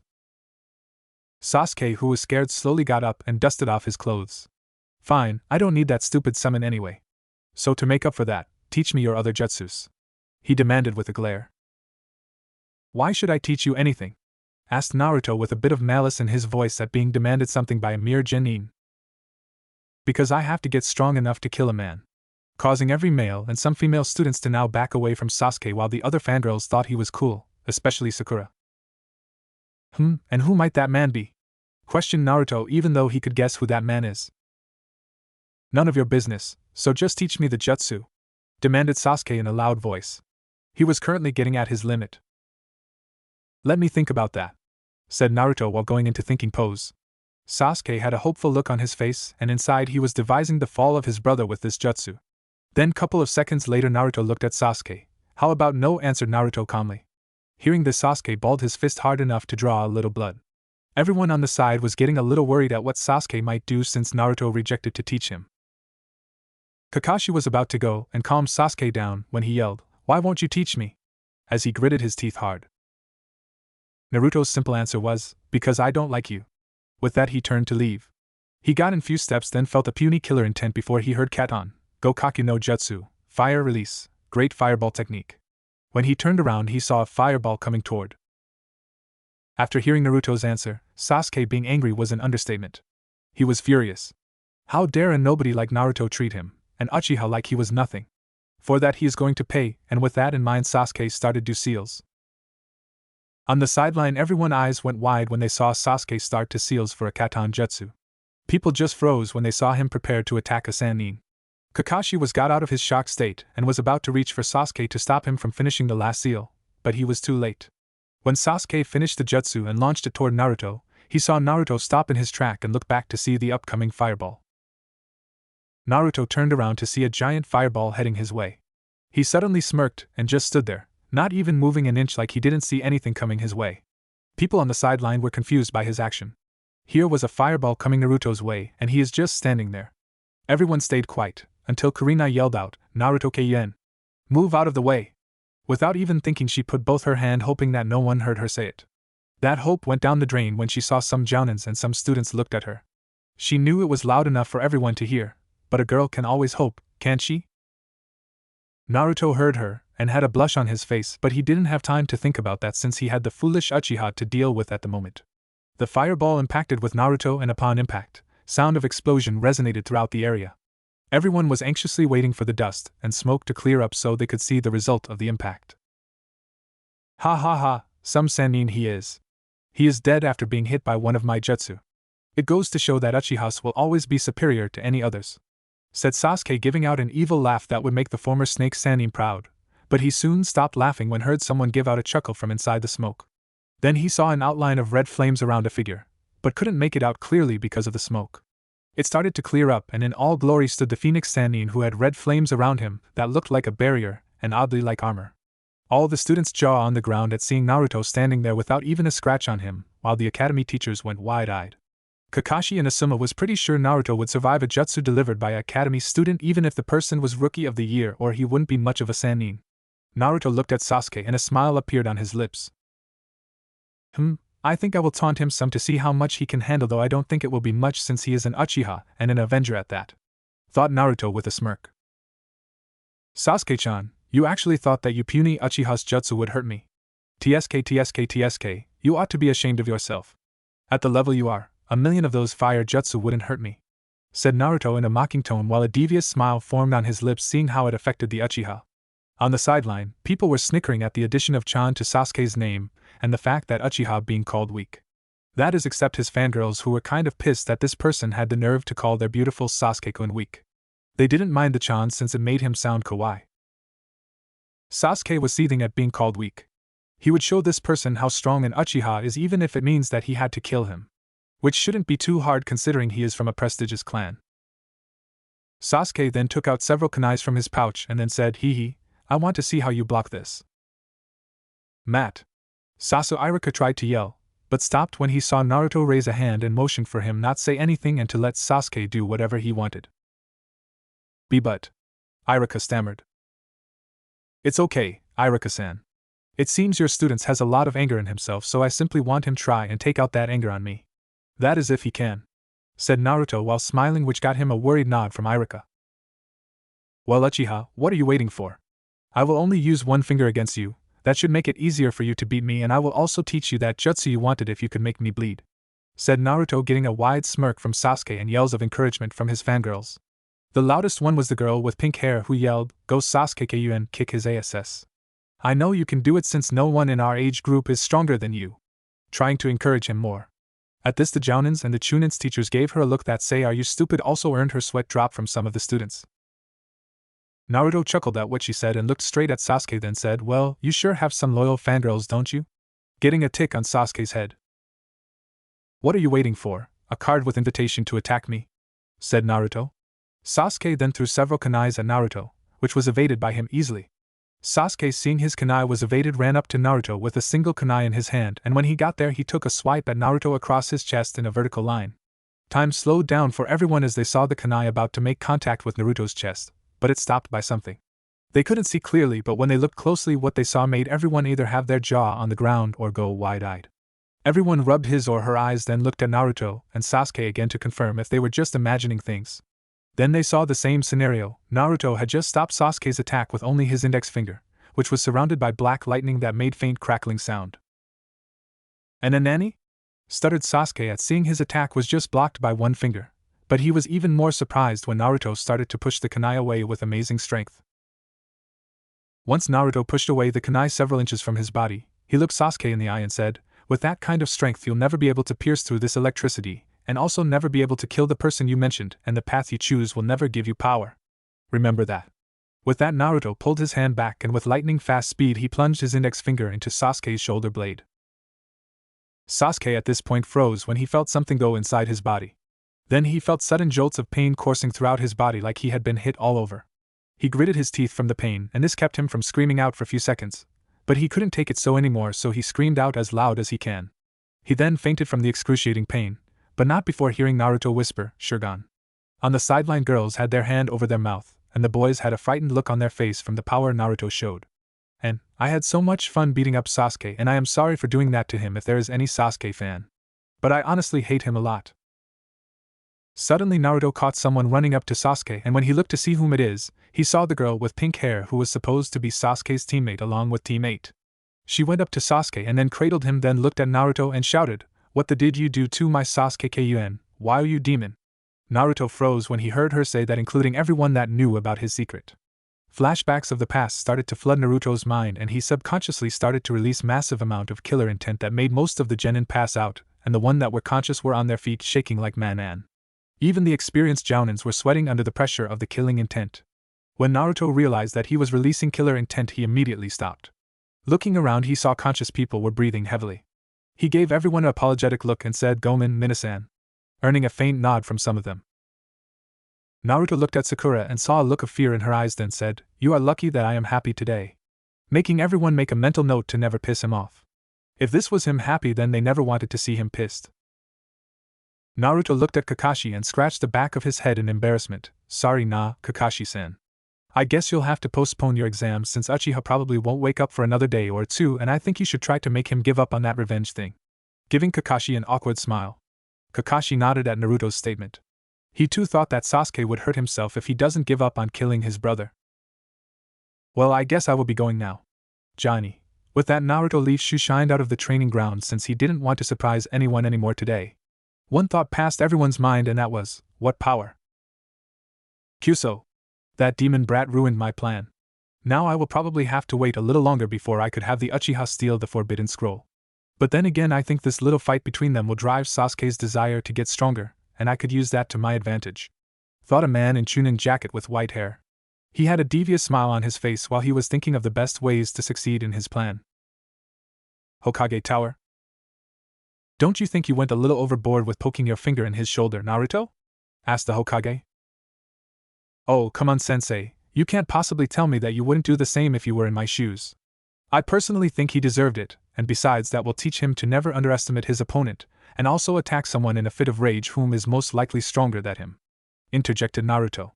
S1: Sasuke, who was scared, slowly got up and dusted off his clothes. Fine, I don't need that stupid summon anyway. So to make up for that, teach me your other jutsus, he demanded with a glare. Why should I teach you anything? Asked Naruto with a bit of malice in his voice at being demanded something by a mere genin. Because I have to get strong enough to kill a man. Causing every male and some female students to now back away from Sasuke while the other fangirls thought he was cool, especially Sakura. And who might that man be? Questioned Naruto, even though he could guess who that man is. None of your business, so just teach me the jutsu, demanded Sasuke in a loud voice. He was currently getting at his limit. Let me think about that, said Naruto while going into thinking pose. Sasuke had a hopeful look on his face, and inside he was devising the fall of his brother with this jutsu. Then couple of seconds later Naruto looked at Sasuke. How about no, answered Naruto calmly. Hearing this, Sasuke balled his fist hard enough to draw a little blood. Everyone on the side was getting a little worried at what Sasuke might do since Naruto rejected to teach him. Kakashi was about to go and calm Sasuke down when he yelled, why won't you teach me? As he gritted his teeth hard. Naruto's simple answer was, because I don't like you. With that he turned to leave. He got in few steps, then felt a puny killer intent before he heard Katon, Gokaku no Jutsu, fire release, great fireball technique. When he turned around he saw a fireball coming toward. After hearing Naruto's answer, Sasuke being angry was an understatement. He was furious. How dare a nobody like Naruto treat him, and Uchiha like he was nothing. For that he is going to pay, and with that in mind Sasuke started do seals. On the sideline everyone's eyes went wide when they saw Sasuke start to seals for a Katon Jutsu. People just froze when they saw him prepared to attack a Sanin. Kakashi was got out of his shock state and was about to reach for Sasuke to stop him from finishing the last seal, but he was too late. When Sasuke finished the jutsu and launched it toward Naruto, he saw Naruto stop in his track and look back to see the upcoming fireball. Naruto turned around to see a giant fireball heading his way. He suddenly smirked and just stood there, not even moving an inch, like he didn't see anything coming his way. People on the sideline were confused by his action. Here was a fireball coming Naruto's way and he is just standing there. Everyone stayed quiet, until Kurina yelled out, Naruto Keien! Move out of the way! Without even thinking she put both her hand, hoping that no one heard her say it. That hope went down the drain when she saw some jounins and some students looked at her. She knew it was loud enough for everyone to hear, but a girl can always hope, can't she? Naruto heard her, and had a blush on his face, but he didn't have time to think about that since he had the foolish Uchiha to deal with at the moment. The fireball impacted with Naruto, and upon impact, sound of explosion resonated throughout the area. Everyone was anxiously waiting for the dust and smoke to clear up so they could see the result of the impact. Ha ha ha, some Sanin he is. He is dead after being hit by one of my jutsu. It goes to show that Uchihas will always be superior to any others, said Sasuke, giving out an evil laugh that would make the former snake Sanin proud, but he soon stopped laughing when heard someone give out a chuckle from inside the smoke. Then he saw an outline of red flames around a figure, but couldn't make it out clearly because of the smoke. It started to clear up, and in all glory stood the Phoenix Sanin, who had red flames around him that looked like a barrier and oddly like armor. All the students' jaw on the ground at seeing Naruto standing there without even a scratch on him, while the academy teachers went wide-eyed. Kakashi and Asuma was pretty sure Naruto would survive a jutsu delivered by an academy student even if the person was Rookie of the Year, or he wouldn't be much of a Sanin. Naruto looked at Sasuke and a smile appeared on his lips. I think I will taunt him some to see how much he can handle, though I don't think it will be much since he is an Uchiha and an Avenger at that, thought Naruto with a smirk. Sasuke-chan, you actually thought that you puny Uchiha's jutsu would hurt me. TSK, you ought to be ashamed of yourself. At the level you are, A million of those fire jutsu wouldn't hurt me," said Naruto in a mocking tone while a devious smile formed on his lips seeing how it affected the Uchiha. On the sideline, people were snickering at the addition of Chan to Sasuke's name and the fact that Uchiha being called weak. That is, except his fangirls, who were kind of pissed that this person had the nerve to call their beautiful Sasuke-kun weak. They didn't mind the Chan since it made him sound kawaii. Sasuke was seething at being called weak. He would show this person how strong an Uchiha is even if it means that he had to kill him. Which shouldn't be too hard considering he is from a prestigious clan. Sasuke then took out several kunais from his pouch and then said, "Hee, I want to see how you block this." "Matt." Sasuke tried to yell, but stopped when he saw Naruto raise a hand and motioned for him not say anything and to let Sasuke do whatever he wanted. But," Iruka stammered. "It's okay, Iruka-san. It seems your student has a lot of anger in himself, so I simply want him try and take out that anger on me. That is if he can," said Naruto while smiling, which got him a worried nod from Iruka. "Well, Uchiha, what are you waiting for? I will only use one finger against you. That should make it easier for you to beat me, and I will also teach you that jutsu you wanted if you could make me bleed," said Naruto, getting a wide smirk from Sasuke and yells of encouragement from his fangirls. The loudest one was the girl with pink hair who yelled, "Go Sasuke-kun, kick his ass. I know you can do it since no one in our age group is stronger than you," trying to encourage him more. At this, the Jounins and the Chunin's teachers gave her a look that say, "Are you stupid?" also earned her sweat drop from some of the students. Naruto chuckled at what she said and looked straight at Sasuke, then said, "Well, you sure have some loyal fangirls, don't you?" Getting a tick on Sasuke's head. "What are you waiting for, a card with invitation to attack me?" said Naruto. Sasuke then threw several kunais at Naruto, which was evaded by him easily. Sasuke, seeing his kunai was evaded, ran up to Naruto with a single kunai in his hand, and when he got there he took a swipe at Naruto across his chest in a vertical line. Time slowed down for everyone as they saw the kunai about to make contact with Naruto's chest, but it stopped by something. They couldn't see clearly, but when they looked closely what they saw made everyone either have their jaw on the ground or go wide-eyed. Everyone rubbed his or her eyes, then looked at Naruto and Sasuke again to confirm if they were just imagining things. Then they saw the same scenario. Naruto had just stopped Sasuke's attack with only his index finger, which was surrounded by black lightning that made faint crackling sound. "And a nanny?" stuttered Sasuke at seeing his attack was just blocked by one finger, but he was even more surprised when Naruto started to push the kunai away with amazing strength. Once Naruto pushed away the kunai several inches from his body, he looked Sasuke in the eye and said, "With that kind of strength you'll never be able to pierce through this electricity, and also never be able to kill the person you mentioned, and the path you choose will never give you power. Remember that." With that, Naruto pulled his hand back and with lightning-fast speed he plunged his index finger into Sasuke's shoulder blade. Sasuke at this point froze when he felt something go inside his body. Then he felt sudden jolts of pain coursing throughout his body like he had been hit all over. He gritted his teeth from the pain, and this kept him from screaming out for a few seconds, but he couldn't take it so anymore, so he screamed out as loud as he can. He then fainted from the excruciating pain, but not before hearing Naruto whisper, "Shurgan." On the sideline, girls had their hand over their mouth, and the boys had a frightened look on their face from the power Naruto showed. "And I had so much fun beating up Sasuke, and I am sorry for doing that to him if there is any Sasuke fan. But I honestly hate him a lot." Suddenly Naruto caught someone running up to Sasuke, and when he looked to see whom it is, he saw the girl with pink hair who was supposed to be Sasuke's teammate along with Team 8. She went up to Sasuke and then cradled him, then looked at Naruto and shouted, "What the did you do to my Sasuke-kun? Why are you demon?" Naruto froze when he heard her say that, including everyone that knew about his secret. Flashbacks of the past started to flood Naruto's mind, and he subconsciously started to release massive amount of killer intent that made most of the genin pass out, and the one that were conscious were on their feet shaking like man. Even the experienced Jounins were sweating under the pressure of the killing intent. When Naruto realized that he was releasing killer intent, he immediately stopped. Looking around, he saw conscious people were breathing heavily. He gave everyone an apologetic look and said, "Gomen, Minasan," earning a faint nod from some of them. Naruto looked at Sakura and saw a look of fear in her eyes, then said, "You are lucky that I am happy today," making everyone make a mental note to never piss him off. If this was him happy, then they never wanted to see him pissed. Naruto looked at Kakashi and scratched the back of his head in embarrassment. "Sorry Kakashi-san. I guess you'll have to postpone your exams since Uchiha probably won't wake up for another day or two, and I think you should try to make him give up on that revenge thing." Giving Kakashi an awkward smile. Kakashi nodded at Naruto's statement. He too thought that Sasuke would hurt himself if he doesn't give up on killing his brother. "Well, I guess I will be going now, Johnny." With that, Naruto leaves Shushined out of the training ground since he didn't want to surprise anyone anymore today. One thought passed everyone's mind, and that was, what power? Kyuso. That demon brat ruined my plan. Now I will probably have to wait a little longer before I could have the Uchiha steal the Forbidden Scroll. But then again, I think this little fight between them will drive Sasuke's desire to get stronger, and I could use that to my advantage. Thought a man in Chunin jacket with white hair. He had a devious smile on his face while he was thinking of the best ways to succeed in his plan. Hokage Tower? Don't you think you went a little overboard with poking your finger in his shoulder, Naruto? Asked the Hokage. Oh, come on, sensei, you can't possibly tell me that you wouldn't do the same if you were in my shoes. I personally think he deserved it, and besides, that will teach him to never underestimate his opponent, and also attack someone in a fit of rage whom is most likely stronger than him. Interjected Naruto.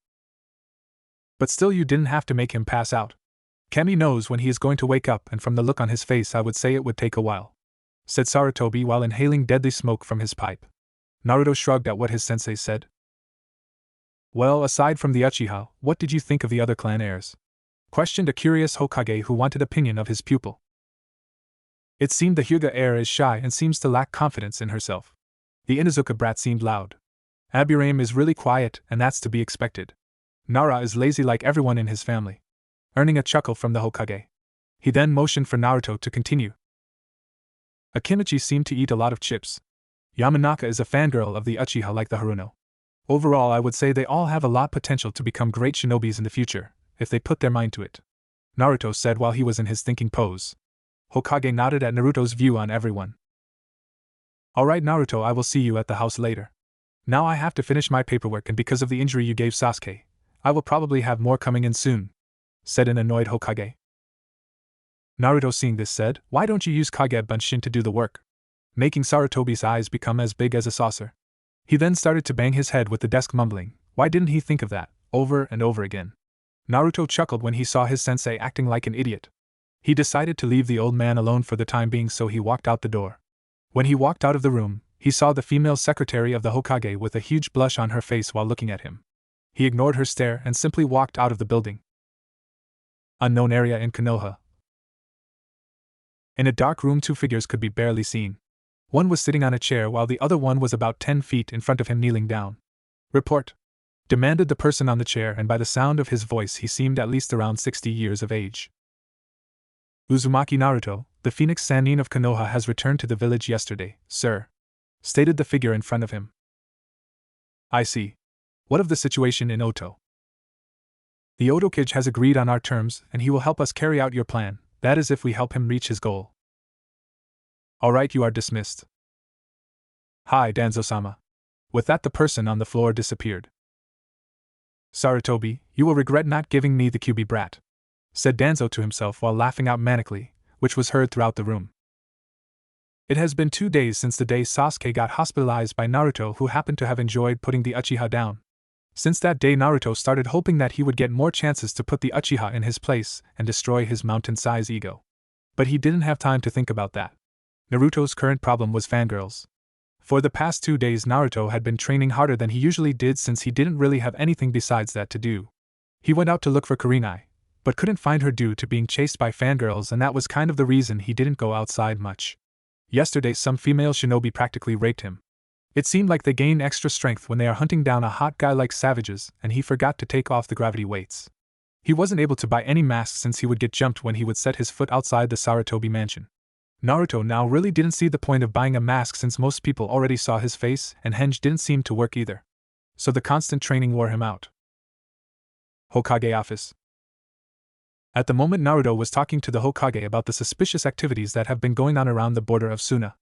S1: But still, you didn't have to make him pass out. Kami knows when he is going to wake up, and from the look on his face I would say it would take a while, said Sarutobi while inhaling deadly smoke from his pipe. Naruto shrugged at what his sensei said. Well, aside from the Uchiha, what did you think of the other clan heirs? Questioned a curious Hokage who wanted opinion of his pupil. It seemed the Hyuga heir is shy and seems to lack confidence in herself. The Inuzuka brat seemed loud. Aburame is really quiet, and that's to be expected. Nara is lazy like everyone in his family. Earning a chuckle from the Hokage. He then motioned for Naruto to continue. Akimichi seemed to eat a lot of chips. Yamanaka is a fangirl of the Uchiha like the Haruno. Overall, I would say they all have a lot potential to become great shinobis in the future, if they put their mind to it, Naruto said while he was in his thinking pose. Hokage nodded at Naruto's view on everyone. Alright Naruto, I will see you at the house later. Now I have to finish my paperwork, and because of the injury you gave Sasuke, I will probably have more coming in soon, said an annoyed Hokage. Naruto, seeing this, said, why don't you use Kage Bunshin to do the work? Making Sarutobi's eyes become as big as a saucer. He then started to bang his head with the desk, mumbling, why didn't he think of that, over and over again? Naruto chuckled when he saw his sensei acting like an idiot. He decided to leave the old man alone for the time being, so he walked out the door. When he walked out of the room, he saw the female secretary of the Hokage with a huge blush on her face while looking at him. He ignored her stare and simply walked out of the building. Unknown area in Konoha. In a dark room, two figures could be barely seen. One was sitting on a chair while the other one was about 10 feet in front of him, kneeling down. Report, demanded the person on the chair, and by the sound of his voice he seemed at least around 60 years of age. Uzumaki Naruto, the Phoenix Sanin of Konoha, has returned to the village yesterday, sir, stated the figure in front of him. I see. What of the situation in Oto? The Otokage has agreed on our terms, and he will help us carry out your plan, that is if we help him reach his goal. Alright, you are dismissed. Hi, Danzo-sama. With that, the person on the floor disappeared. Sarutobi, you will regret not giving me the Kyubi brat, said Danzo to himself while laughing out manically, which was heard throughout the room. It has been 2 days since the day Sasuke got hospitalized by Naruto, who happened to have enjoyed putting the Uchiha down. Since that day, Naruto started hoping that he would get more chances to put the Uchiha in his place and destroy his mountain-size ego. But he didn't have time to think about that. Naruto's current problem was fangirls. For the past 2 days, Naruto had been training harder than he usually did, since he didn't really have anything besides that to do. He went out to look for Kurenai, but couldn't find her due to being chased by fangirls, and that was kind of the reason he didn't go outside much. Yesterday, some female shinobi practically raped him. It seemed like they gain extra strength when they are hunting down a hot guy like savages, and he forgot to take off the gravity weights. He wasn't able to buy any masks since he would get jumped when he would set his foot outside the Sarutobi mansion. Naruto now really didn't see the point of buying a mask since most people already saw his face, and henge didn't seem to work either. So the constant training wore him out. Hokage office. At the moment, Naruto was talking to the Hokage about the suspicious activities that have been going on around the border of Suna.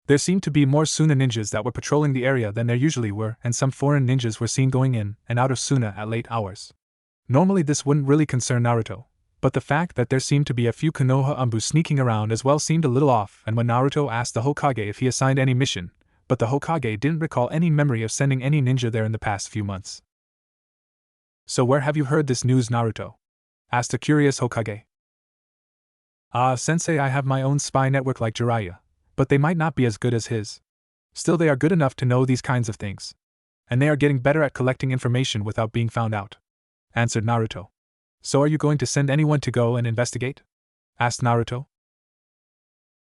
S1: There seemed to be more Suna ninjas that were patrolling the area than there usually were, and some foreign ninjas were seen going in and out of Suna at late hours. Normally this wouldn't really concern Naruto, but the fact that there seemed to be a few Konoha Umbu sneaking around as well seemed a little off, and when Naruto asked the Hokage if he assigned any mission, but the Hokage didn't recall any memory of sending any ninja there in the past few months. So where have you heard this news, Naruto? Asked a curious Hokage. Sensei, I have my own spy network like Jiraiya, but they might not be as good as his. Still, they are good enough to know these kinds of things. And they are getting better at collecting information without being found out, answered Naruto. So are you going to send anyone to go and investigate? Asked Naruto.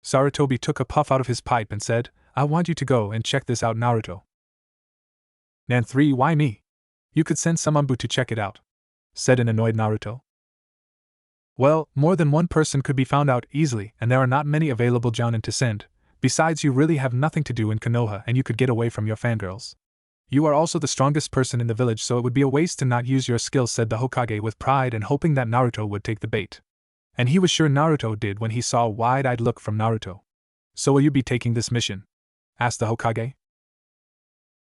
S1: Sarutobi took a puff out of his pipe and said, I want you to go and check this out, Naruto. And 3, why me? You could send some Ambu to check it out, said an annoyed Naruto. Well, more than one person could be found out easily, and there are not many available jounin to send. Besides, you really have nothing to do in Konoha and you could get away from your fangirls. You are also the strongest person in the village, so it would be a waste to not use your skills, said the Hokage with pride and hoping that Naruto would take the bait. And he was sure Naruto did when he saw a wide-eyed look from Naruto. So will you be taking this mission? Asked the Hokage.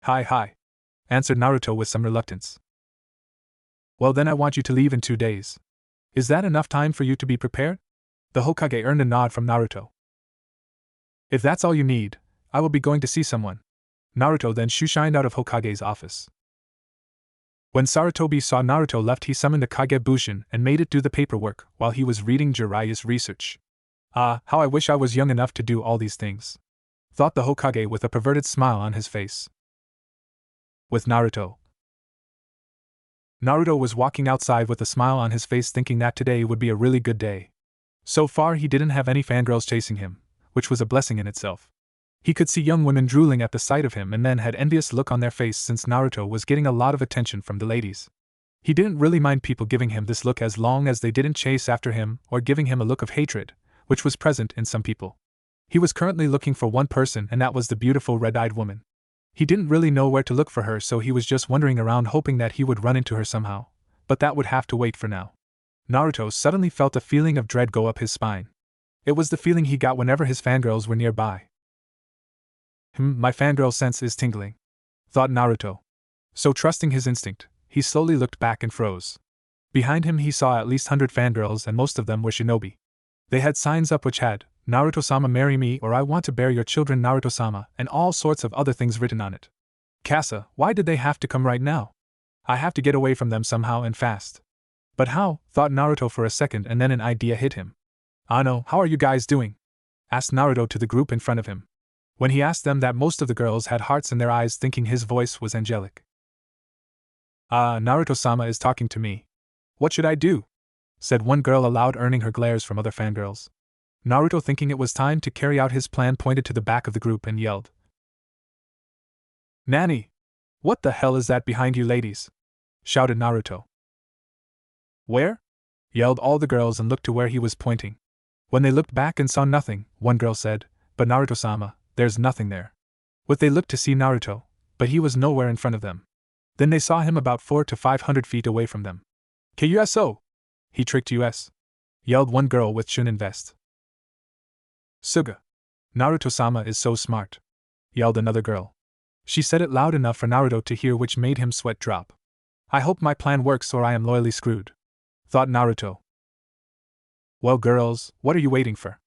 S1: Hi, answered Naruto with some reluctance. Well then I want you to leave in 2 days. Is that enough time for you to be prepared? The Hokage earned a nod from Naruto. If that's all you need, I will be going to see someone. Naruto then shoo-shined out of Hokage's office. When Sarutobi saw Naruto left, he summoned a Kagebushin and made it do the paperwork while he was reading Jiraiya's research. Ah, how I wish I was young enough to do all these things, thought the Hokage with a perverted smile on his face. With Naruto. Naruto was walking outside with a smile on his face, thinking that today would be a really good day. So far he didn't have any fangirls chasing him, which was a blessing in itself. He could see young women drooling at the sight of him and men had envious look on their face since Naruto was getting a lot of attention from the ladies. He didn't really mind people giving him this look as long as they didn't chase after him or giving him a look of hatred, which was present in some people. He was currently looking for one person, and that was the beautiful red-eyed woman. He didn't really know where to look for her, so he was just wandering around hoping that he would run into her somehow, but that would have to wait for now. Naruto suddenly felt a feeling of dread go up his spine. It was the feeling he got whenever his fangirls were nearby. My fangirl sense is tingling, thought Naruto. So trusting his instinct, he slowly looked back and froze. Behind him he saw at least 100 fangirls, and most of them were shinobi. They had signs up which had, "Naruto-sama marry me" or "I want to bear your children Naruto-sama," and all sorts of other things written on it. Kasa, why did they have to come right now? I have to get away from them somehow and fast. But how? Thought Naruto for a second, and then an idea hit him. Ano, how are you guys doing? Asked Naruto to the group in front of him. When he asked them that, most of the girls had hearts in their eyes, thinking his voice was angelic. Naruto-sama is talking to me. What should I do? Said one girl aloud, earning her glares from other fangirls. Naruto, thinking it was time to carry out his plan, pointed to the back of the group and yelled. Nanny! What the hell is that behind you ladies? Shouted Naruto. Where? Yelled all the girls and looked to where he was pointing. When they looked back and saw nothing, one girl said, But Naruto-sama, there's nothing there. What they looked to see Naruto, but he was nowhere in front of them. Then they saw him about 400 to 500 feet away from them. KUSO! He tricked us! Yelled one girl with Chunin vest. Suga! Naruto-sama is so smart! Yelled another girl. She said it loud enough for Naruto to hear, which made him sweat drop. I hope my plan works or I am loyally screwed, thought Naruto. Well girls, what are you waiting for?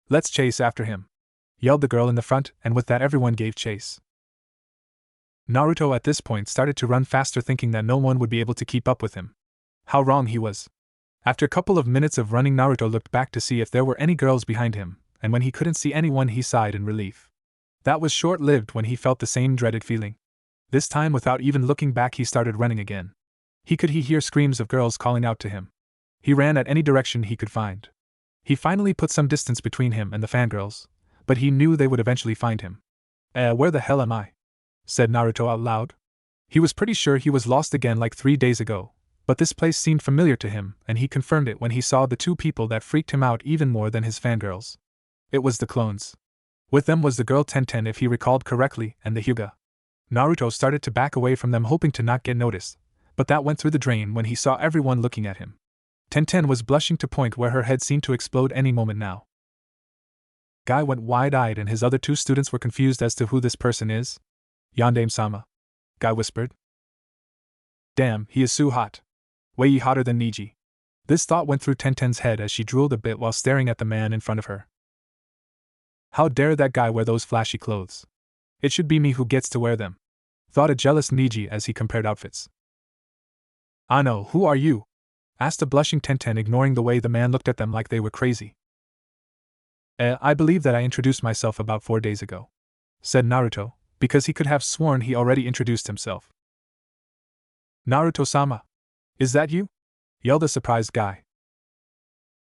S1: Let's chase after him, yelled the girl in the front, and with that everyone gave chase. Naruto at this point started to run faster, thinking that no one would be able to keep up with him. How wrong he was. After a couple of minutes of running, Naruto looked back to see if there were any girls behind him, and when he couldn't see anyone he sighed in relief. That was short-lived when he felt the same dreaded feeling. This time, without even looking back, he started running again. He could hear screams of girls calling out to him. He ran at any direction he could find. He finally put some distance between him and the fangirls, but he knew they would eventually find him. Where the hell am I? Said Naruto out loud. He was pretty sure he was lost again like 3 days ago, but this place seemed familiar to him, and he confirmed it when he saw the two people that freaked him out even more than his fangirls. It was the clones. With them was the girl Tenten, if he recalled correctly, and the Hyuga. Naruto started to back away from them, hoping to not get noticed, but that went through the drain when he saw everyone looking at him. Tenten was blushing to point where her head seemed to explode any moment now. Guy went wide-eyed and his other two students were confused as to who this person is. Yandame-sama, Guy whispered. Damn, he is so hot. Way hotter than Niji. This thought went through Tenten's head as she drooled a bit while staring at the man in front of her. How dare that guy wear those flashy clothes? It should be me who gets to wear them, thought a jealous Niji as he compared outfits. Ano, who are you? Asked a blushing Tenten, ignoring the way the man looked at them like they were crazy. I believe that I introduced myself about 4 days ago, said Naruto, because he could have sworn he already introduced himself. Naruto-sama, is that you? Yelled a surprised Guy.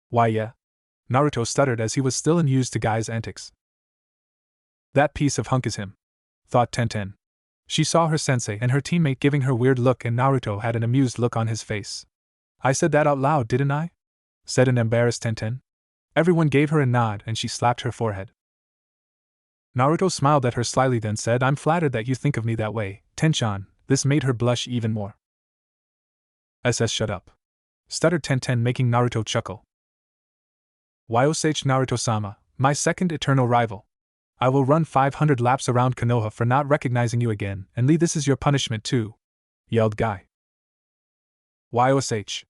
S1: Why yeah. Naruto stuttered as he was still unused to Guy's antics. That piece of hunk is him, thought Tenten. She saw her sensei and her teammate giving her weird look, and Naruto had an amused look on his face. I said that out loud, didn't I? Said an embarrassed Tenten. Everyone gave her a nod and she slapped her forehead. Naruto smiled at her slyly, then said, I'm flattered that you think of me that way, Tenchan. This made her blush even more. Shut up. Stuttered Tenten, making Naruto chuckle. Yosh Naruto-sama, my second eternal rival. I will run 500 laps around Konoha for not recognizing you again, and Lee, this is your punishment too, yelled Guy. Yosh.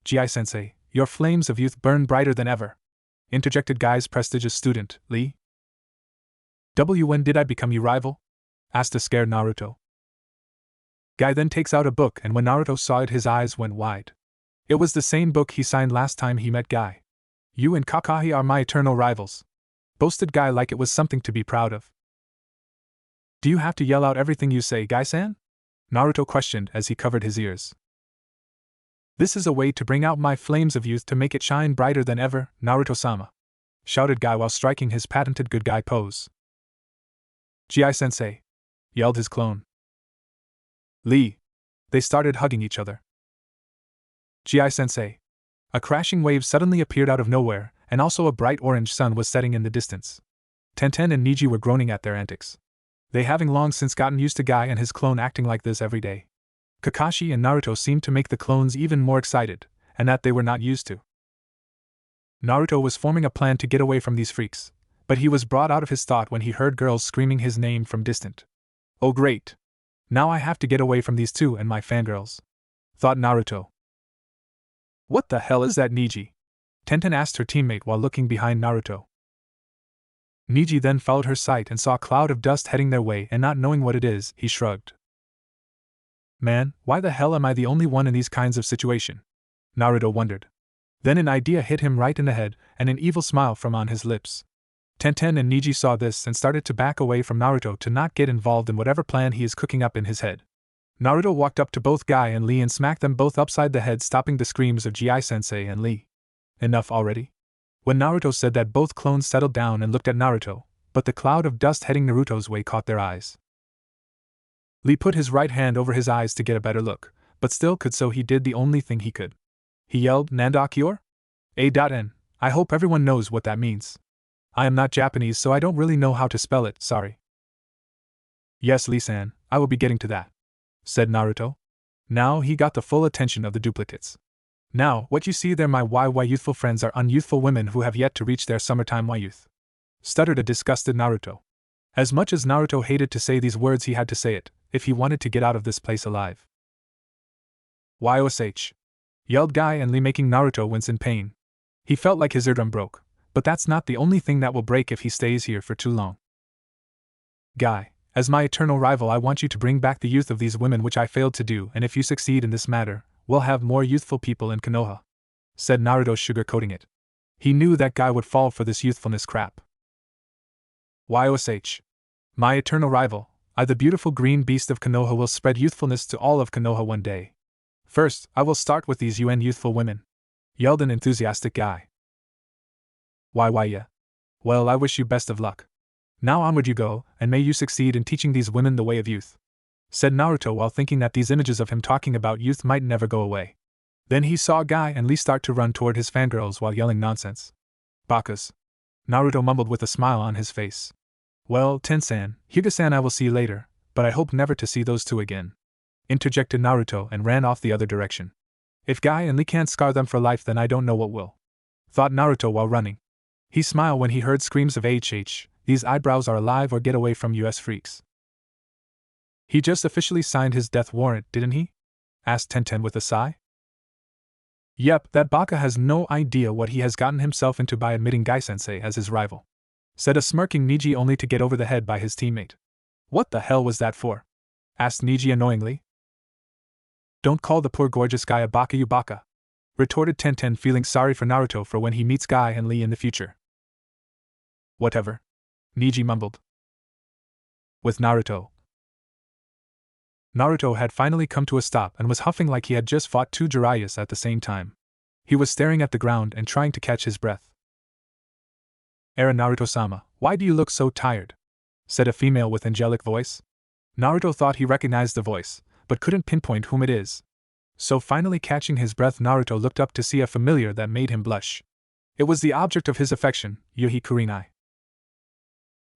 S1: Gi-sensei, your flames of youth burn brighter than ever, interjected Guy's prestigious student, Lee. When did I become your rival? Asked a scared Naruto. Guy then takes out a book, and when Naruto saw it, his eyes went wide. It was the same book he signed last time he met Guy. You and Kakashi are my eternal rivals, boasted Guy like it was something to be proud of. Do you have to yell out everything you say, Guy-san? Naruto questioned as he covered his ears. This is a way to bring out my flames of youth to make it shine brighter than ever, Naruto-sama, shouted Guy while striking his patented good guy pose. Gi-sensei, yelled his clone. Lee. They started hugging each other. Gi-sensei. A crashing wave suddenly appeared out of nowhere, and also a bright orange sun was setting in the distance. Tenten and Niji were groaning at their antics. They having long since gotten used to Guy and his clone acting like this every day. Kakashi and Naruto seemed to make the clones even more excited, and that they were not used to. Naruto was forming a plan to get away from these freaks, but he was brought out of his thought when he heard girls screaming his name from distant. Oh great! Now I have to get away from these two and my fangirls, thought Naruto. What the hell is that, Niji? Tenten asked her teammate while looking behind Naruto. Niji then followed her sight and saw a cloud of dust heading their way, and not knowing what it is, he shrugged. Man, why the hell am I the only one in these kinds of situation? Naruto wondered. Then an idea hit him right in the head, and an evil smile from on his lips. Tenten and Niji saw this and started to back away from Naruto to not get involved in whatever plan he is cooking up in his head. Naruto walked up to both Guy and Lee and smacked them both upside the head, stopping the screams of Gi-sensei and Lee. Enough already? When Naruto said that, both clones settled down and looked at Naruto, but the cloud of dust heading Naruto's way caught their eyes. Lee put his right hand over his eyes to get a better look, but still could, so he did the only thing he could. He yelled, Nandakior? A.N. I hope everyone knows what that means. I am not Japanese, so I don't really know how to spell it, sorry. Yes, Lee-san, I will be getting to that, said Naruto. Now he got the full attention of the duplicates. Now, what you see there, my YY youthful friends, are unyouthful women who have yet to reach their summertime Y-youth, stuttered a disgusted Naruto. As much as Naruto hated to say these words, he had to say it, if he wanted to get out of this place alive. Yosh! Yelled Guy and Lee, making Naruto wince in pain. He felt like his eardrum broke, but that's not the only thing that will break if he stays here for too long. Guy, as my eternal rival, I want you to bring back the youth of these women, which I failed to do, and if you succeed in this matter, we'll have more youthful people in Konoha, said Naruto, sugarcoating it. He knew that Guy would fall for this youthfulness crap. Yosh! My eternal rival, I, the beautiful green beast of Konoha, will spread youthfulness to all of Konoha one day. First, I will start with these UN youthful women, yelled an enthusiastic Guy. Yeah. Well, I wish you best of luck. Now onward you go, and may you succeed in teaching these women the way of youth, said Naruto while thinking that these images of him talking about youth might never go away. Then he saw Guy and Lee start to run toward his fangirls while yelling nonsense. Bakas. Naruto mumbled with a smile on his face. Well, Ten-san, Hyuga-san, I will see you later, but I hope never to see those two again, interjected Naruto and ran off the other direction. If Guy and Lee can't scar them for life, then I don't know what will, thought Naruto while running. He smiled when he heard screams of HH, these eyebrows are alive, or get away from US freaks. He just officially signed his death warrant, didn't he? Asked Tenten with a sigh. Yep, that Baka has no idea what he has gotten himself into by admitting Guy-sensei as his rival, said a smirking Niji, only to get over the head by his teammate. What the hell was that for? Asked Niji annoyingly. Don't call the poor gorgeous Guy a Baka, you Baka, retorted Tenten, feeling sorry for Naruto for when he meets Guy and Lee in the future. Whatever, Niji mumbled. With Naruto. Naruto had finally come to a stop and was huffing like he had just fought two Jiraiya's at the same time. He was staring at the ground and trying to catch his breath. Naruto-sama, why do you look so tired? Said a female with angelic voice. Naruto thought he recognized the voice, but couldn't pinpoint whom it is. So finally catching his breath, Naruto looked up to see a familiar that made him blush. It was the object of his affection, Yuhi Kurenai.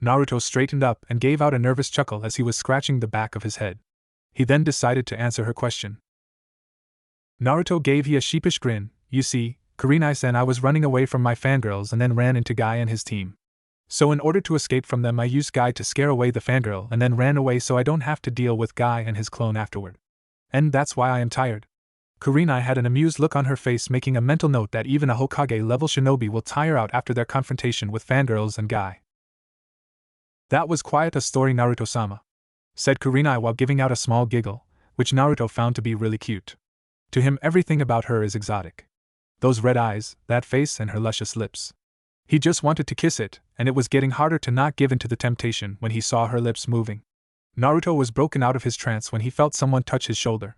S1: Naruto straightened up and gave out a nervous chuckle as he was scratching the back of his head. He then decided to answer her question. Naruto gave a sheepish grin. You see, Kurenai-san, I was running away from my fangirls and then ran into Guy and his team. So in order to escape from them I used Guy to scare away the fangirl and then ran away so I don't have to deal with Guy and his clone afterward. And that's why I am tired. Kurenai had an amused look on her face, making a mental note that even a Hokage-level shinobi will tire out after their confrontation with fangirls and Guy. That was quite a story, Naruto-sama, said Kurenai while giving out a small giggle, which Naruto found to be really cute. To him everything about her is exotic. Those red eyes, that face and her luscious lips. He just wanted to kiss it, and it was getting harder to not give in to the temptation when he saw her lips moving. Naruto was broken out of his trance when he felt someone touch his shoulder.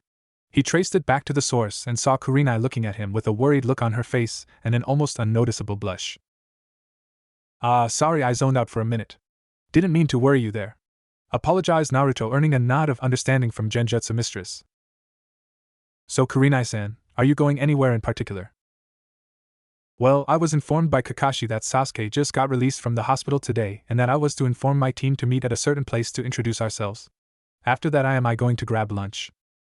S1: He traced it back to the source and saw Kurenai looking at him with a worried look on her face and an almost unnoticeable blush. Sorry, I zoned out for a minute. Didn't mean to worry you there. Apologized Naruto, earning a nod of understanding from Genjutsu Mistress. So Kurenai-san, are you going anywhere in particular? Well, I was informed by Kakashi that Sasuke just got released from the hospital today and that I was to inform my team to meet at a certain place to introduce ourselves. After that I am going to grab lunch,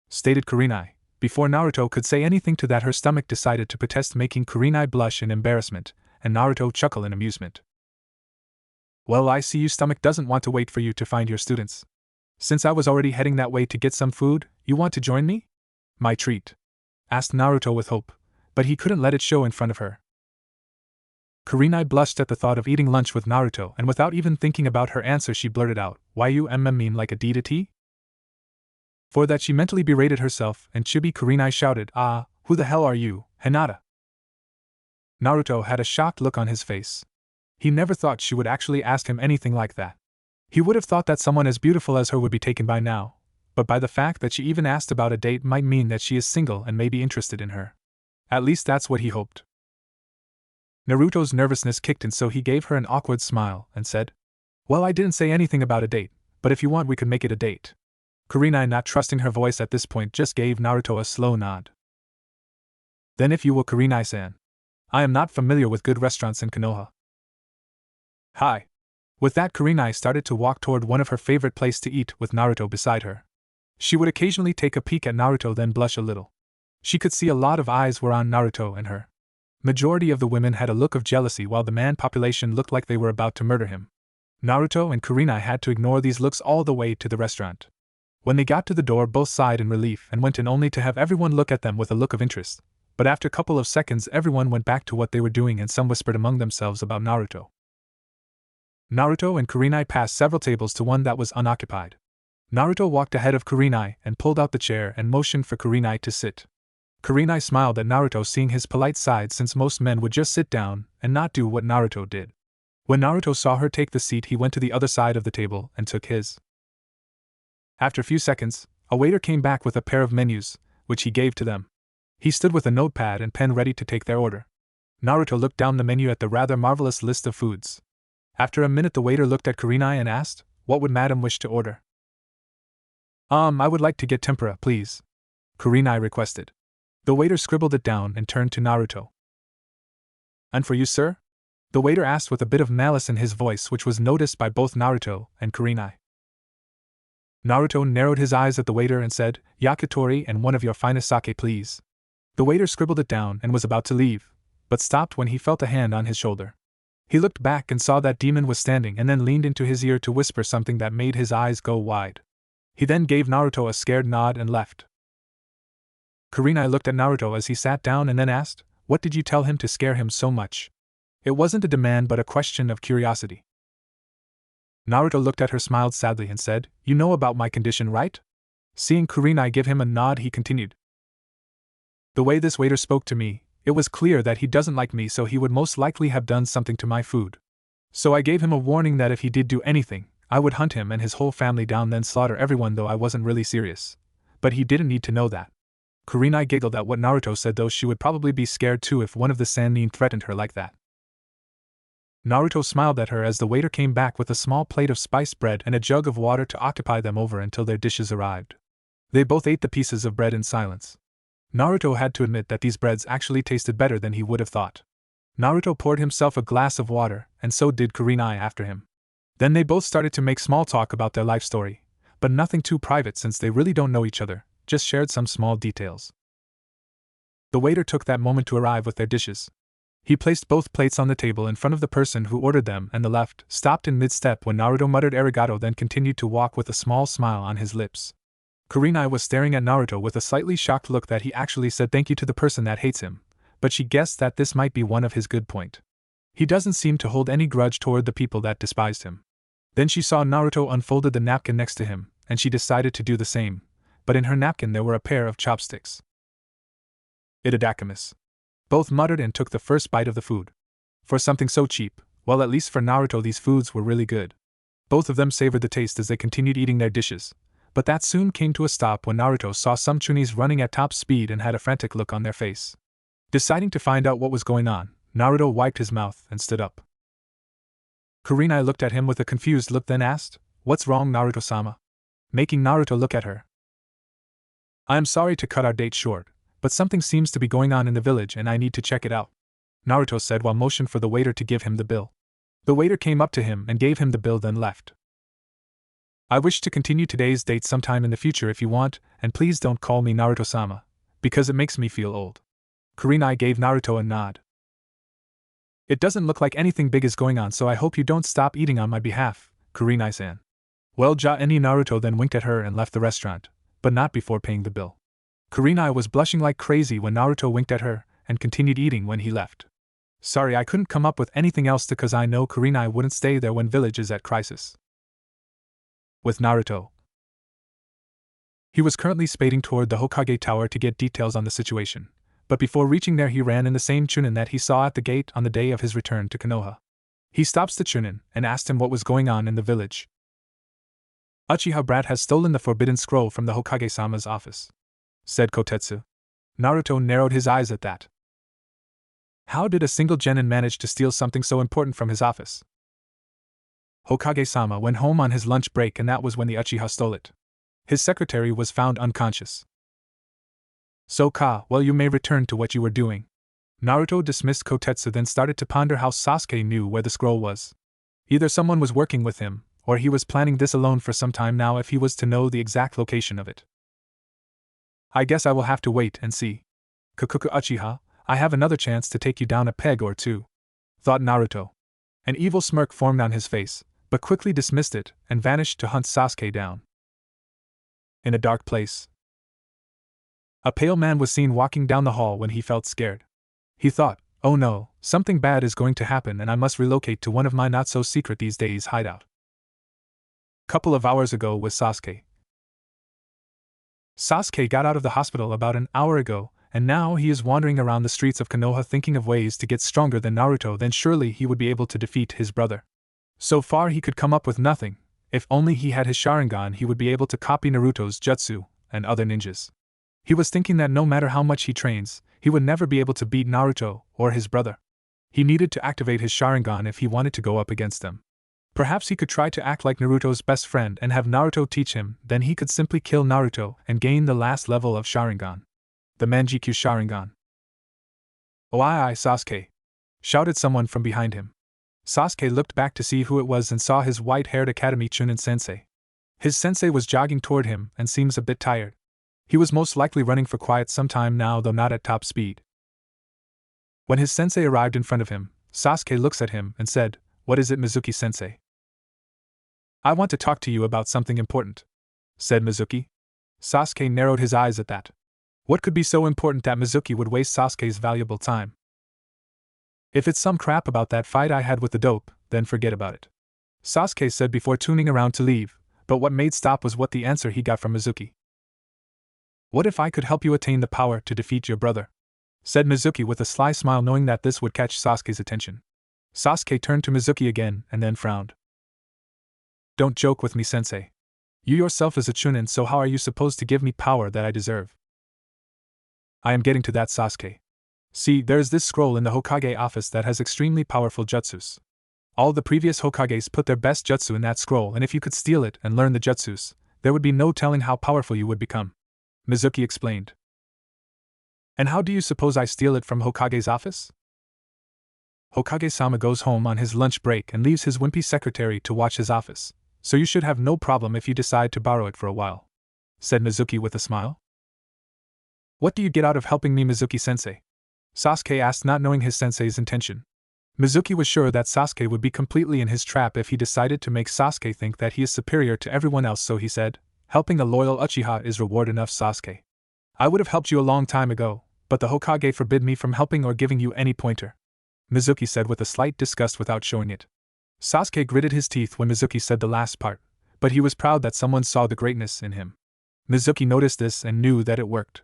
S1: stated Kurenai. Before Naruto could say anything to that, her stomach decided to protest, making Kurenai blush in embarrassment and Naruto chuckle in amusement. Well, I see your stomach doesn't want to wait for you to find your students. Since I was already heading that way to get some food, you want to join me? My treat? Asked Naruto with hope, but he couldn't let it show in front of her. Kurenai blushed at the thought of eating lunch with Naruto, and without even thinking about her answer she blurted out, "Why you mean like a D-to-T?" For that she mentally berated herself, and Chibi Kurenai shouted, who the hell are you, Hinata? Naruto had a shocked look on his face. He never thought she would actually ask him anything like that. He would have thought that someone as beautiful as her would be taken by now, but by the fact that she even asked about a date might mean that she is single and may be interested in her. At least that's what he hoped. Naruto's nervousness kicked in, so he gave her an awkward smile and said, "Well, I didn't say anything about a date, but if you want we could make it a date." Kurenai, not trusting her voice at this point, just gave Naruto a slow nod. Then if you will, Kurenai-san. I am not familiar with good restaurants in Konoha. Hi. With that, Kurenai started to walk toward one of her favorite places to eat with Naruto beside her. She would occasionally take a peek at Naruto, then blush a little. She could see a lot of eyes were on Naruto and her. Majority of the women had a look of jealousy, while the man population looked like they were about to murder him. Naruto and Kurenai had to ignore these looks all the way to the restaurant. When they got to the door, both sighed in relief and went in, only to have everyone look at them with a look of interest. But after a couple of seconds everyone went back to what they were doing and some whispered among themselves about Naruto. Naruto and Kurenai passed several tables to one that was unoccupied. Naruto walked ahead of Kurenai and pulled out the chair and motioned for Kurenai to sit. Kurenai smiled at Naruto, seeing his polite side, since most men would just sit down and not do what Naruto did. When Naruto saw her take the seat, he went to the other side of the table and took his. After a few seconds, a waiter came back with a pair of menus, which he gave to them. He stood with a notepad and pen ready to take their order. Naruto looked down the menu at the rather marvelous list of foods. After a minute the waiter looked at Kurenai and asked, "What would madam wish to order?" I would like to get tempura, please," Kurenai requested. The waiter scribbled it down and turned to Naruto. "And for you, sir?" the waiter asked with a bit of malice in his voice, which was noticed by both Naruto and Kurenai. Naruto narrowed his eyes at the waiter and said, "Yakitori and one of your finest sake, please." The waiter scribbled it down and was about to leave, but stopped when he felt a hand on his shoulder. He looked back and saw that Demon was standing and then leaned into his ear to whisper something that made his eyes go wide. He then gave Naruto a scared nod and left. Kurenai looked at Naruto as he sat down and then asked, "What did you tell him to scare him so much?" It wasn't a demand but a question of curiosity. Naruto looked at her, smiled sadly and said, "You know about my condition, right?" Seeing Kurenai give him a nod, he continued. "The way this waiter spoke to me, it was clear that he doesn't like me, so he would most likely have done something to my food. So I gave him a warning that if he did do anything, I would hunt him and his whole family down, then slaughter everyone, though I wasn't really serious. But he didn't need to know that." Kurenai giggled at what Naruto said, though she would probably be scared too if one of the Sanin threatened her like that. Naruto smiled at her as the waiter came back with a small plate of spiced bread and a jug of water to occupy them over until their dishes arrived. They both ate the pieces of bread in silence. Naruto had to admit that these breads actually tasted better than he would have thought. Naruto poured himself a glass of water, and so did Kurenai after him. Then they both started to make small talk about their life story, but nothing too private since they really don't know each other, just shared some small details. The waiter took that moment to arrive with their dishes. He placed both plates on the table in front of the person who ordered them, and the left stopped in mid-step when Naruto muttered arigato, then continued to walk with a small smile on his lips. Kurenai was staring at Naruto with a slightly shocked look that he actually said thank you to the person that hates him, but she guessed that this might be one of his good point. He doesn't seem to hold any grudge toward the people that despised him. Then she saw Naruto unfolded the napkin next to him, and she decided to do the same, but in her napkin there were a pair of chopsticks. Itadakimasu. Both muttered and took the first bite of the food. For something so cheap, well, at least for Naruto these foods were really good. Both of them savored the taste as they continued eating their dishes, but that soon came to a stop when Naruto saw some chunis running at top speed and had a frantic look on their face. Deciding to find out what was going on, Naruto wiped his mouth and stood up. Kurenai looked at him with a confused look, then asked, "What's wrong, Naruto-sama?" Making Naruto look at her. "I am sorry to cut our date short, but something seems to be going on in the village and I need to check it out," Naruto said while motioned for the waiter to give him the bill. The waiter came up to him and gave him the bill, then left. "I wish to continue today's date sometime in the future if you want, and please don't call me Naruto-sama, because it makes me feel old." Kurenai gave Naruto a nod. "It doesn't look like anything big is going on, so I hope you don't stop eating on my behalf, Kurenai-san." "Well, any Naruto then winked at her and left the restaurant, but not before paying the bill. Kurenai was blushing like crazy when Naruto winked at her, and continued eating when he left. "Sorry, I couldn't come up with anything else because I know Kurenai wouldn't stay there when village is at crisis." With Naruto. He was currently spading toward the Hokage Tower to get details on the situation, but before reaching there he ran in the same chunin that he saw at the gate on the day of his return to Konoha. He stops the chunin and asked him what was going on in the village. "Uchiha brat has stolen the forbidden scroll from the Hokage-sama's office," said Kotetsu. Naruto narrowed his eyes at that. How did a single genin manage to steal something so important from his office? Hokage-sama went home on his lunch break, and that was when the Uchiha stole it. His secretary was found unconscious. "So well, you may return to what you were doing." Naruto dismissed Kotetsu, then started to ponder how Sasuke knew where the scroll was. Either someone was working with him, or he was planning this alone for some time now if he was to know the exact location of it. "I guess I will have to wait and see. Kukuku Uchiha, I have another chance to take you down a peg or two," thought Naruto. An evil smirk formed on his face, but quickly dismissed it and vanished to hunt Sasuke down. In a dark place, a pale man was seen walking down the hall when he felt scared. He thought, "Oh no, something bad is going to happen and I must relocate to one of my not-so-secret-these-days hideout." Couple of hours ago with Sasuke. Sasuke got out of the hospital about an hour ago, and now he is wandering around the streets of Konoha thinking of ways to get stronger than Naruto. Then surely he would be able to defeat his brother. So far he could come up with nothing. If only he had his Sharingan, he would be able to copy Naruto's jutsu and other ninjas. He was thinking that no matter how much he trains, he would never be able to beat Naruto or his brother. He needed to activate his Sharingan if he wanted to go up against them. Perhaps he could try to act like Naruto's best friend and have Naruto teach him, then he could simply kill Naruto and gain the last level of Sharingan. The Manjikyu Sharingan. "Oh aye, Sasuke!" shouted someone from behind him. Sasuke looked back to see who it was and saw his white-haired Academy Chunin sensei. His sensei was jogging toward him and seems a bit tired. He was most likely running for quite some time now, though not at top speed. When his sensei arrived in front of him, Sasuke looks at him and said, "What is it, Mizuki-sensei?" "I want to talk to you about something important," said Mizuki. Sasuke narrowed his eyes at that. What could be so important that Mizuki would waste Sasuke's valuable time? "If it's some crap about that fight I had with the dope, then forget about it," Sasuke said before turning around to leave, but what made stop was what the answer he got from Mizuki. "What if I could help you attain the power to defeat your brother?" said Mizuki with a sly smile, knowing that this would catch Sasuke's attention. Sasuke turned to Mizuki again and then frowned. "Don't joke with me, sensei. You yourself is a Chunin, so how are you supposed to give me power that I deserve?" "I am getting to that, Sasuke. See, there is this scroll in the Hokage office that has extremely powerful jutsus. All the previous Hokages put their best jutsu in that scroll, and if you could steal it and learn the jutsus, there would be no telling how powerful you would become. Mizuki explained. And how do you suppose I steal it from Hokage's office? Hokage-sama goes home on his lunch break and leaves his wimpy secretary to watch his office, so you should have no problem if you decide to borrow it for a while, said Mizuki with a smile. What do you get out of helping me, Mizuki-sensei? Sasuke asked, not knowing his sensei's intention. Mizuki was sure that Sasuke would be completely in his trap if he decided to make Sasuke think that he is superior to everyone else, so he said, helping a loyal Uchiha is reward enough, Sasuke. I would have helped you a long time ago, but the Hokage forbid me from helping or giving you any pointer, Mizuki said with a slight disgust without showing it. Sasuke gritted his teeth when Mizuki said the last part, but he was proud that someone saw the greatness in him. Mizuki noticed this and knew that it worked.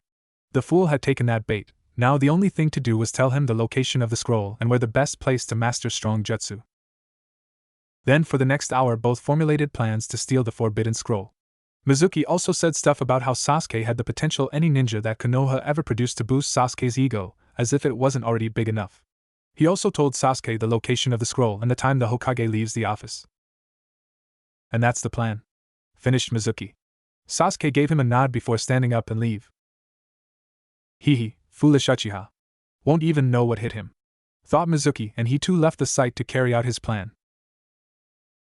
S1: The fool had taken that bait. Now the only thing to do was tell him the location of the scroll and where the best place to master strong jutsu. Then for the next hour both formulated plans to steal the forbidden scroll. Mizuki also said stuff about how Sasuke had the potential any ninja that Konoha ever produced to boost Sasuke's ego, as if it wasn't already big enough. He also told Sasuke the location of the scroll and the time the Hokage leaves the office. And that's the plan, finished Mizuki. Sasuke gave him a nod before standing up and leave. Hee, foolish Uchiha. Won't even know what hit him, thought Mizuki, and he too left the site to carry out his plan.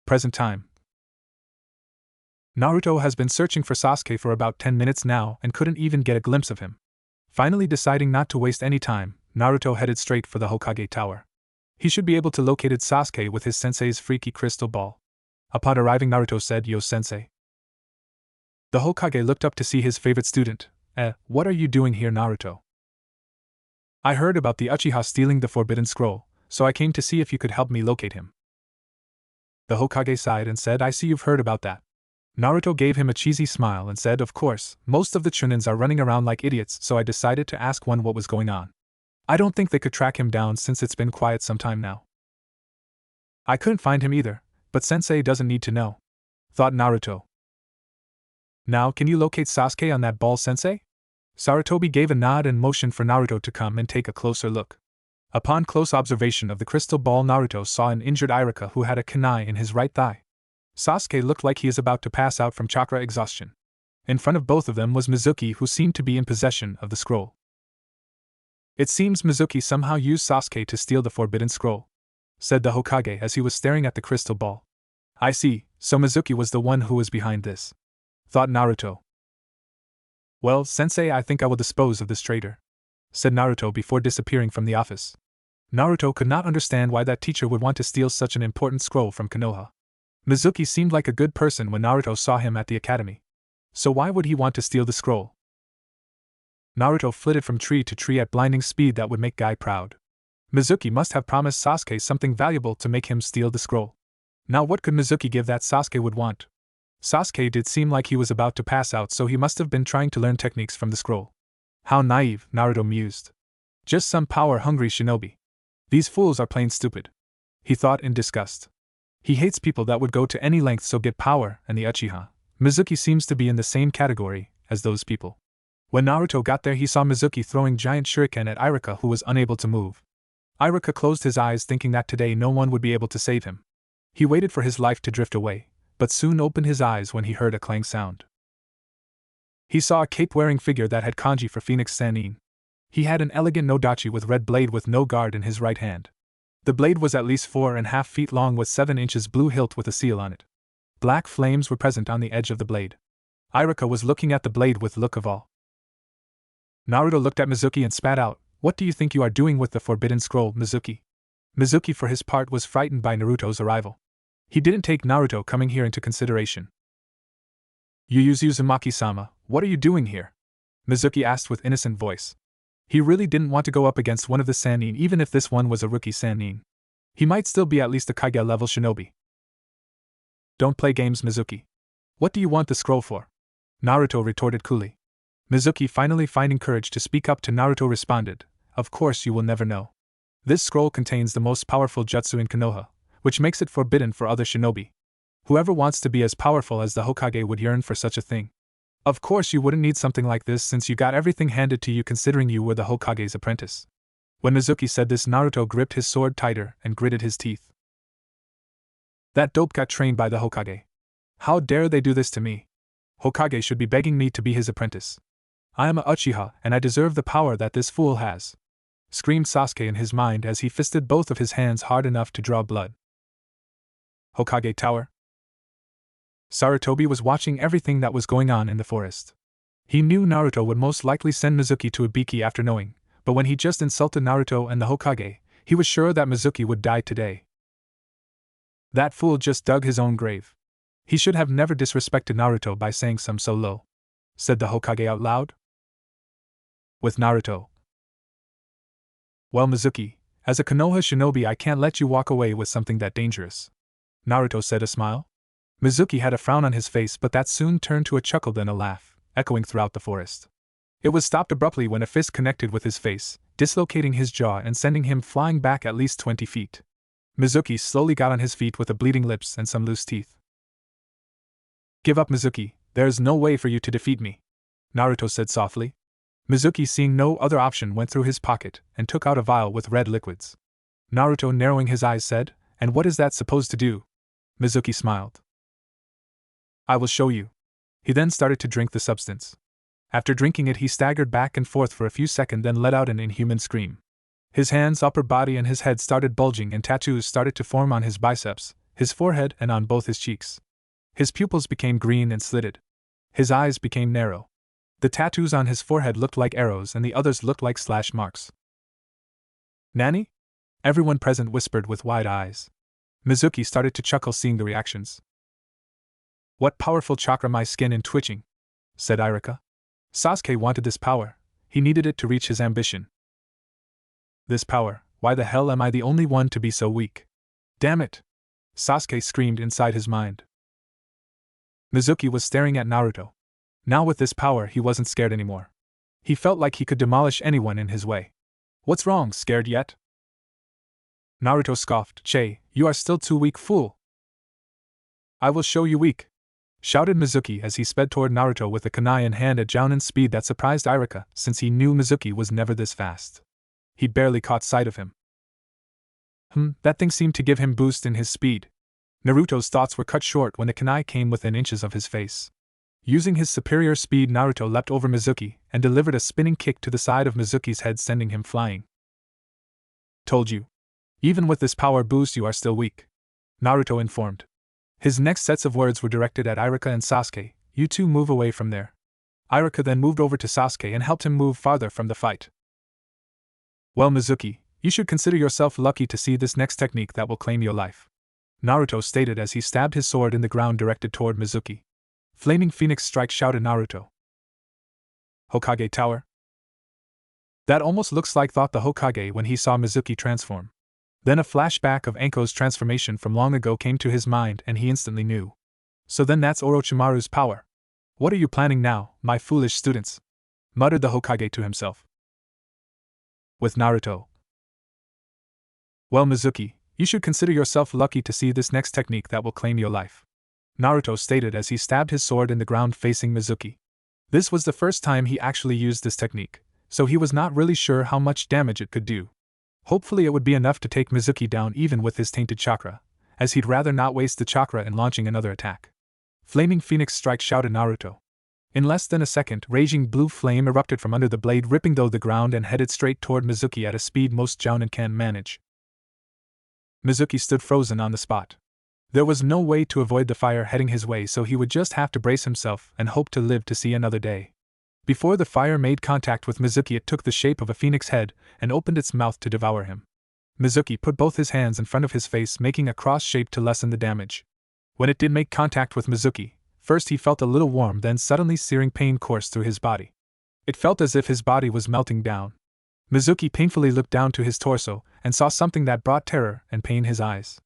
S1: Present time. Naruto has been searching for Sasuke for about 10 minutes now and couldn't even get a glimpse of him. Finally deciding not to waste any time, Naruto headed straight for the Hokage Tower. He should be able to locate Sasuke with his sensei's freaky crystal ball. Upon arriving, Naruto said, "Yo, sensei." The Hokage looked up to see his favorite student. What are you doing here, Naruto? I heard about the Uchiha stealing the forbidden scroll, so I came to see if you could help me locate him. The Hokage sighed and said, I see you've heard about that. Naruto gave him a cheesy smile and said, of course, most of the Chunins are running around like idiots, so I decided to ask one what was going on. I don't think they could track him down since it's been quiet some time now. I couldn't find him either, but sensei doesn't need to know, thought Naruto. Now can you locate Sasuke on that ball, sensei? Sarutobi gave a nod and motioned for Naruto to come and take a closer look. Upon close observation of the crystal ball, Naruto saw an injured Irika who had a kunai in his right thigh. Sasuke looked like he is about to pass out from chakra exhaustion. In front of both of them was Mizuki, who seemed to be in possession of the scroll. It seems Mizuki somehow used Sasuke to steal the forbidden scroll, said the Hokage as he was staring at the crystal ball. I see, so Mizuki was the one who was behind this, thought Naruto. Well, sensei, I think I will dispose of this traitor, said Naruto before disappearing from the office. Naruto could not understand why that teacher would want to steal such an important scroll from Konoha. Mizuki seemed like a good person when Naruto saw him at the academy. So why would he want to steal the scroll? Naruto flitted from tree to tree at blinding speed that would make Guy proud. Mizuki must have promised Sasuke something valuable to make him steal the scroll. Now what could Mizuki give that Sasuke would want? Sasuke did seem like he was about to pass out, so he must have been trying to learn techniques from the scroll. How naive, Naruto mused. Just some power-hungry shinobi. These fools are plain stupid, he thought in disgust. He hates people that would go to any length so get power, and the Uchiha, Mizuki, seems to be in the same category as those people. When Naruto got there, he saw Mizuki throwing giant shuriken at Irika, who was unable to move. Irika closed his eyes, thinking that today no one would be able to save him. He waited for his life to drift away, but soon opened his eyes when he heard a clang sound. He saw a cape-wearing figure that had kanji for Phoenix Sanin. He had an elegant nodachi with red blade with no guard in his right hand. The blade was at least 4.5 feet long with 7 inches blue hilt with a seal on it. Black flames were present on the edge of the blade. Irika was looking at the blade with look of awe. Naruto looked at Mizuki and spat out, "What do you think you are doing with the forbidden scroll, Mizuki?" Mizuki, for his part, was frightened by Naruto's arrival. He didn't take Naruto coming here into consideration. Uzumaki-sama, what are you doing here? Mizuki asked with innocent voice. He really didn't want to go up against one of the Sanin, even if this one was a rookie Sanin. He might still be at least a Kage-level shinobi. Don't play games, Mizuki. What do you want the scroll for? Naruto retorted coolly. Mizuki, finally finding courage to speak up to Naruto, responded, Of course you will never know. This scroll contains the most powerful jutsu in Konoha, which makes it forbidden for other shinobi. Whoever wants to be as powerful as the Hokage would yearn for such a thing. Of course you wouldn't need something like this since you got everything handed to you, considering you were the Hokage's apprentice. When Mizuki said this, Naruto gripped his sword tighter and gritted his teeth. That dope got trained by the Hokage. How dare they do this to me? Hokage should be begging me to be his apprentice. I am a Uchiha, and I deserve the power that this fool has," screamed Sasuke in his mind as he fisted both of his hands hard enough to draw blood. Hokage Tower. Sarutobi was watching everything that was going on in the forest. He knew Naruto would most likely send Mizuki to Ibiki after knowing, but when he just insulted Naruto and the Hokage, he was sure that Mizuki would die today. That fool just dug his own grave. He should have never disrespected Naruto by saying some so low, said the Hokage out loud. With Naruto. Well, Mizuki, as a Konoha shinobi, I can't let you walk away with something that dangerous, Naruto said, a smile. Mizuki had a frown on his face, but that soon turned to a chuckle, then a laugh, echoing throughout the forest. It was stopped abruptly when a fist connected with his face, dislocating his jaw and sending him flying back at least 20 feet. Mizuki slowly got on his feet with a bleeding lips and some loose teeth. Give up, Mizuki, there is no way for you to defeat me, Naruto said softly. Mizuki, seeing no other option, went through his pocket and took out a vial with red liquids. Naruto, narrowing his eyes, said, "And what is that supposed to do?" Mizuki smiled. "I will show you." He then started to drink the substance. After drinking it, he staggered back and forth for a few seconds, then let out an inhuman scream. His hands, upper body, and his head started bulging, and tattoos started to form on his biceps, his forehead, and on both his cheeks. His pupils became green and slitted. His eyes became narrow. The tattoos on his forehead looked like arrows and the others looked like slash marks. "Nani?" Everyone present whispered with wide eyes. Mizuki started to chuckle seeing the reactions. "What powerful chakra, my skin in twitching," said Irika. Sasuke wanted this power. He needed it to reach his ambition. "This power, why the hell am I the only one to be so weak? Damn it!" Sasuke screamed inside his mind. Mizuki was staring at Naruto. Now with this power, he wasn't scared anymore. He felt like he could demolish anyone in his way. "What's wrong, scared yet?" Naruto scoffed. "Che, you are still too weak, fool." "I will show you weak," shouted Mizuki as he sped toward Naruto with a kunai in hand at Jounin speed that surprised Irika, since he knew Mizuki was never this fast. He'd barely caught sight of him. That thing seemed to give him boost in his speed. Naruto's thoughts were cut short when the kunai came within inches of his face. Using his superior speed, Naruto leapt over Mizuki and delivered a spinning kick to the side of Mizuki's head, sending him flying. "Told you. Even with this power boost, you are still weak," Naruto informed. His next sets of words were directed at Irika and Sasuke. "You two move away from there." Irika then moved over to Sasuke and helped him move farther from the fight. "Well, Mizuki, you should consider yourself lucky to see this next technique that will claim your life," Naruto stated as he stabbed his sword in the ground directed toward Mizuki. "Flaming Phoenix Strike," shouted Naruto. "Hokage Tower?" "That almost looks like," thought the Hokage when he saw Mizuki transform. Then a flashback of Anko's transformation from long ago came to his mind and he instantly knew. "So then that's Orochimaru's power. What are you planning now, my foolish students?" muttered the Hokage to himself. With Naruto. "Well, Mizuki, you should consider yourself lucky to see this next technique that will claim your life," Naruto stated as he stabbed his sword in the ground facing Mizuki. This was the first time he actually used this technique, so he was not really sure how much damage it could do. Hopefully it would be enough to take Mizuki down even with his tainted chakra, as he'd rather not waste the chakra in launching another attack. "Flaming Phoenix Strike," shouted Naruto. In less than a second, raging blue flame erupted from under the blade, ripping through the ground and headed straight toward Mizuki at a speed most Jounin can manage. Mizuki stood frozen on the spot. There was no way to avoid the fire heading his way, so he would just have to brace himself and hope to live to see another day. Before the fire made contact with Mizuki, it took the shape of a phoenix head and opened its mouth to devour him. Mizuki put both his hands in front of his face, making a cross shape to lessen the damage. When it did make contact with Mizuki, first he felt a little warm, then suddenly searing pain coursed through his body. It felt as if his body was melting down. Mizuki painfully looked down to his torso and saw something that brought terror and pain his eyes.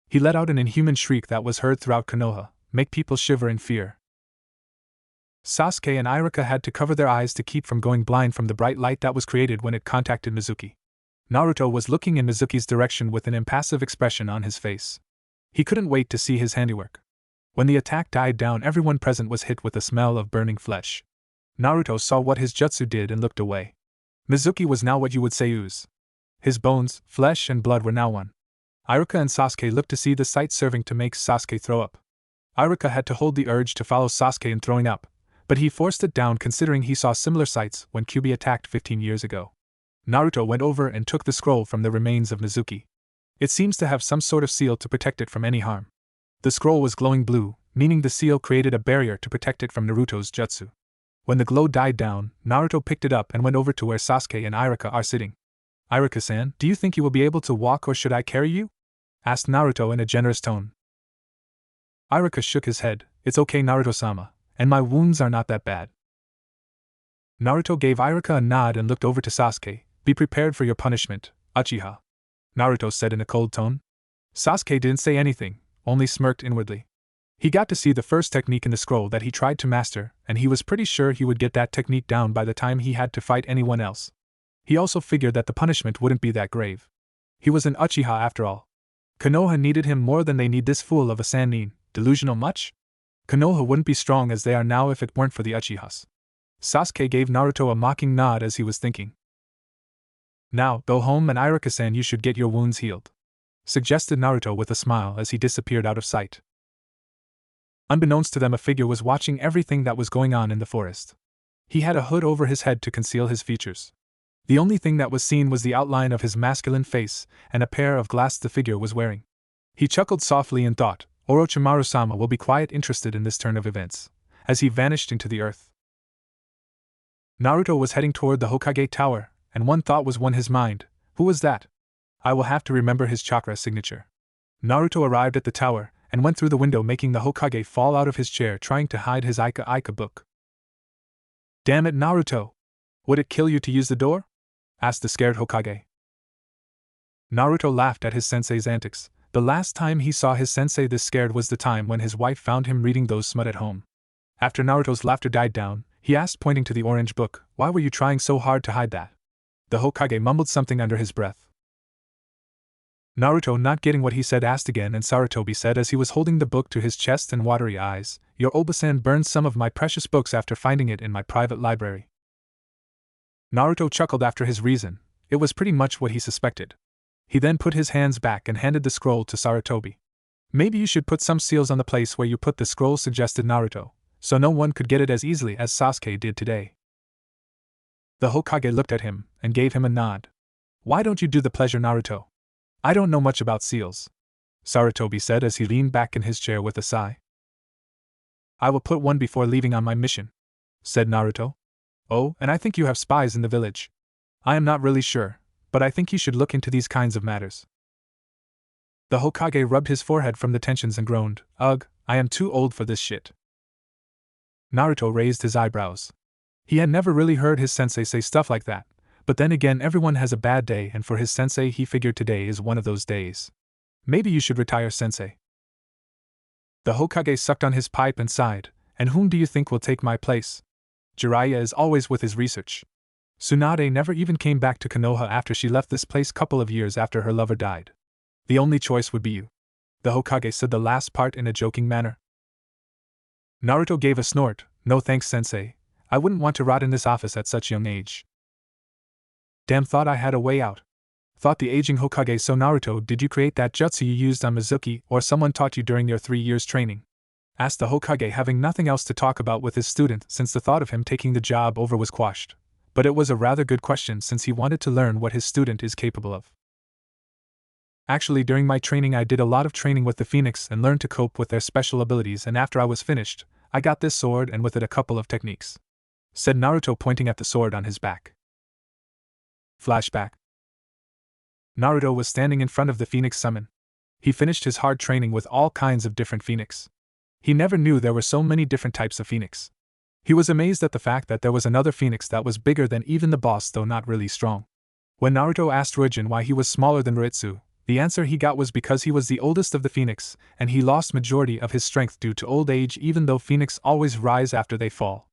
S1: He let out an inhuman shriek that was heard throughout Konoha, make people shiver in fear. Sasuke and Irika had to cover their eyes to keep from going blind from the bright light that was created when it contacted Mizuki. Naruto was looking in Mizuki's direction with an impassive expression on his face. He couldn't wait to see his handiwork. When the attack died down, everyone present was hit with the smell of burning flesh. Naruto saw what his jutsu did and looked away. Mizuki was now what you would say ooze. His bones, flesh, and blood were now one. Iruka and Sasuke looked to see the sight serving to make Sasuke throw up. Iruka had to hold the urge to follow Sasuke in throwing up, but he forced it down considering he saw similar sights when Kyuubi attacked 15 years ago. Naruto went over and took the scroll from the remains of Mizuki. It seems to have some sort of seal to protect it from any harm. The scroll was glowing blue, meaning the seal created a barrier to protect it from Naruto's jutsu. When the glow died down, Naruto picked it up and went over to where Sasuke and Iruka are sitting. Iruka-san, do you think you will be able to walk or should I carry you? Asked Naruto in a generous tone. Iruka shook his head. It's okay, Naruto-sama, and my wounds are not that bad. Naruto gave Iruka a nod and looked over to Sasuke. Be prepared for your punishment, Uchiha. Naruto said in a cold tone. Sasuke didn't say anything, only smirked inwardly. He got to see the first technique in the scroll that he tried to master, and he was pretty sure he would get that technique down by the time he had to fight anyone else. He also figured that the punishment wouldn't be that grave. He was an Uchiha after all. Konoha needed him more than they need this fool of a Sanin. Delusional much? Konoha wouldn't be strong as they are now if it weren't for the Uchihas. Sasuke gave Naruto a mocking nod as he was thinking. Now, go home and Iruka-san, you should get your wounds healed, suggested Naruto with a smile as he disappeared out of sight. Unbeknownst to them, a figure was watching everything that was going on in the forest. He had a hood over his head to conceal his features. The only thing that was seen was the outline of his masculine face and a pair of glasses the figure was wearing. He chuckled softly and thought, Orochimaru-sama will be quite interested in this turn of events, as he vanished into the earth. Naruto was heading toward the Hokage Tower, and one thought was won his mind. Who was that? I will have to remember his chakra signature. Naruto arrived at the tower and went through the window, making the Hokage fall out of his chair trying to hide his Aika book. Damn it, Naruto! Would it kill you to use the door? Asked the scared Hokage. Naruto laughed at his sensei's antics. The last time he saw his sensei this scared was the time when his wife found him reading those smut at home. After Naruto's laughter died down, he asked, pointing to the orange book, why were you trying so hard to hide that? The Hokage mumbled something under his breath. Naruto, not getting what he said, asked again, and Sarutobi said as he was holding the book to his chest and watery eyes, your Obasan burned some of my precious books after finding it in my private library. Naruto chuckled after his reason. It was pretty much what he suspected. He then put his hands back and handed the scroll to Sarutobi. Maybe you should put some seals on the place where you put the scroll, suggested Naruto, so no one could get it as easily as Sasuke did today. The Hokage looked at him and gave him a nod. Why don't you do the pleasure, Naruto? I don't know much about seals, Sarutobi said as he leaned back in his chair with a sigh. I will put one before leaving on my mission, said Naruto. Oh, and I think you have spies in the village. I am not really sure, but I think you should look into these kinds of matters. The Hokage rubbed his forehead from the tensions and groaned, Ugh, I am too old for this shit. Naruto raised his eyebrows. He had never really heard his sensei say stuff like that, but then again everyone has a bad day, and for his sensei he figured today is one of those days. Maybe you should retire, sensei. The Hokage sucked on his pipe and sighed, and whom do you think will take my place? Jiraiya is always with his research. Tsunade never even came back to Konoha after she left this place couple of years after her lover died. The only choice would be you. The Hokage said the last part in a joking manner. Naruto gave a snort. No thanks, sensei. I wouldn't want to rot in this office at such young age. Damn, thought I had a way out. Thought the aging Hokage. So Naruto, did you create that jutsu you used on Mizuki, or someone taught you during your 3 years training? Asked the Hokage, having nothing else to talk about with his student since the thought of him taking the job over was quashed. But it was a rather good question since he wanted to learn what his student is capable of. Actually, during my training I did a lot of training with the Phoenix and learned to cope with their special abilities, and after I was finished, I got this sword and with it a couple of techniques, said Naruto, pointing at the sword on his back. Flashback. Naruto was standing in front of the Phoenix summon. He finished his hard training with all kinds of different Phoenix. He never knew there were so many different types of Phoenix. He was amazed at the fact that there was another Phoenix that was bigger than even the boss, though not really strong. When Naruto asked Raijin why he was smaller than Ritsu, the answer he got was because he was the oldest of the Phoenix, and he lost majority of his strength due to old age, even though Phoenix always rise after they fall.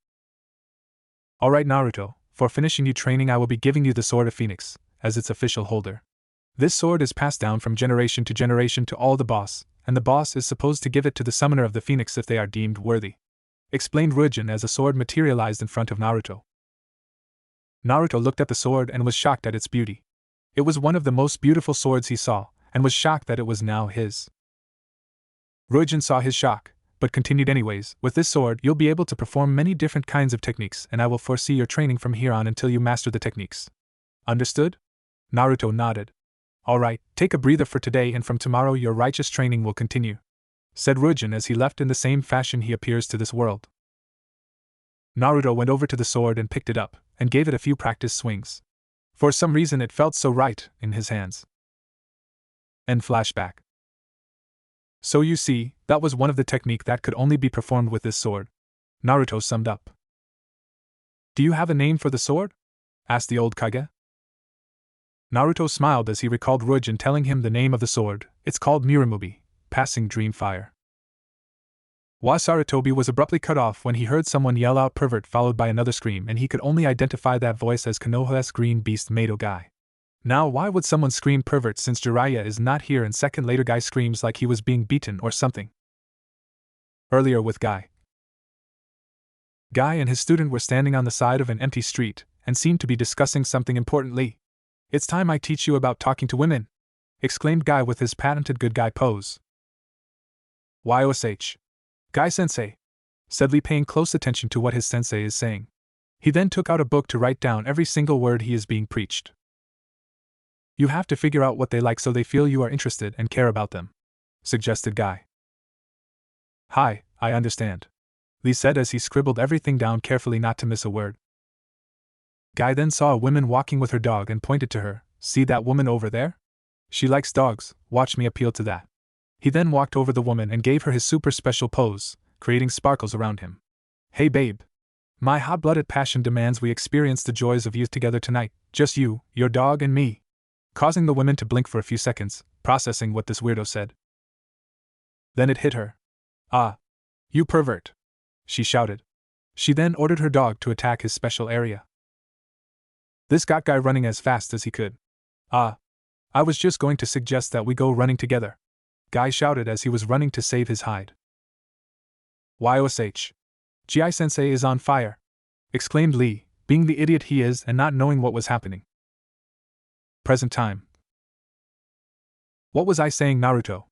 S1: Alright Naruto, for finishing you training I will be giving you the Sword of Phoenix, as its official holder. This sword is passed down from generation to all the boss, and the boss is supposed to give it to the summoner of the Phoenix if they are deemed worthy, explained Raijin as a sword materialized in front of Naruto. Naruto looked at the sword and was shocked at its beauty. It was one of the most beautiful swords he saw, and was shocked that it was now his. Ruijin saw his shock, but continued anyways. With this sword, you'll be able to perform many different kinds of techniques, and I will foresee your training from here on until you master the techniques. Understood? Naruto nodded. Alright, take a breather for today, and from tomorrow your righteous training will continue, said Ruijin as he left in the same fashion he appears to this world. Naruto went over to the sword and picked it up, and gave it a few practice swings. For some reason it felt so right in his hands. End flashback. So you see, that was one of the technique that could only be performed with this sword. Naruto summed up. Do you have a name for the sword? Asked the old Kage. Naruto smiled as he recalled Ruijin telling him the name of the sword. It's called Muramubi, Passing Dream Fire. Wasaritobi was abruptly cut off when he heard someone yell out pervert followed by another scream, and he could only identify that voice as Konoha's green beast Mado guy. Now why would someone scream pervert since Jiraiya is not here, and second later guy screams like he was being beaten or something? Earlier with Guy and his student were standing on the side of an empty street, and seemed to be discussing something importantly. It's time I teach you about talking to women, exclaimed Guy with his patented good guy pose. YOSH. Guy-sensei, said Lee, paying close attention to what his sensei is saying. He then took out a book to write down every single word he is being preached. You have to figure out what they like so they feel you are interested and care about them, suggested Guy. Hi, I understand, Lee said as he scribbled everything down carefully not to miss a word. Guy then saw a woman walking with her dog and pointed to her. See that woman over there? She likes dogs, watch me appeal to that. He then walked over the woman and gave her his super special pose, creating sparkles around him. Hey babe. My hot-blooded passion demands we experience the joys of youth together tonight, just you, your dog and me. Causing the woman to blink for a few seconds, processing what this weirdo said. Then it hit her. Ah. You pervert. She shouted. She then ordered her dog to attack his special area. This got Guy running as fast as he could. Ah. I was just going to suggest that we go running together, Guy shouted as he was running to save his hide. YOSH. Gi-sensei is on fire, exclaimed Lee, being the idiot he is and not knowing what was happening. Present time. What was I saying, Naruto?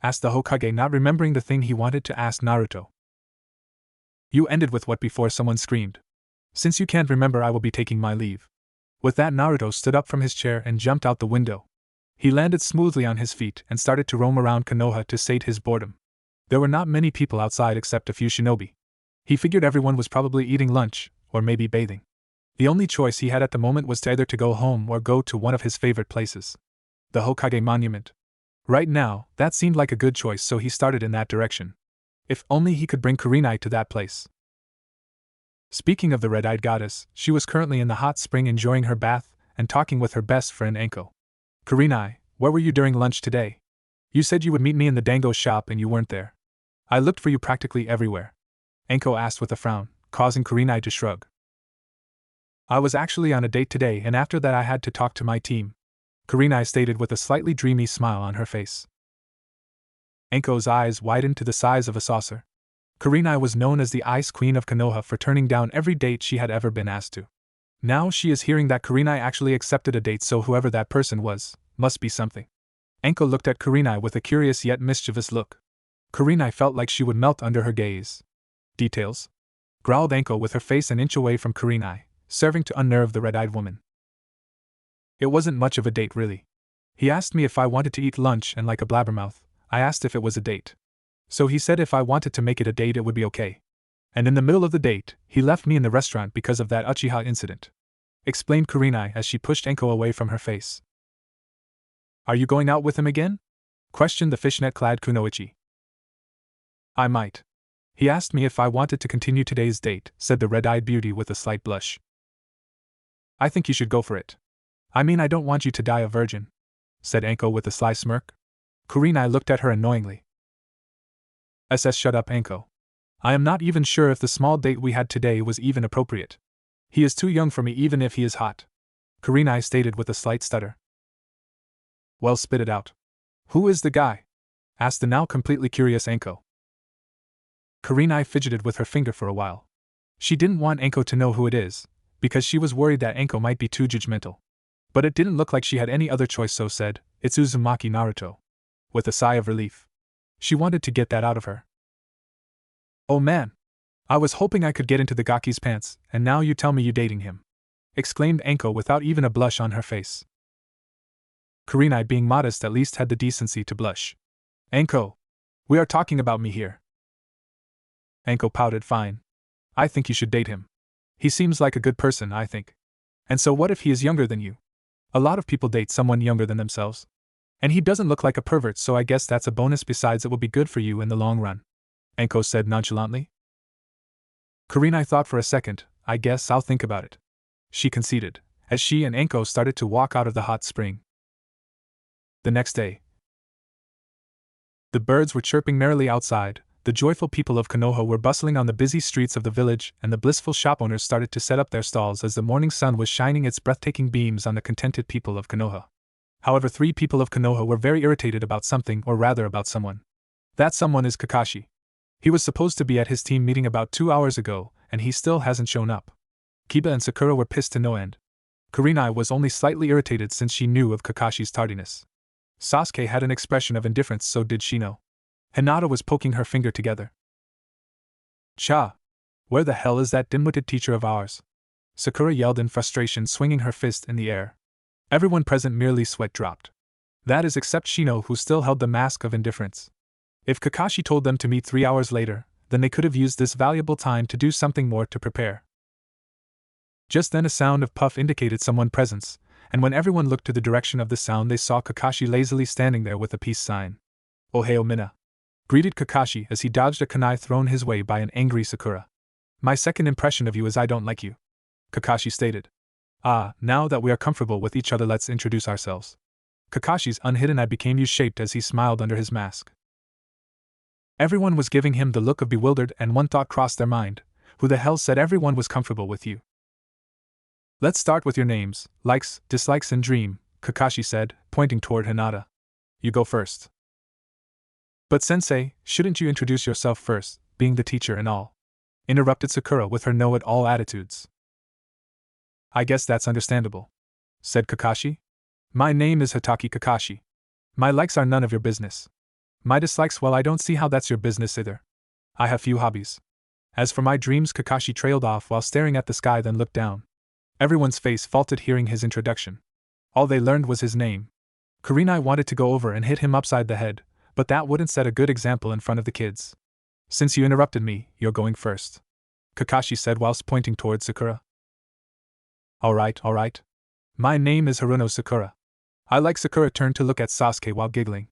S1: Asked the Hokage, not remembering the thing he wanted to ask Naruto. You ended with what before someone screamed. Since you can't remember, I will be taking my leave. With that, Naruto stood up from his chair and jumped out the window. He landed smoothly on his feet and started to roam around Konoha to sate his boredom. There were not many people outside except a few shinobi. He figured everyone was probably eating lunch, or maybe bathing. The only choice he had at the moment was to either to go home or go to one of his favorite places, the Hokage Monument. Right now, that seemed like a good choice, so he started in that direction. If only he could bring Kurenai to that place. Speaking of the red-eyed goddess, she was currently in the hot spring enjoying her bath and talking with her best friend Anko. Kurenai, where were you during lunch today? You said you would meet me in the dango shop and you weren't there. I looked for you practically everywhere, Anko asked with a frown, causing Kurenai to shrug. I was actually on a date today, and after that I had to talk to my team, Kurenai stated with a slightly dreamy smile on her face. Anko's eyes widened to the size of a saucer. Kurenai was known as the Ice Queen of Konoha for turning down every date she had ever been asked to. Now she is hearing that Kurenai actually accepted a date, so whoever that person was, must be something. Anko looked at Kurenai with a curious yet mischievous look. Kurenai felt like she would melt under her gaze. Details? Growled Anko with her face an inch away from Kurenai, serving to unnerve the red-eyed woman. It wasn't much of a date, really. He asked me if I wanted to eat lunch, and like a blabbermouth, I asked if it was a date. So he said if I wanted to make it a date it would be okay. And in the middle of the date, he left me in the restaurant because of that Uchiha incident, explained Kurenai as she pushed Anko away from her face. Are you going out with him again? Questioned the fishnet-clad Kunoichi. I might. He asked me if I wanted to continue today's date, said the red-eyed beauty with a slight blush. I think you should go for it. I mean, I don't want you to die a virgin, said Anko with a sly smirk. Kurenai looked at her annoyingly. Shut up, Anko. I am not even sure if the small date we had today was even appropriate. He is too young for me even if he is hot, Kurenai stated with a slight stutter. Well, spit it out. Who is the guy? Asked the now completely curious Anko. Kurenai fidgeted with her finger for a while. She didn't want Anko to know who it is, because she was worried that Anko might be too judgmental. But it didn't look like she had any other choice, so said, "It's Uzumaki Naruto." With a sigh of relief. She wanted to get that out of her. "Oh man! I was hoping I could get into the Gaki's pants, and now you tell me you dating him," exclaimed Anko without even a blush on her face. Kurenai, being modest, at least had the decency to blush. "Anko! We are talking about me here." Anko pouted. "Fine. I think you should date him. He seems like a good person, I think. And so what if he is younger than you? A lot of people date someone younger than themselves. And he doesn't look like a pervert, so I guess that's a bonus. Besides, it will be good for you in the long run," Anko said nonchalantly. Kurenai thought for a second. "I guess I'll think about it," she conceded, as she and Anko started to walk out of the hot spring. The next day, the birds were chirping merrily outside, the joyful people of Konoha were bustling on the busy streets of the village, and the blissful shop owners started to set up their stalls as the morning sun was shining its breathtaking beams on the contented people of Konoha. However, 3 people of Konoha were very irritated about something, or rather about someone. That someone is Kakashi. He was supposed to be at his team meeting about 2 hours ago, and he still hasn't shown up. Kiba and Sakura were pissed to no end. Kurenai was only slightly irritated since she knew of Kakashi's tardiness. Sasuke had an expression of indifference, so did Shino. Hinata was poking her finger together. "Cha! Where the hell is that dim-witted teacher of ours?" Sakura yelled in frustration, swinging her fist in the air. Everyone present merely sweat dropped. That is, except Shino, who still held the mask of indifference. If Kakashi told them to meet 3 hours later, then they could have used this valuable time to do something more to prepare. Just then a sound of puff indicated someone's presence, and when everyone looked to the direction of the sound, they saw Kakashi lazily standing there with a peace sign. "Ohio Mina," greeted Kakashi as he dodged a kunai thrown his way by an angry Sakura. "My second impression of you is I don't like you," Kakashi stated. "Ah, now that we are comfortable with each other, let's introduce ourselves." Kakashi's unhidden eye became U-shaped as he smiled under his mask. Everyone was giving him the look of bewildered, and one thought crossed their mind: who the hell said everyone was comfortable with you? "Let's start with your names, likes, dislikes, and dream," Kakashi said, pointing toward Hinata. "You go first." "But sensei, shouldn't you introduce yourself first, being the teacher and all?" interrupted Sakura with her know-it-all attitudes. "I guess that's understandable," said Kakashi. "My name is Hitaki Kakashi. My likes are none of your business. My dislikes, well, I don't see how that's your business either. I have few hobbies. As for my dreams," Kakashi trailed off while staring at the sky, then looked down. Everyone's face faltered hearing his introduction. All they learned was his name. Kurenai wanted to go over and hit him upside the head, but that wouldn't set a good example in front of the kids. "Since you interrupted me, you're going first," Kakashi said whilst pointing towards Sakura. Alright. My name is Haruno Sakura. I like." Sakura turned to look at Sasuke while giggling.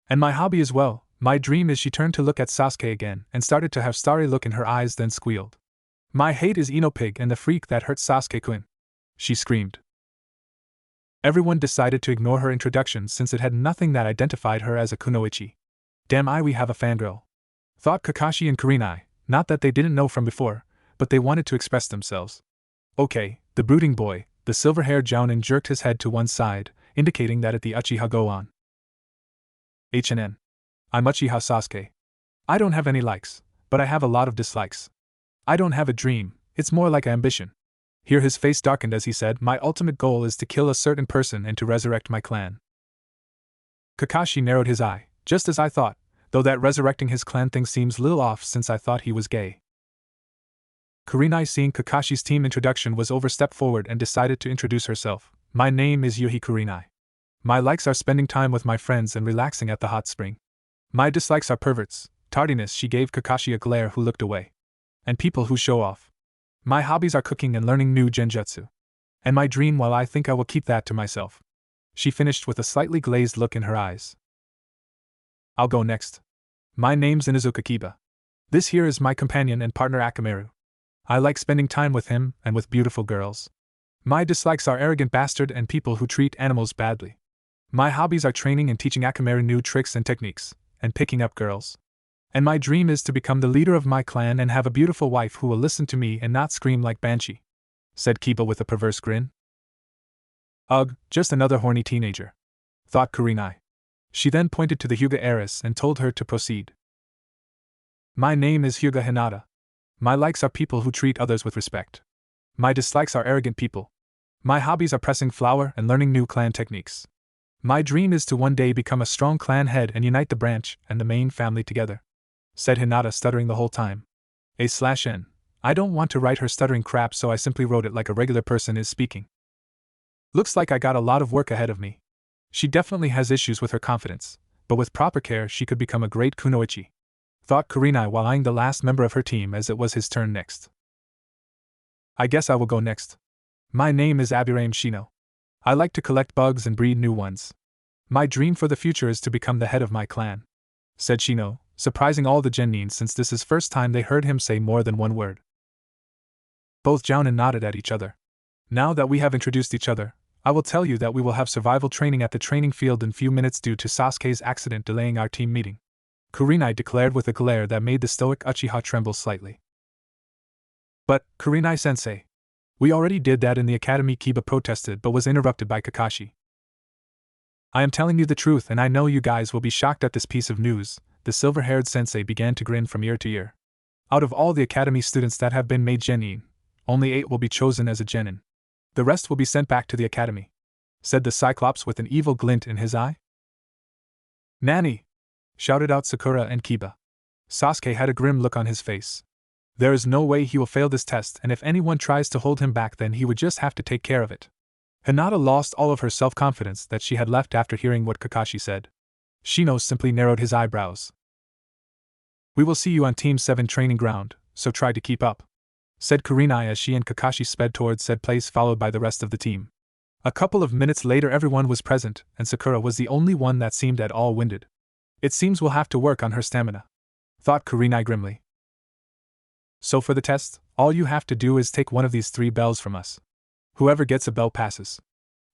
S1: "And my hobby as well, my dream is." She turned to look at Sasuke again and started to have starry look in her eyes, then squealed. "My hate is Ino Pig and the freak that hurt Sasuke-kun," she screamed. Everyone decided to ignore her introduction since it had nothing that identified her as a kunoichi. "Damn, we have a fangirl," thought Kakashi and Kurenai, not that they didn't know from before, but they wanted to express themselves. "Okay, the brooding boy," the silver-haired Jounin jerked his head to one side, indicating that at the Uchiha Gohan. "HNN. I'm Uchiha Sasuke. I don't have any likes, but I have a lot of dislikes. I don't have a dream, it's more like ambition." Here his face darkened as he said, "My ultimate goal is to kill a certain person and to resurrect my clan." Kakashi narrowed his eye, just as I thought, though that resurrecting his clan thing seems little off since I thought he was gay. Kurenai, seeing Kakashi's team introduction was over, stepped forward and decided to introduce herself. "My name is Yuhi Kurenai. My likes are spending time with my friends and relaxing at the hot spring. My dislikes are perverts, tardiness," she gave Kakashi a glare, who looked away, "and people who show off. My hobbies are cooking and learning new genjutsu. And my dream, well, I think I will keep that to myself," she finished with a slightly glazed look in her eyes. "I'll go next. My name's Inuzuka Kiba. This here is my companion and partner Akamaru. I like spending time with him and with beautiful girls. My dislikes are arrogant bastard and people who treat animals badly. My hobbies are training and teaching Akamaru new tricks and techniques, and picking up girls. And my dream is to become the leader of my clan and have a beautiful wife who will listen to me and not scream like Banshee," said Kiba with a perverse grin. "Ugh, just another horny teenager," thought Kurenai. She then pointed to the Hyuga heiress and told her to proceed. "My name is Hyuga Hinata. My likes are people who treat others with respect. My dislikes are arrogant people. My hobbies are pressing flour and learning new clan techniques. My dream is to one day become a strong clan head and unite the branch and the main family together," said Hinata, stuttering the whole time. A/N. I don't want to write her stuttering crap, so I simply wrote it like a regular person is speaking. Looks like I got a lot of work ahead of me. She definitely has issues with her confidence, but with proper care she could become a great kunoichi, thought Kurenai while eyeing the last member of her team as it was his turn next. I guess I will go next. My name is Abirame Shino. I like to collect bugs and breed new ones. My dream for the future is to become the head of my clan, said Shino, surprising all the Genin since this is first time they heard him say more than one word. Both Jounin nodded at each other. Now that we have introduced each other, I will tell you that we will have survival training at the training field in few minutes due to Sasuke's accident delaying our team meeting, Kurenai declared with a glare that made the stoic Uchiha tremble slightly. But, Kurenai-sensei, we already did that in the academy, Kiba protested but was interrupted by Kakashi. I am telling you the truth and I know you guys will be shocked at this piece of news, the silver-haired sensei began to grin from ear to ear. Out of all the academy students that have been made genin, only 8 will be chosen as a genin. The rest will be sent back to the academy, said the Cyclops with an evil glint in his eye. Nani! Shouted out Sakura and Kiba. Sasuke had a grim look on his face. There is no way he will fail this test, and if anyone tries to hold him back then he would just have to take care of it. Hinata lost all of her self-confidence that she had left after hearing what Kakashi said. Shino simply narrowed his eyebrows. We will see you on Team 7 training ground, so try to keep up, said Kurenai as she and Kakashi sped towards said place followed by the rest of the team. A couple of minutes later everyone was present, and Sakura was the only one that seemed at all winded. It seems we'll have to work on her stamina, thought Kurenai grimly. So for the test, all you have to do is take one of these 3 bells from us. Whoever gets a bell passes.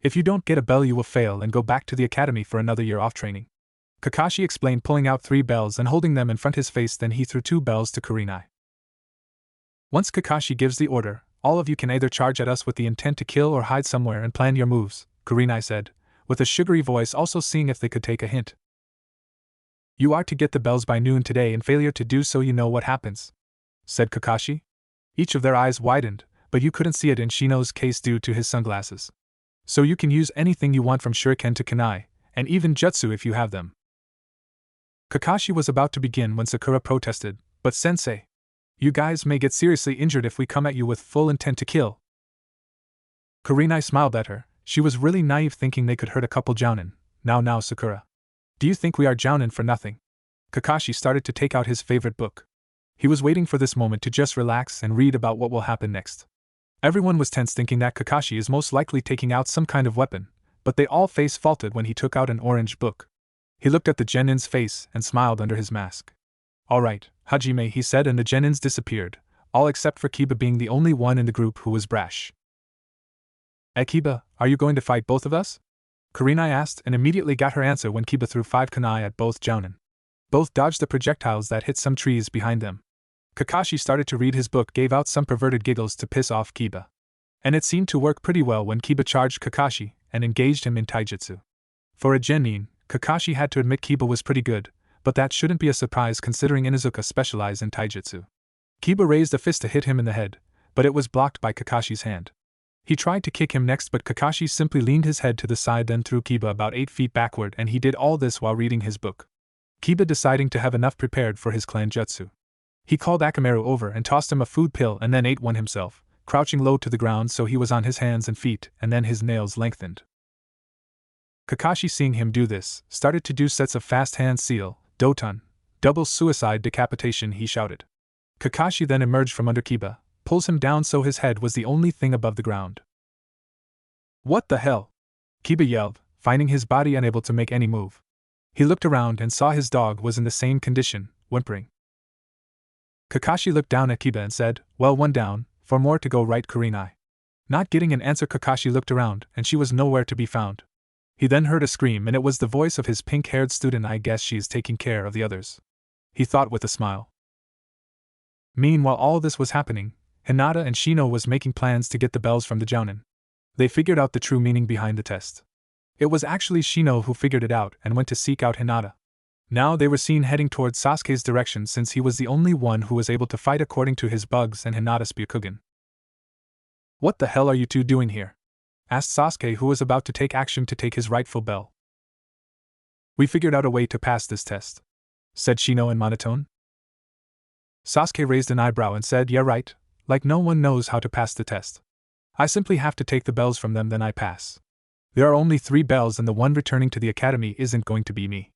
S1: If you don't get a bell you will fail and go back to the academy for another year off training, Kakashi explained, pulling out 3 bells and holding them in front his face. Then he threw 2 bells to Kurenai. Once Kakashi gives the order, all of you can either charge at us with the intent to kill or hide somewhere and plan your moves, Kurenai said, with a sugary voice, also seeing if they could take a hint. You are to get the bells by noon today, and failure to do so you know what happens, said Kakashi. Each of their eyes widened, but you couldn't see it in Shino's case due to his sunglasses. So you can use anything you want from shuriken to kunai, and even jutsu if you have them. Kakashi was about to begin when Sakura protested, but sensei, you guys may get seriously injured if we come at you with full intent to kill. Kurenai smiled at her. She was really naive thinking they could hurt a couple jounin. Now Sakura. Do you think we are jounin for nothing? Kakashi started to take out his favorite book. He was waiting for this moment to just relax and read about what will happen next. Everyone was tense thinking that Kakashi is most likely taking out some kind of weapon, but they all face-faulted when he took out an orange book. He looked at the genin's face and smiled under his mask. Alright, Hajime, he said, and the genins disappeared, all except for Kiba being the only one in the group who was brash. Kiba, are you going to fight both of us? Kurenai asked and immediately got her answer when Kiba threw 5 kunai at both jounin. Both dodged the projectiles that hit some trees behind them. Kakashi started to read his book, gave out some perverted giggles to piss off Kiba. And it seemed to work pretty well when Kiba charged Kakashi and engaged him in taijutsu. For a genin, Kakashi had to admit Kiba was pretty good, but that shouldn't be a surprise considering Inuzuka specialized in taijutsu. Kiba raised a fist to hit him in the head, but it was blocked by Kakashi's hand. He tried to kick him next, but Kakashi simply leaned his head to the side, then threw Kiba about 8 feet backward, and he did all this while reading his book. Kiba deciding to have enough prepared for his clan jutsu. He called Akamaru over and tossed him a food pill and then ate one himself, crouching low to the ground so he was on his hands and feet, and then his nails lengthened. Kakashi, seeing him do this, started to do sets of fast hand seal, doton, double suicide decapitation, he shouted. Kakashi then emerged from under Kiba, pulls him down so his head was the only thing above the ground. What the hell? Kiba yelled, finding his body unable to make any move. He looked around and saw his dog was in the same condition, whimpering. Kakashi looked down at Kiba and said, well, 1 down, 4 more to go, right, Kurenai? Not getting an answer, Kakashi looked around, and she was nowhere to be found. He then heard a scream, and it was the voice of his pink-haired student. I guess she is taking care of the others, he thought with a smile. Meanwhile, all this was happening, Hinata and Shino was making plans to get the bells from the jounin. They figured out the true meaning behind the test. It was actually Shino who figured it out and went to seek out Hinata. Now they were seen heading towards Sasuke's direction since he was the only one who was able to fight according to his bugs and Hinata's Byakugan. What the hell are you two doing here? asked Sasuke, who was about to take action to take his rightful bell. We figured out a way to pass this test, said Shino in monotone. Sasuke raised an eyebrow and said, yeah right, like no one knows how to pass the test. I simply have to take the bells from them, then I pass. There are only 3 bells and the one returning to the academy isn't going to be me.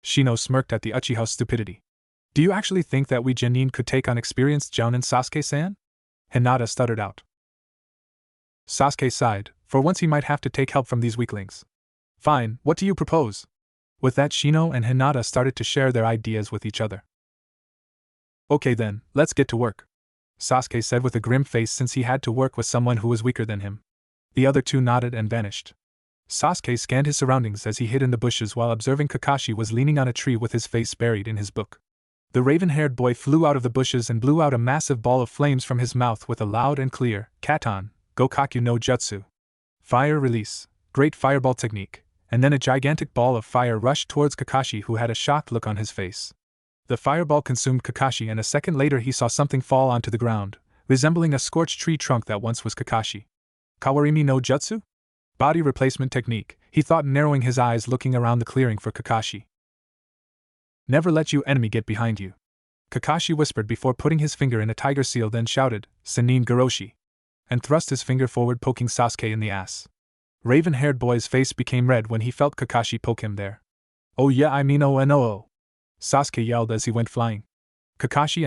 S1: Shino smirked at the Uchiha's stupidity. Do you actually think that we genin could take on experienced Jounin Sasuke-san? Hinata stuttered out. Sasuke sighed, for once he might have to take help from these weaklings. Fine, what do you propose? With that, Shino and Hinata started to share their ideas with each other. Okay then, let's get to work, Sasuke said with a grim face, since he had to work with someone who was weaker than him. The other 2 nodded and vanished. Sasuke scanned his surroundings as he hid in the bushes while observing Kakashi was leaning on a tree with his face buried in his book. The raven-haired boy flew out of the bushes and blew out a massive ball of flames from his mouth with a loud and clear, Katon, Gokaku no Jutsu. Fire release, great fireball technique, and then a gigantic ball of fire rushed towards Kakashi, who had a shocked look on his face. The fireball consumed Kakashi, and a second later he saw something fall onto the ground, resembling a scorched tree trunk that once was Kakashi. Kawarimi no Jutsu? Body replacement technique, he thought, narrowing his eyes looking around the clearing for Kakashi. Never let you enemy get behind you, Kakashi whispered before putting his finger in a tiger seal, then shouted, Sanin Goroshi, and thrust his finger forward, poking Sasuke in the ass. Raven-haired boy's face became red when he felt Kakashi poke him there. Oh yeah, I mean oh, Sasuke yelled as he went flying. Kakashi